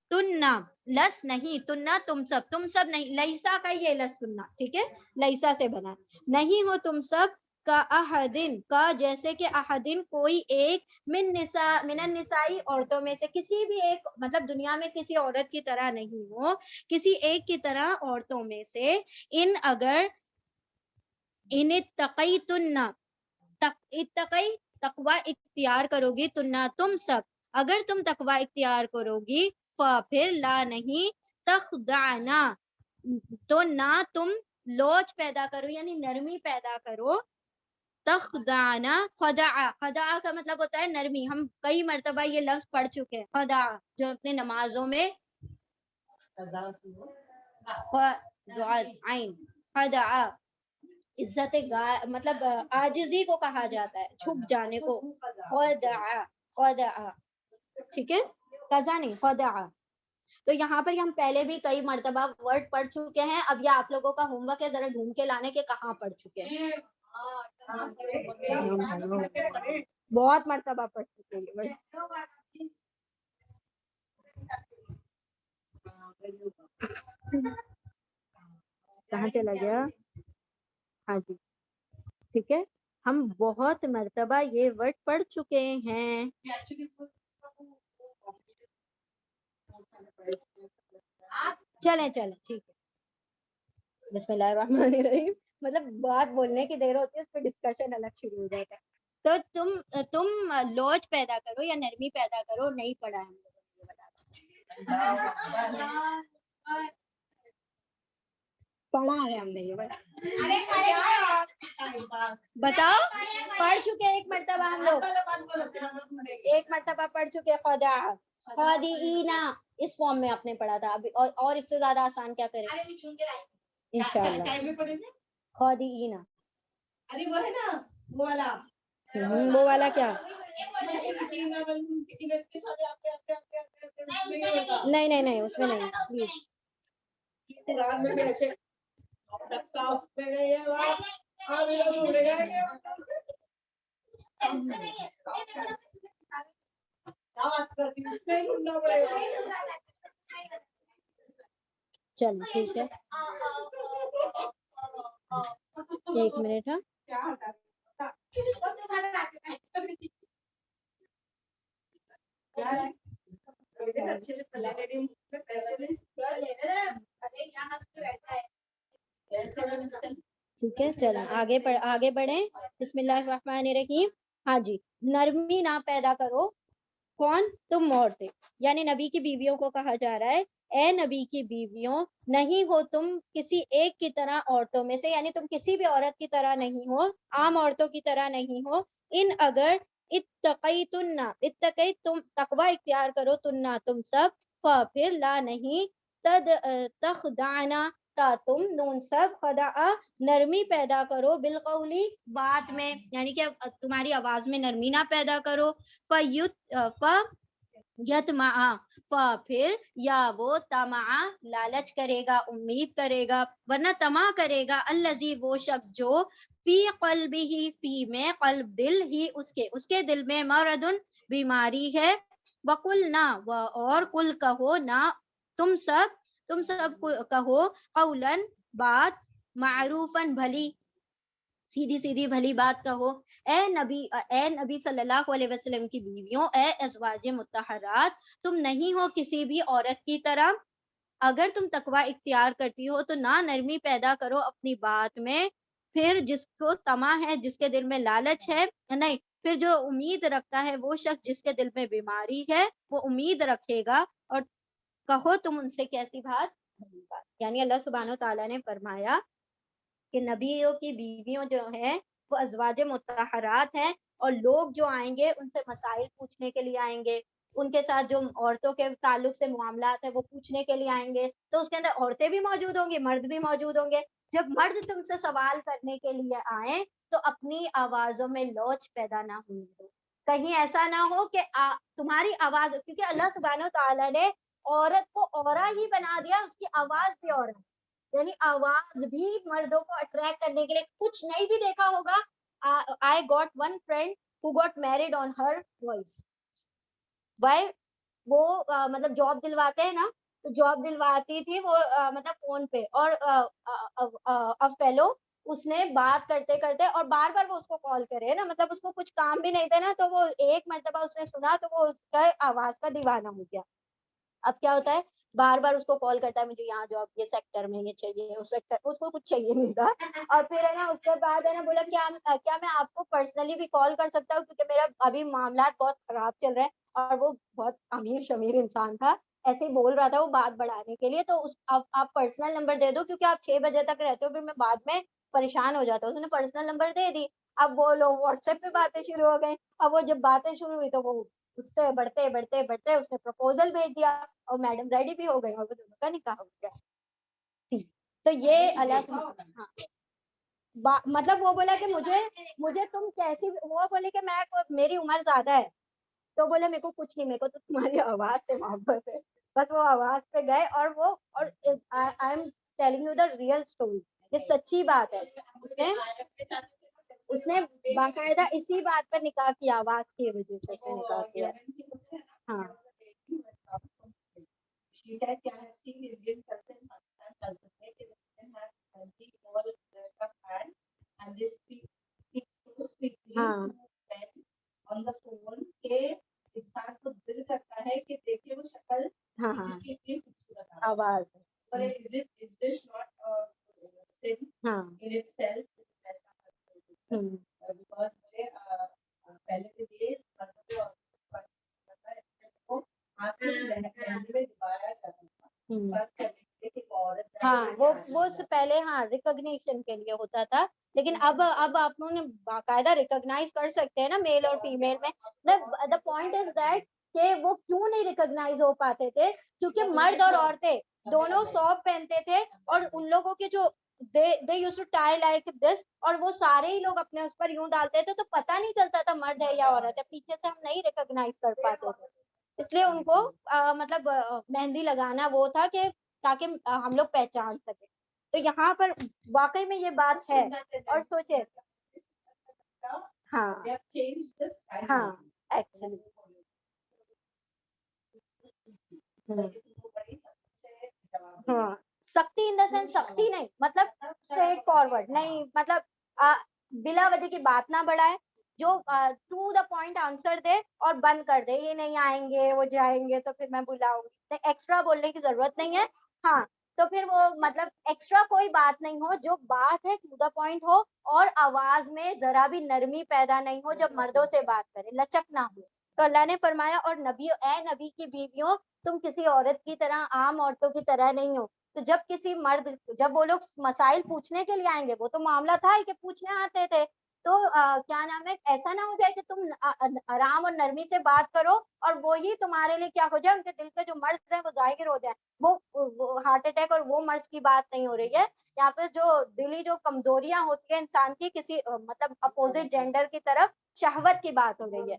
تننا, لس نہیں, تننا تم سب نہیں, لیسا کا یہ لس تننا, ٹھیک ہے, لیسا سے بنا, نہیں ہو تم سب, کا احدن, کا جیسے کہ احدن کوئی ایک, من النسائی عورتوں میں سے, کسی بھی ایک, مطلب دنیا میں کسی عورت کی طرح نہیں ہو, کسی ایک کی طرح عورتوں میں سے, ان اگر, ان اتقیتن, اتقی تقوی اختیار کرو گی, تننا تم سب, اگر تم تقوی اختیار کرو گی, پھر لا نہیں, تخدعنا, تو نہ تم لوچ پیدا کرو یعنی نرمی پیدا کرو, تخدعنا, خدع کا مطلب ہوتا ہے نرمی, ہم کئی مرتبہ یہ لفظ پڑھ چکے ہیں, خدع جو اپنے نمازوں میں, عین, خدع عزت مطلب عاجزی کو کہا جاتا ہے, چھپ جانے کو, خدع, ٹھیک ہے, قضا نہیں, خدع. تو یہاں پر ہم پہلے بھی کئی مرتبہ ورڈ پڑھ چکے ہیں, اب یہ آپ لوگوں کا ہوم ورک ہے, ذرا ڈھونڈ کے لانے کے کہاں پڑھ چکے ہیں, بہت مرتبہ پڑھ چکے ہیں. کہاں چلا گیا, ہاں جی, ٹھیک ہے, ہم بہت مرتبہ یہ ورڈ پڑھ چکے ہیں. چلیں ٹھیک ہے, بسم اللہ الرحمن الرحیم, مطلب بات بولنے کی دیر ہوتی ہے, اس پہ ڈسکشن الگ شروع ہو جاتا ہے. تو تم لوچ پیدا کرو یا نرمی پیدا کرو, نہیں پڑھا ہم پڑھا ہے ہم نے یہ بتاؤ, پڑھ چکے ایک مرتبہ ہم لوگ, ایک مرتبہ پڑھ چکے, خدا خادعینا, اس فارم میں آپ نے پڑھا تھا, ابھی اور اس سے زیادہ آسان کیا کریں انشاءاللہ, خادعینا, وہ والا کیا, نہیں اس میں نہیں, پلیز. چلو ٹھیک ہے, ایک منٹ, ہاں, ٹھیک ہے, چلیں آگے بڑھیں. بسم اللہ الرحمن الرحیم. ہاں جی, نرمی نہ پیدا کرو, کون, تم عورتیں, یعنی نبی کی بیویوں کو کہا جا رہا ہے, اے نبی کی بیویوں, نہیں ہو تم کسی ایک کی طرح عورتوں میں سے, یعنی تم کسی بھی عورت کی طرح نہیں ہو, عام عورتوں کی طرح نہیں ہو, ان اگر اتقی تم تقوی اختیار کرو, تننا تم سب, پھر لا نہیں, تخدعنا, تا تم نون سب, خدع نرمی پیدا کرو, بالقولی بات میں, یعنی کہ تمہاری آواز میں نرمی نہ پیدا کرو, یتمع, پھر یا وہ طمع لالچ کرے گا, امید کرے گا, ورنہ طمع کرے گا, الذی وہ شخص جو, فی قلبہ, فی میں, قلب دل ہی, اس کے دل میں, مرض بیماری ہے, وقلنا, اور کل کہو, نہ تم سب کہو, قولا بات, معروفاً بھلی, سیدھی بھلی بات کہو. اے نبی صلی اللہ علیہ وسلم کی بیویوں, اے ازواج مطہرات, تم نہیں ہو کسی بھی عورت کی طرح, اگر تم تقوی اختیار کرتی ہو تو نہ نرمی پیدا کرو اپنی بات میں, پھر جس کو طمع ہے, جس کے دل میں لالچ ہے, نہیں, پھر جو امید رکھتا ہے وہ شخص جس کے دل میں بیماری ہے وہ امید رکھے گا, اور کہو تم ان سے کیسی بات. یعنی اللہ سبحانہ تعالیٰ نے فرمایا کہ نبیوں کی بیویوں جو ہیں وہ ازواج مطہرات ہیں, اور لوگ جو آئیں گے ان سے مسائل پوچھنے کے لیے آئیں گے, ان کے ساتھ جو عورتوں کے تعلق سے معاملات ہیں وہ پوچھنے کے لیے آئیں گے, تو اس کے اندر عورتیں بھی موجود ہوں گی, مرد بھی موجود ہوں گے. جب مرد تم سے سوال کرنے کے لیے آئیں تو اپنی آوازوں میں لوچ پیدا نہ ہونے دو. کہیں ایسا نہ ہو کہ تمہاری آواز, کیونکہ اللہ سبحانہ تعالیٰ نے عورت کو عورا ہی بنا دیا, اس کی آواز بھی عورت, یعنی آواز بھی مردوں کو اٹریکٹ کرنے کے لیے. کچھ نہیں بھی دیکھا ہوگا, I got one friend who got married on her voice. Why? وہ مطلب جاب دلواتے ہیں نا, تو جاب دلواتی تھی وہ مطلب فون پہ, اور فیلو اس نے بات کرتے کرتے, اور بار بار وہ اس کو کال کرے نا, مطلب اس کو کچھ کام بھی نہیں تھا نا, تو وہ ایک مرتبہ اس نے سنا تو وہ اس کا آواز کا دیوانہ ہو گیا. اب کیا ہوتا ہے, بار بار اس کو کال کرتا ہے, مجھے یہاں جاب, یہ سیکٹر میں یہ چاہیے, اس سیکٹر, اس کو کچھ چاہیے نہیں تھا. اور پھر ہے نا اس کے بعد ہے نا بولا کیا میں آپ کو پرسنلی بھی کال کر سکتا ہوں, کیونکہ میرا ابھی معاملات بہت خراب چل رہے ہیں. اور وہ بہت امیر شمیر انسان تھا, ایسے ہی بول رہا تھا وہ بات بڑھانے کے لیے, تو آپ پرسنل نمبر دے دو کیونکہ آپ 6 بجے تک رہتے ہو, پھر میں بعد میں پریشان ہو جاتا ہوں. اس نے پرسنل نمبر دے دی. اب وہ لوگ واٹس ایپ پہ باتیں شروع ہو گئی. اب وہ جب باتیں شروع ہوئی تو وہ اس سے بڑھتے بڑھتے بڑھتے اس نے پرپوزل بھیج دیا, اور میڈم ریڈی بھی ہو گئی, اور وہ دونوں کا نکاح ہو گیا. تو یہ اللہ, ہاں, مطلب وہ بولا کہ مجھے تم کیسی, وہ بولے کہ میری عمر زیادہ ہے, تو بولے میرے کو کچھ نہیں, میرے کو تو تمہاری آواز سے محبت ہے. بس وہ آواز پہ گئے, اور I am telling you the real story, یہ سچی بات ہے. اس نے باقاعدہ اسی بات پر نکاح کیا, آواز کی وجہ سے نکاح کیا. ہاں ہاں ہاں ہاں آواز, ہاں ہاں وہ پہلے ہاں ریکگنیشن کے لیے ہوتا تھا, لیکن اب آپ لوگوں نے باقاعدہ ریکگنائز کر سکتے ہیں نا میل اور فیمیل میں. دا پوائنٹ از دیٹ کہ وہ کیوں نہیں ریکگنائز ہو پاتے تھے, کیونکہ مرد اور عورتیں دونوں سوپ پہنتے تھے, اور ان لوگوں کے جو they used to tie like this, اور وہ سارے ہی لوگ اپنے اس پر یوں ڈالتے تھے, تو پتہ نہیں چلتا تھا مرد ہے یا عورت ہے, پیچھے سے ہم نہیں ریکگنائز کر پاتے تھے. اس لیے ان کو مطلب مہندی لگانا وہ تھا کہ تاکہ ہم لوگ پہچان سکیں. تو یہاں پر واقعی میں یہ بات ہے. اور سوچے, ہاں ہاں ایکچولی ہاں, سختی ان دا سینس, سختی نہیں مطلب اسٹریٹ فارورڈ نہیں, مطلب بلا وجہ کی بات نہ بڑھائے, جو ٹو دا پوائنٹ آنسر دے اور بند کر دے, یہ نہیں آئیں گے وہ جائیں گے تو پھر میں بلاؤں گی, ایکسٹرا بولنے کی ضرورت نہیں ہے. ہاں, تو پھر وہ مطلب ایکسٹرا کوئی بات نہیں ہو, جو بات ہے ٹو دا پوائنٹ ہو, اور آواز میں ذرا بھی نرمی پیدا نہیں ہو, جب مردوں سے بات کرے لچک نہ ہو. تو اللہ نے فرمایا, اور اے نبی کی بیویوں, تم کسی عورت کی طرح, عام عورتوں کی طرح نہیں ہو. تو جب کسی مرد, جب وہ لوگ مسائل پوچھنے کے لیے آئیں گے, وہ تو معاملہ تھا ہی کہ پوچھنے آتے تھے, تو کیا نام ہے, ایسا نہ ہو جائے کہ تم آرام اور نرمی سے بات کرو اور وہی تمہارے لیے کیا ہو جائے, ان کے دل کے جو مرض ہیں وہ ظاہر ہو جائے. وہ ہارٹ اٹیک اور وہ مرض کی بات نہیں ہو رہی ہے یہاں پہ. جو دلی جو کمزوریاں ہوتی ہیں انسان کی کسی مطلب اپوزٹ جینڈر کی طرف, شہوت کی بات ہو رہی ہے.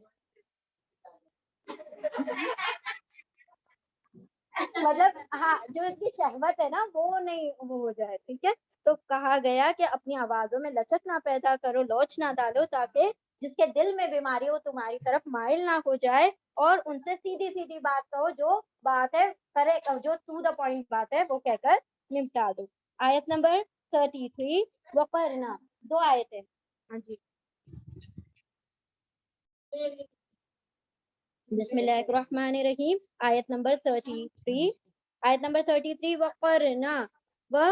مطلب ہاں, جو ان کی شہوت ہے نا وہ نہیں وہ ہو جائے, ٹھیک ہے. تو کہا گیا کہ اپنی آوازوں میں لچک نہ پیدا کرو, لوچ نہ ڈالو, تاکہ جس کے دل میں بیماری ہو تمہاری طرف مائل نہ ہو جائے, اور ان سے سیدھی سیدھی بات کہو, جو بات ہے کرے, جو ٹو دا پوائنٹ بات ہے وہ کہہ کر نمٹا دو. آیت نمبر 33, وقرنا, 2 آیتیں. ہاں جی, بسم اللہ الرحمن الرحیم. آیت نمبر 33, آیت نمبر 33, وقرنا, وہ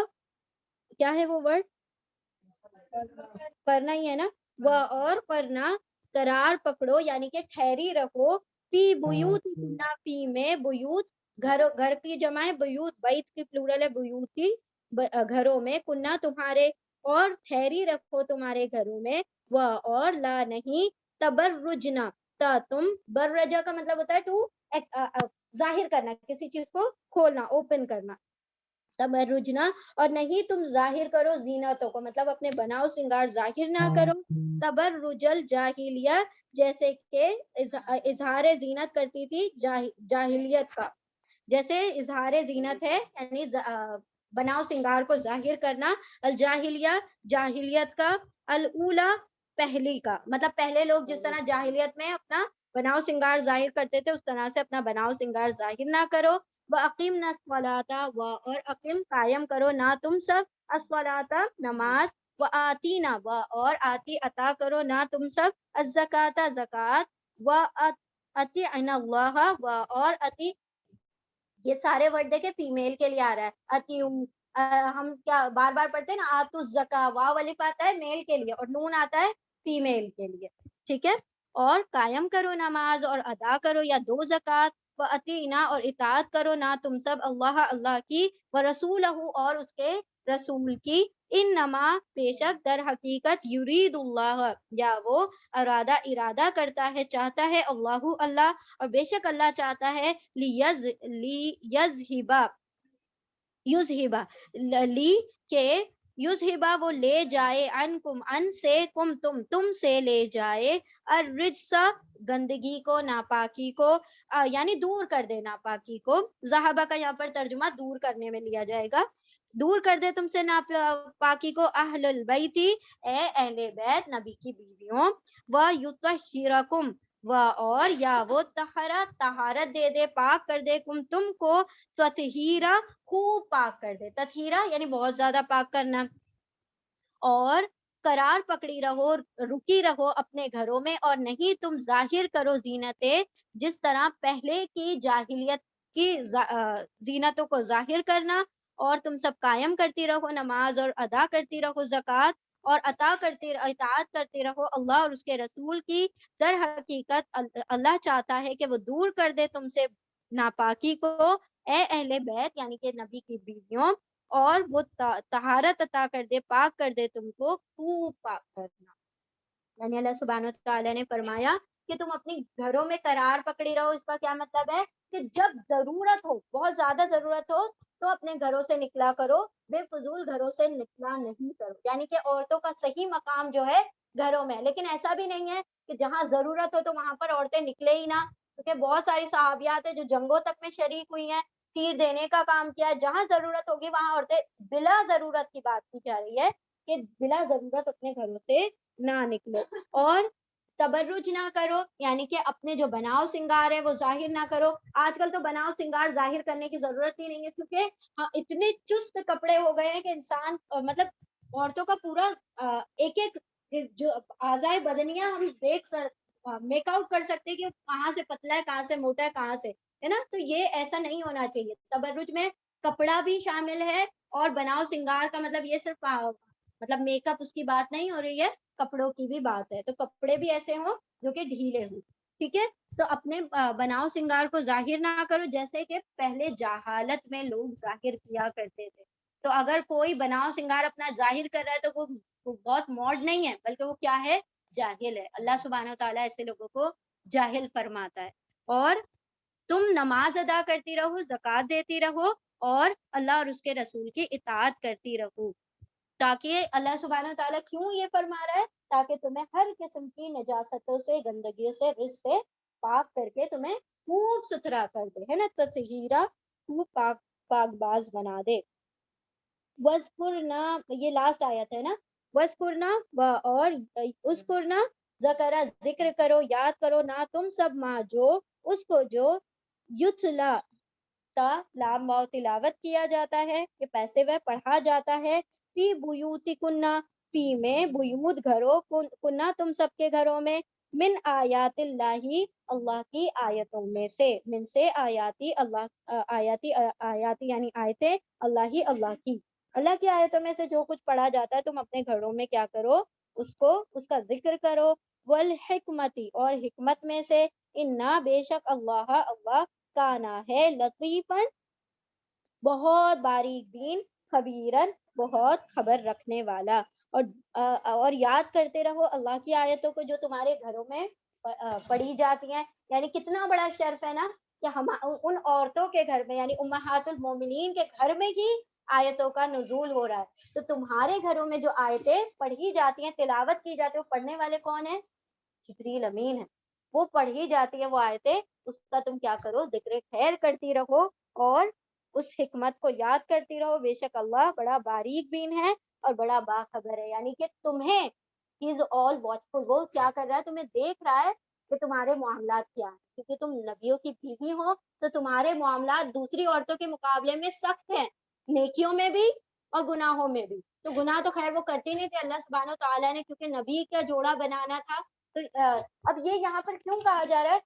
کیا ہے وہ ورڈ, پڑھنا ہی ہے نا. وہ اور پڑھنا قرار پکڑو یعنی کہ ٹھہری رہو فی بیوت کنہ فی میں بیوت گھر کی جمع ہے بیوت بیت کی پلورل ہے بیوتی گھروں میں کنہ تمہارے اور ٹھہری رکھو تمہارے گھروں میں وہ اور لا نہیں تبرجنا تم بررجا کا مطلب ہوتا ہے ٹو ظاہر کرنا کسی چیز کو کھولنا اوپن کرنا تبرجنا اور نہیں تم ظاہر کرو زینتوں کو مطلب اپنے بناؤ سنگار ظاہر نہ کرو تبرج الجاہلیہ جیسے کہ اظہار زینت کرتی تھی جاہلیت کا جیسے اظہار زینت ہے یعنی بناؤ سنگار کو ظاہر کرنا الجاہلیہ جاہلیت کا الاولا پہلی کا مطلب پہلے لوگ جس طرح جاہلیت میں اپنا بناؤ سنگار ظاہر کرتے تھے اس طرح سے اپنا بناؤ سنگار ظاہر نہ کرو وَأَقِمْنَا الصَّلَاةَ اور اقیم قائم کرو نہ تم سب الصلاۃ نماز وآتینا اور آتی عطا کرو نہ تم سب الزکاۃ زکات وَأَطِعْنَا اللَّهَ اور اتی یہ سارے ورڈ دیکھے فیمیل کے لیے آ رہا ہے اتیوم ہم کیا بار بار پڑھتے ہیں نا آتو الزکا واو الف آتا ہے میل کے لیے اور نون آتا ہے فیمیل کے لیے ٹھیک ہے اور قائم کرو نماز اور ادا کرو یا دو زکات و اطیعنا اور اطاعت کرو نہ تم سب اللہ کی و رسولہ اور اس کے رسول کی انما بے شک در حقیقت یرید اللہ یا وہ ارادہ کرتا ہے چاہتا ہے اللہ اور بے شک اللہ چاہتا ہے یذہبا لی کہ یذہبا وہ لے جائے ان سے تم سے لے جائے الرجس گندگی کو ناپاکی کو یعنی دور کر دے ناپاکی کو ذہبہ کا یہاں پر ترجمہ دور کرنے میں لیا جائے گا دور کر دے تم سے ناپاکی کو اہل البیتی اے اہل بیت نبی کی بیویوں ویطہرکم اور یا وہ طہارت دے دے پاک کر دے تم کو تطہیرا خوب پاک کر دے تطہیرا یعنی بہت زیادہ پاک کرنا اور قرار پکڑی رہو رکی رہو اپنے گھروں میں اور نہیں تم ظاہر کرو زینتیں جس طرح پہلے کی جاہلیت کی زینتوں کو ظاہر کرنا اور تم سب قائم کرتی رہو نماز اور ادا کرتی رہو زکوٰۃ اور اطاعت کرتے رہو اللہ اور اس کے رسول کی در حقیقت اللہ چاہتا ہے کہ وہ دور کر دے تم سے ناپاکی کو اے اہل بیت یعنی کہ نبی کی بیویوں اور وہ طہارت عطا کر دے پاک کر دے تم کو خوب پاک کرنا یعنی اللہ سبحانہ و تعالیٰ نے فرمایا کہ تم اپنی گھروں میں قرار پکڑی رہو اس کا کیا مطلب ہے کہ جب ضرورت ہو بہت زیادہ ضرورت ہو تو اپنے گھروں سے نکلا کرو بے فضول گھروں سے نکلا نہیں کرو یعنی کہ عورتوں کا صحیح مقام جو ہے گھروں میں لیکن ایسا بھی نہیں ہے کہ جہاں ضرورت ہو تو وہاں پر عورتیں نکلے ہی نہ کیونکہ بہت ساری صحابیات ہیں جو جنگوں تک میں شریک ہوئی ہیں تیر دینے کا کام کیا ہے جہاں ضرورت ہوگی وہاں عورتیں بلا ضرورت کی بات کی جا رہی ہے کہ بلا ضرورت اپنے گھروں سے نہ نکلو اور تبرج نہ کرو یعنی کہ اپنے جو بناؤ سنگار ہے وہ ظاہر نہ کرو آج کل تو بناؤ سنگار ظاہر کرنے کی ضرورت ہی نہیں ہے کیونکہ اتنے چست کپڑے ہو گئے ہیں کہ انسان مطلب عورتوں کا پورا ایک ایک جو اعضائے بدنیہ ہم دیکھ میک آؤٹ کر سکتے کہ کہاں سے پتلا ہے کہاں سے موٹا ہے کہاں سے ہے نا تو یہ ایسا نہیں ہونا چاہیے تبرج میں کپڑا بھی شامل ہے اور بناؤ سنگار کا مطلب یہ صرف مطلب میک اپ اس کی بات نہیں ہو رہی ہے کپڑوں کی بھی بات ہے تو کپڑے بھی ایسے ہوں جو کہ ڈھیلے ہوں ٹھیک ہے تو اپنے بناؤ سنگار کو ظاہر نہ کرو جیسے کہ پہلے جہالت میں لوگ ظاہر کیا کرتے تھے تو اگر کوئی بناؤ سنگار اپنا ظاہر کر رہا ہے تو وہ بہت موڈ نہیں ہے بلکہ وہ کیا ہے جاہل ہے اللہ سبحانہ وتعالیٰ ایسے لوگوں کو جاہل فرماتا ہے اور تم نماز ادا کرتی رہو زکوٰۃ دیتی رہو اور اللہ اور اس کے رسول کی اطاعت کرتی رہو تاکہ اللہ سبحانہ تعالیٰ کیوں یہ فرما رہا ہے تاکہ تمہیں ہر قسم کی نجاستوں سے گندگیوں سے رزق سے پاک کر کے تمہیں خوب ستھرا کر دے ہے نا تطہیرا خوب پاک باز بنا دے وذکرنا یہ لاسٹ آیت ہے نا وذکرنا اور اذکرنا ذکر کرو یاد کرو نہ تم سب ماں جو اس کو جو یتلا لام و تلاوت کیا جاتا ہے کہ پیسے وہ پڑھا جاتا ہے فی بیوتی کنہ فی میں بیوت گھروں کنہ تم سب کے گھروں میں من آیات اللہ کی آیتوں میں سے من سے آیاتی اللہ آیاتی یعنی آیتیں اللہ کی اللہ کی آیتوں میں سے جو کچھ پڑھا جاتا ہے تم اپنے گھروں میں کیا کرو، اس کا ذکر کرو، والحکمتی، اور حکمت میں سے، انا بے شک اللہ کانا ہے، لطیفاً بہت باریک بین، خبیرن بہت خبر رکھنے والا۔ اور اور یاد کرتے رہو اللہ کی آیتوں کو جو تمہارے گھروں میں پڑھی جاتی ہیں، یعنی کتنا بڑا شرف ہے نا کہ ہم ان عورتوں کے گھر میں، یعنی امہات المومنین کے گھر میں ہی آیتوں کا نزول ہو رہا ہے، تو تمہارے گھروں میں جو آیتیں پڑھی جاتی ہیں، تلاوت کی جاتی ہے، وہ پڑھنے والے کون ہیں؟ جبریل امین ہے، وہ پڑھی جاتی ہے وہ آیتیں، اس کا تم کیا کرو، ذکر خیر کرتی رہو، اور اس حکمت کو یاد کرتی رہو، بے شک اللہ بڑا باریک بین ہے اور بڑا باخبر ہے، یعنی کہ تمہیں ہی از آل واچفل، وہ کیا کر رہا ہے، تمہیں دیکھ رہا ہے کہ تمہارے معاملات کیا ہیں، کیونکہ تم نبیوں کی بیوی ہو تو تمہارے معاملات دوسری عورتوں کے مقابلے میں سخت ہیں، نیکیوں میں بھی اور گناہوں میں بھی۔ تو گناہ تو خیر وہ کرتے نہیں تھے، اللہ سبحانہ و تعالیٰ نے کیونکہ نبی کا جوڑا بنانا تھا، تو اب یہ یہاں پر کیوں کہا جا رہا ہے،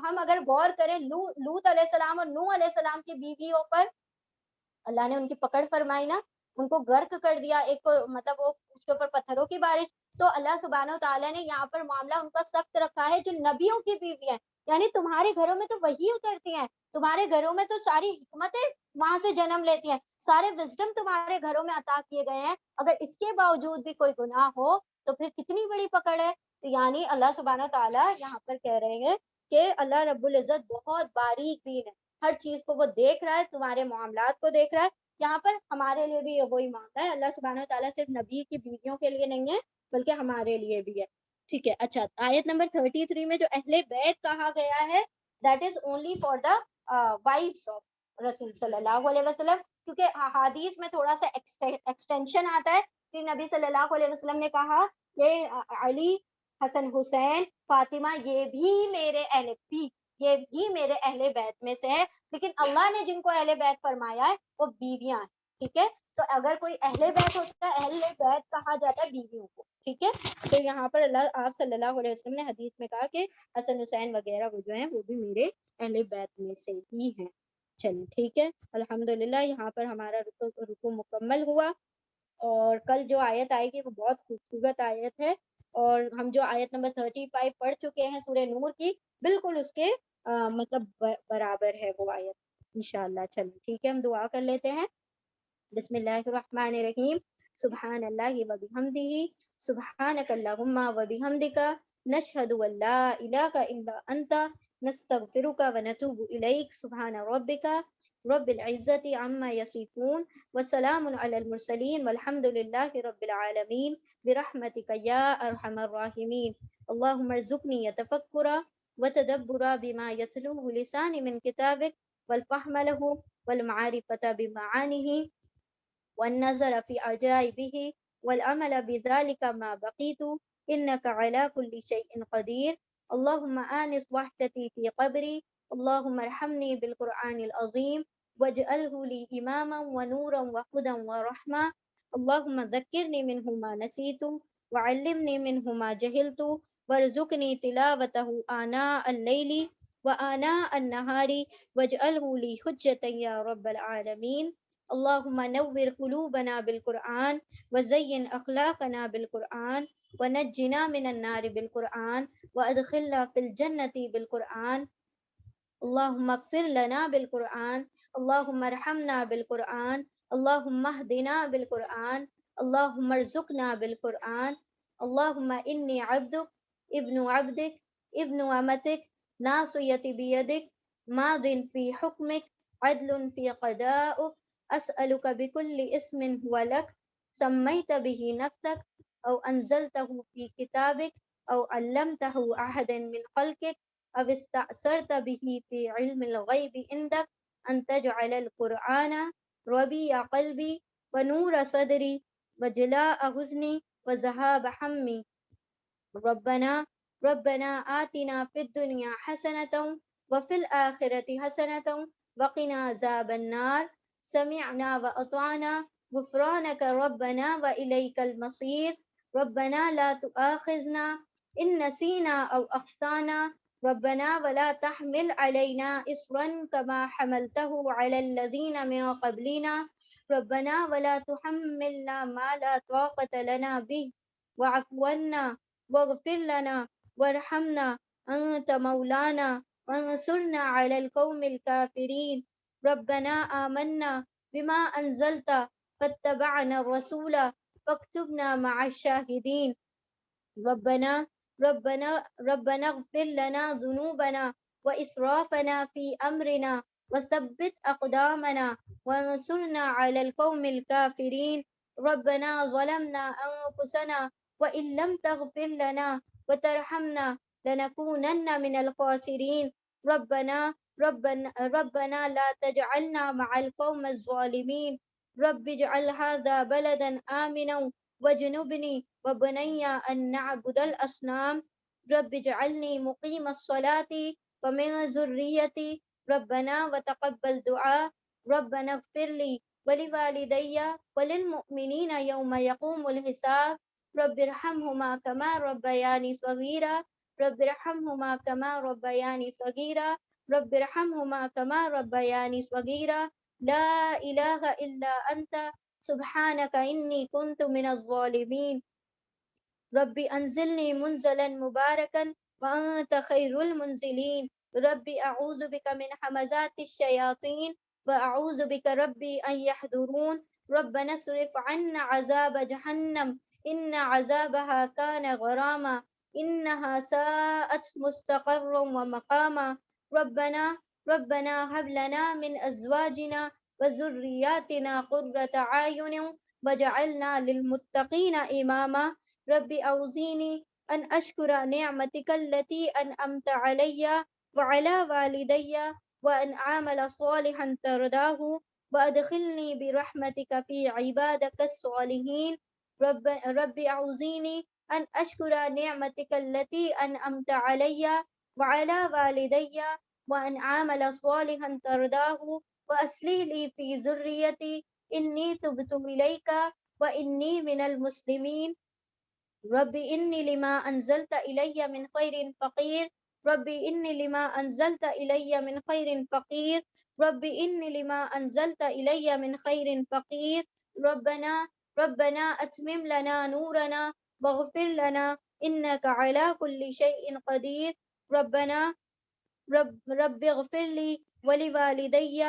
ہم اگر غور کریں لوط علیہ السلام اور نوح علیہ السلام کی بیویوں پر اللہ نے ان کی پکڑ فرمائی نا، ان کو غرق کر دیا، ایک مطلب وہ اس کے اوپر پتھروں کی بارش، تو اللہ سبحانہ و تعالیٰ نے یہاں پر معاملہ ان کا سخت رکھا ہے جو نبیوں کی بیوی ہیں، یعنی تمہارے گھروں میں تو وہی اترتی ہیں، تمہارے گھروں میں تو ساری حکمتیں وہاں سے جنم لیتی ہیں، سارے وزڈم تمہارے گھروں میں عطا کیے گئے ہیں، اگر اس کے باوجود بھی کوئی گناہ ہو تو پھر کتنی بڑی پکڑ ہے۔ تو یعنی اللہ سبحانہ و تعالیٰ یہاں پر کہہ رہے ہیں کہ اللہ رب العزت بہت باریک بین ہے، ہر چیز کو وہ دیکھ رہا ہے، تمہارے معاملات کو دیکھ رہا ہے۔ یہاں پر ہمارے لیے بھی وہی معاملہ ہے، اللہ سبحانہ و تعالیٰ صرف نبی کی بیویوں کے لیے نہیں ہے بلکہ ہمارے لیے بھی ہے، ٹھیک ہے۔ اچھا، آیت نمبر 33 میں جو اہل بیت کہا گیا ہے، that is only for the wives of رسول صلی اللہ علیہ وسلم، کیونکہ حدیث میں تھوڑا سا ایکسٹینشن آتا ہے، پھر نبی صلی اللہ علیہ وسلم نے کہا کہ علی، حسن، حسین، فاطمہ یہ بھی میرے اہل بیت میں سے ہے، لیکن اللہ نے جن کو اہل بیت فرمایا ہے وہ بیویاں ہیں، ٹھیک ہے۔ تو اگر کوئی اہل بیت ہوتا ہے، اہل بیت کہا جاتا ہے بیویوں کو، ٹھیک ہے۔ تو یہاں پر آپ صلی اللہ علیہ وسلم نے حدیث میں کہا کہ حسن حسین وغیرہ وہ جو ہیں وہ بھی میرے اہل بیت میں سے ہی ہیں۔ چلیں ٹھیک ہے، الحمدللہ یہاں پر ہمارا رکوع مکمل ہوا، اور کل جو آیت آئے گی وہ بہت خوبصورت آیت ہے، اور ہم جو آیت نمبر 35 پڑھ چکے ہیں سورہ نور کی، بالکل اس کے مطلب برابر ہے وہ آیت انشاءاللہ۔ چلیں ٹھیک ہے، ہم دعا کر لیتے ہیں۔ بسم اللہ الرحمن الرحیم، سبحان اللہ و بحمدہ، سبحانک اللہم و بحمدک، نشہد ان لا الہ الا انت، نستغفرک و نتوب الیک، سبحان ربک رب العزت عما یصفون، وسلام علی المرسلین، والحمد للہ رب العالمین، برحمتک یا ارحم الراحمین۔ اللہم ارزقنی تفکرا وتدبرا بما یتلوہ لسانی من کتابک، والفهم له والمعرفة بمعانه، والنظر في عجائبه، والعمل بذلك ما بقيت، إنك على كل شيء قدير۔ اللهم آنس وحدتي في قبري، اللهم ارحمني بالقرآن العظيم، واجعله لي إماما ونورا وهدى ورحمة، اللهم ذكرني منه ما نسيت، وعلمني منه ما جهلت، وارزقني تلاوته آناء الليل وآناء النهار، واجعله لي حجة يا رب العالمين۔ اللهم نور قلوبنا بالقرآن، وزين أخلاقنا بالقرآن، ونجنا من النار بالقرآن، وأدخلنا في الجنة بالقرآن، اللهم اغفر لنا بالقرآن، اللهم ارحمنا بالقرآن، اللهم اهدنا بالقرآن، اللهم ارزقنا بالقرآن، اللهم إني عبدك ابن عبدك ابن أمتك، ناصيتي بيدك، ماض في حكمك، عدل في قضاؤك، أسألك بكل اسم هو لك، سميت به نفسك، أو أنزلته في كتابك، أو علمته أحدا من خلقك، أو استأثرت به في علم الغيب عندك، أن تجعل القرآن ربيع قلبي ونور صدري وجلاء حزني وذهاب همي، ربنا آتنا في الدنيا حسنة وفي الآخرة حسنة وقنا عذاب النار، سمعنا وأطعنا، غفرانك ربنا وإليك المصير، ربنا لا تؤاخذنا إن نسينا أو أخطأنا، ربنا ولا تحمل علينا إصرا كما حملته على الذين من قبلنا، ربنا ولا تحملنا ما لا طاقة لنا به واعف عنا واغفر لنا وارحمنا أنت مولانا وانصرنا على القوم الكافرين ربنا آمنا بما أنزلت فاتبعنا الرسول فاكتبنا مع الشاهدين ربنا ربنا اغفر لنا ذنوبنا وإسرافنا في أمرنا وثبت أقدامنا وانصرنا على القوم الكافرين ربنا ظلمنا أنفسنا وإن لم تغفر لنا وترحمنا لنكونن من الخاسرين ربنا لا تجعلنا مع القوم الظالمين رب اجعل هذا بلدا آمنا واجنبني وبني أن نعبد الأصنام رب اجعلني مقيم الصلاة ومن ذريتي ربنا وتقبل دعاء ربنا اغفر لي ولوالدي وللمؤمنين يوم يقوم الحساب رب ارحمهما كما ربياني صغيرا رب ارحمهما كما ربياني صغيرا رب ارحمهما كما ربياني صغيرا لا إله إلا أنت سبحانك إني كنت من الظالمين ربي أنزلني منزلا مباركا وأنت خير المنزلين ربي أعوذ بك من همزات الشياطين وأعوذ بك ربي أن يحضرون ربنا اصرف عنا عذاب جهنم إن عذابها كان غراما إنها ساءت مستقرا ومقاما ربنا هب لنا من أزواجنا وذرياتنا قرة أعين وجعلنا للمتقين إماما رب أوزيني أن أشكر نعمتك التي أنعمت علي وعلى والدي وأن أعمل صالحا ترضاه وأدخلني برحمتك في عبادك الصالحين رب أوزيني أن أشكر نعمتك التي أنعمت علي وعلى والدي وأن أعمل صالحا ترضاه وأصلح لي في ذريتي إني تبت إليك وإني من المسلمين رب إني لما أنزلت إلي من خير فقير رب إني لما أنزلت إلي من خير فقير رب إني لما أنزلت إلي من خير فقير ربنا أتمم لنا نورنا واغفر لنا إنك على كل شيء قدير ربنا رب اغفر لي ولوالدي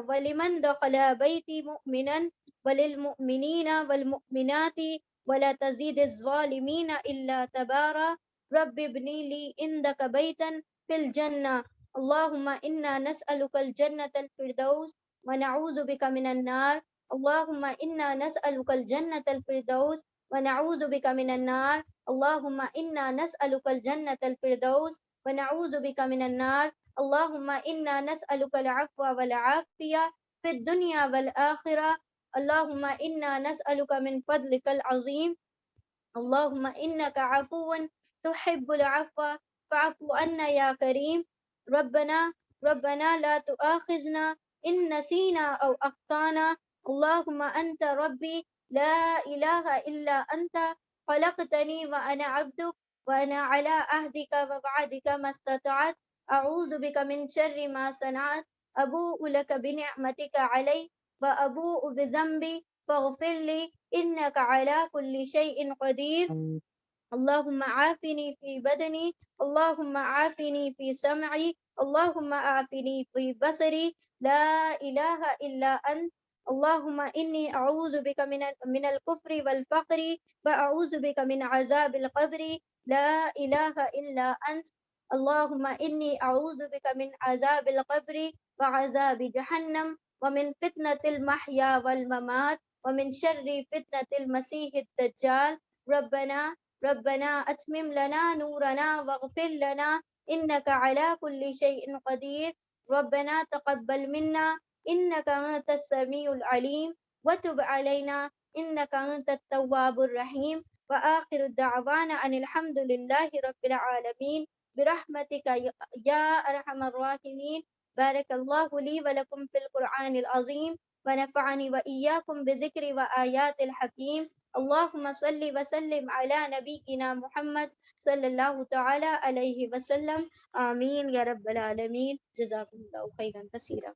ولمن دخل بيتي مؤمنا وللمؤمنين والمؤمنات ولا تزيد الظالمين إلا تبارا رب ابن لي عندك بيتا في الجنة اللهم إنا نسألك الجنة الفردوس ونعوذ بك من النار اللهم إنا نسألك الجنة الفردوس ونعوذ بك من النار اللهم إنا نسألك الجنة الفردوس ونعوذ بك من النار اللهم إنا نسألك العفو والعافية في الدنيا والآخرة اللهم إنا نسألك من فضلك العظيم اللهم إنك عفو تحب العفو فاعف عنا يا كريم ربنا لا تؤاخذنا إن نسينا أو أخطأنا اللهم أنت ربي لا إله إلا أنت خلقتني وأنا عبدك وأنا على عهدك ووعدك ما استطعت أعوذ بك من شر ما صنعت أبوء لك بنعمتك علي وأبوء بذنبي فاغفر لي إنك على كل شيء قدير اللهم عافني في بدني اللهم عافني في سمعي اللهم عافني في بصري لا إله إلا أنت اللهم إني أعوذ بك من الكفر والفقر وأعوذ بك من عذاب القبر لا إله إلا أنت اللهم إني أعوذ بك من عذاب القبر وعذاب جهنم ومن فتنة المحيا والممات ومن شر فتنة المسيح الدجال ربنا أتمم لنا نورنا واغفر لنا إنك على كل شيء قدير ربنا تقبل منا إنك أنت السميع العليم وتب علينا إنك أنت التواب الرحيم وآخر دعوانا أن الحمد لله رب العالمين برحمتك يا أرحم الراحمين بارك الله لي ولكم في القرآن العظيم ونفعني وإياكم بذكر وآيات الحكيم اللهم صل وسلم على نبينا محمد صلى الله تعالى عليه وسلم آمين يا رب العالمين جزاكم الله خيرا كثيرا